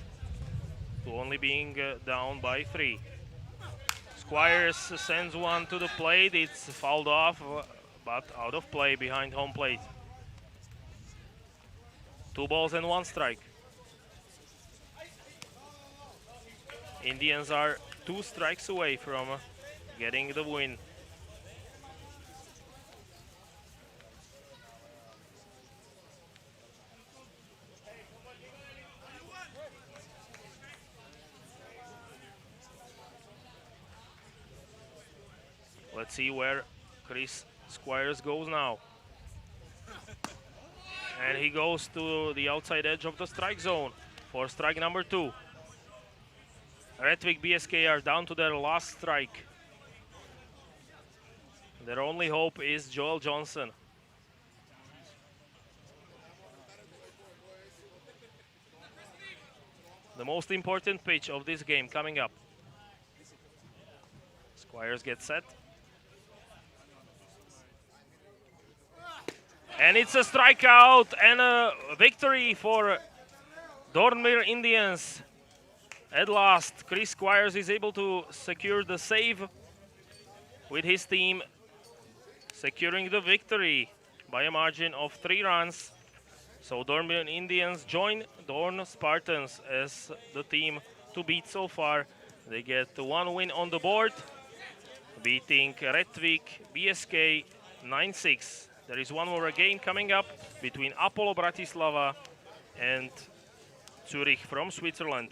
to only being down by 3. Squires sends one to the plate. It's fouled off, but out of play behind home plate. 2 balls and 1 strike. Indians are 2 strikes away from getting the win. Let's see where Chris Squires goes now. And he goes to the outside edge of the strike zone for strike number 2. Rättvik BSK are down to their last strike. Their only hope is Joel Johnson. The most important pitch of this game coming up. Squires gets set. And it's a strikeout and a victory for Dornbirn Indians. At last, Chris Squires is able to secure the save with his team, securing the victory by a margin of 3 runs. So Dornbirn Indians join Dorn Spartans as the team to beat so far. They get 1 win on the board, beating Rättvik BSK 9-6. There is one more game coming up between Apollo Bratislava and Zurich from Switzerland.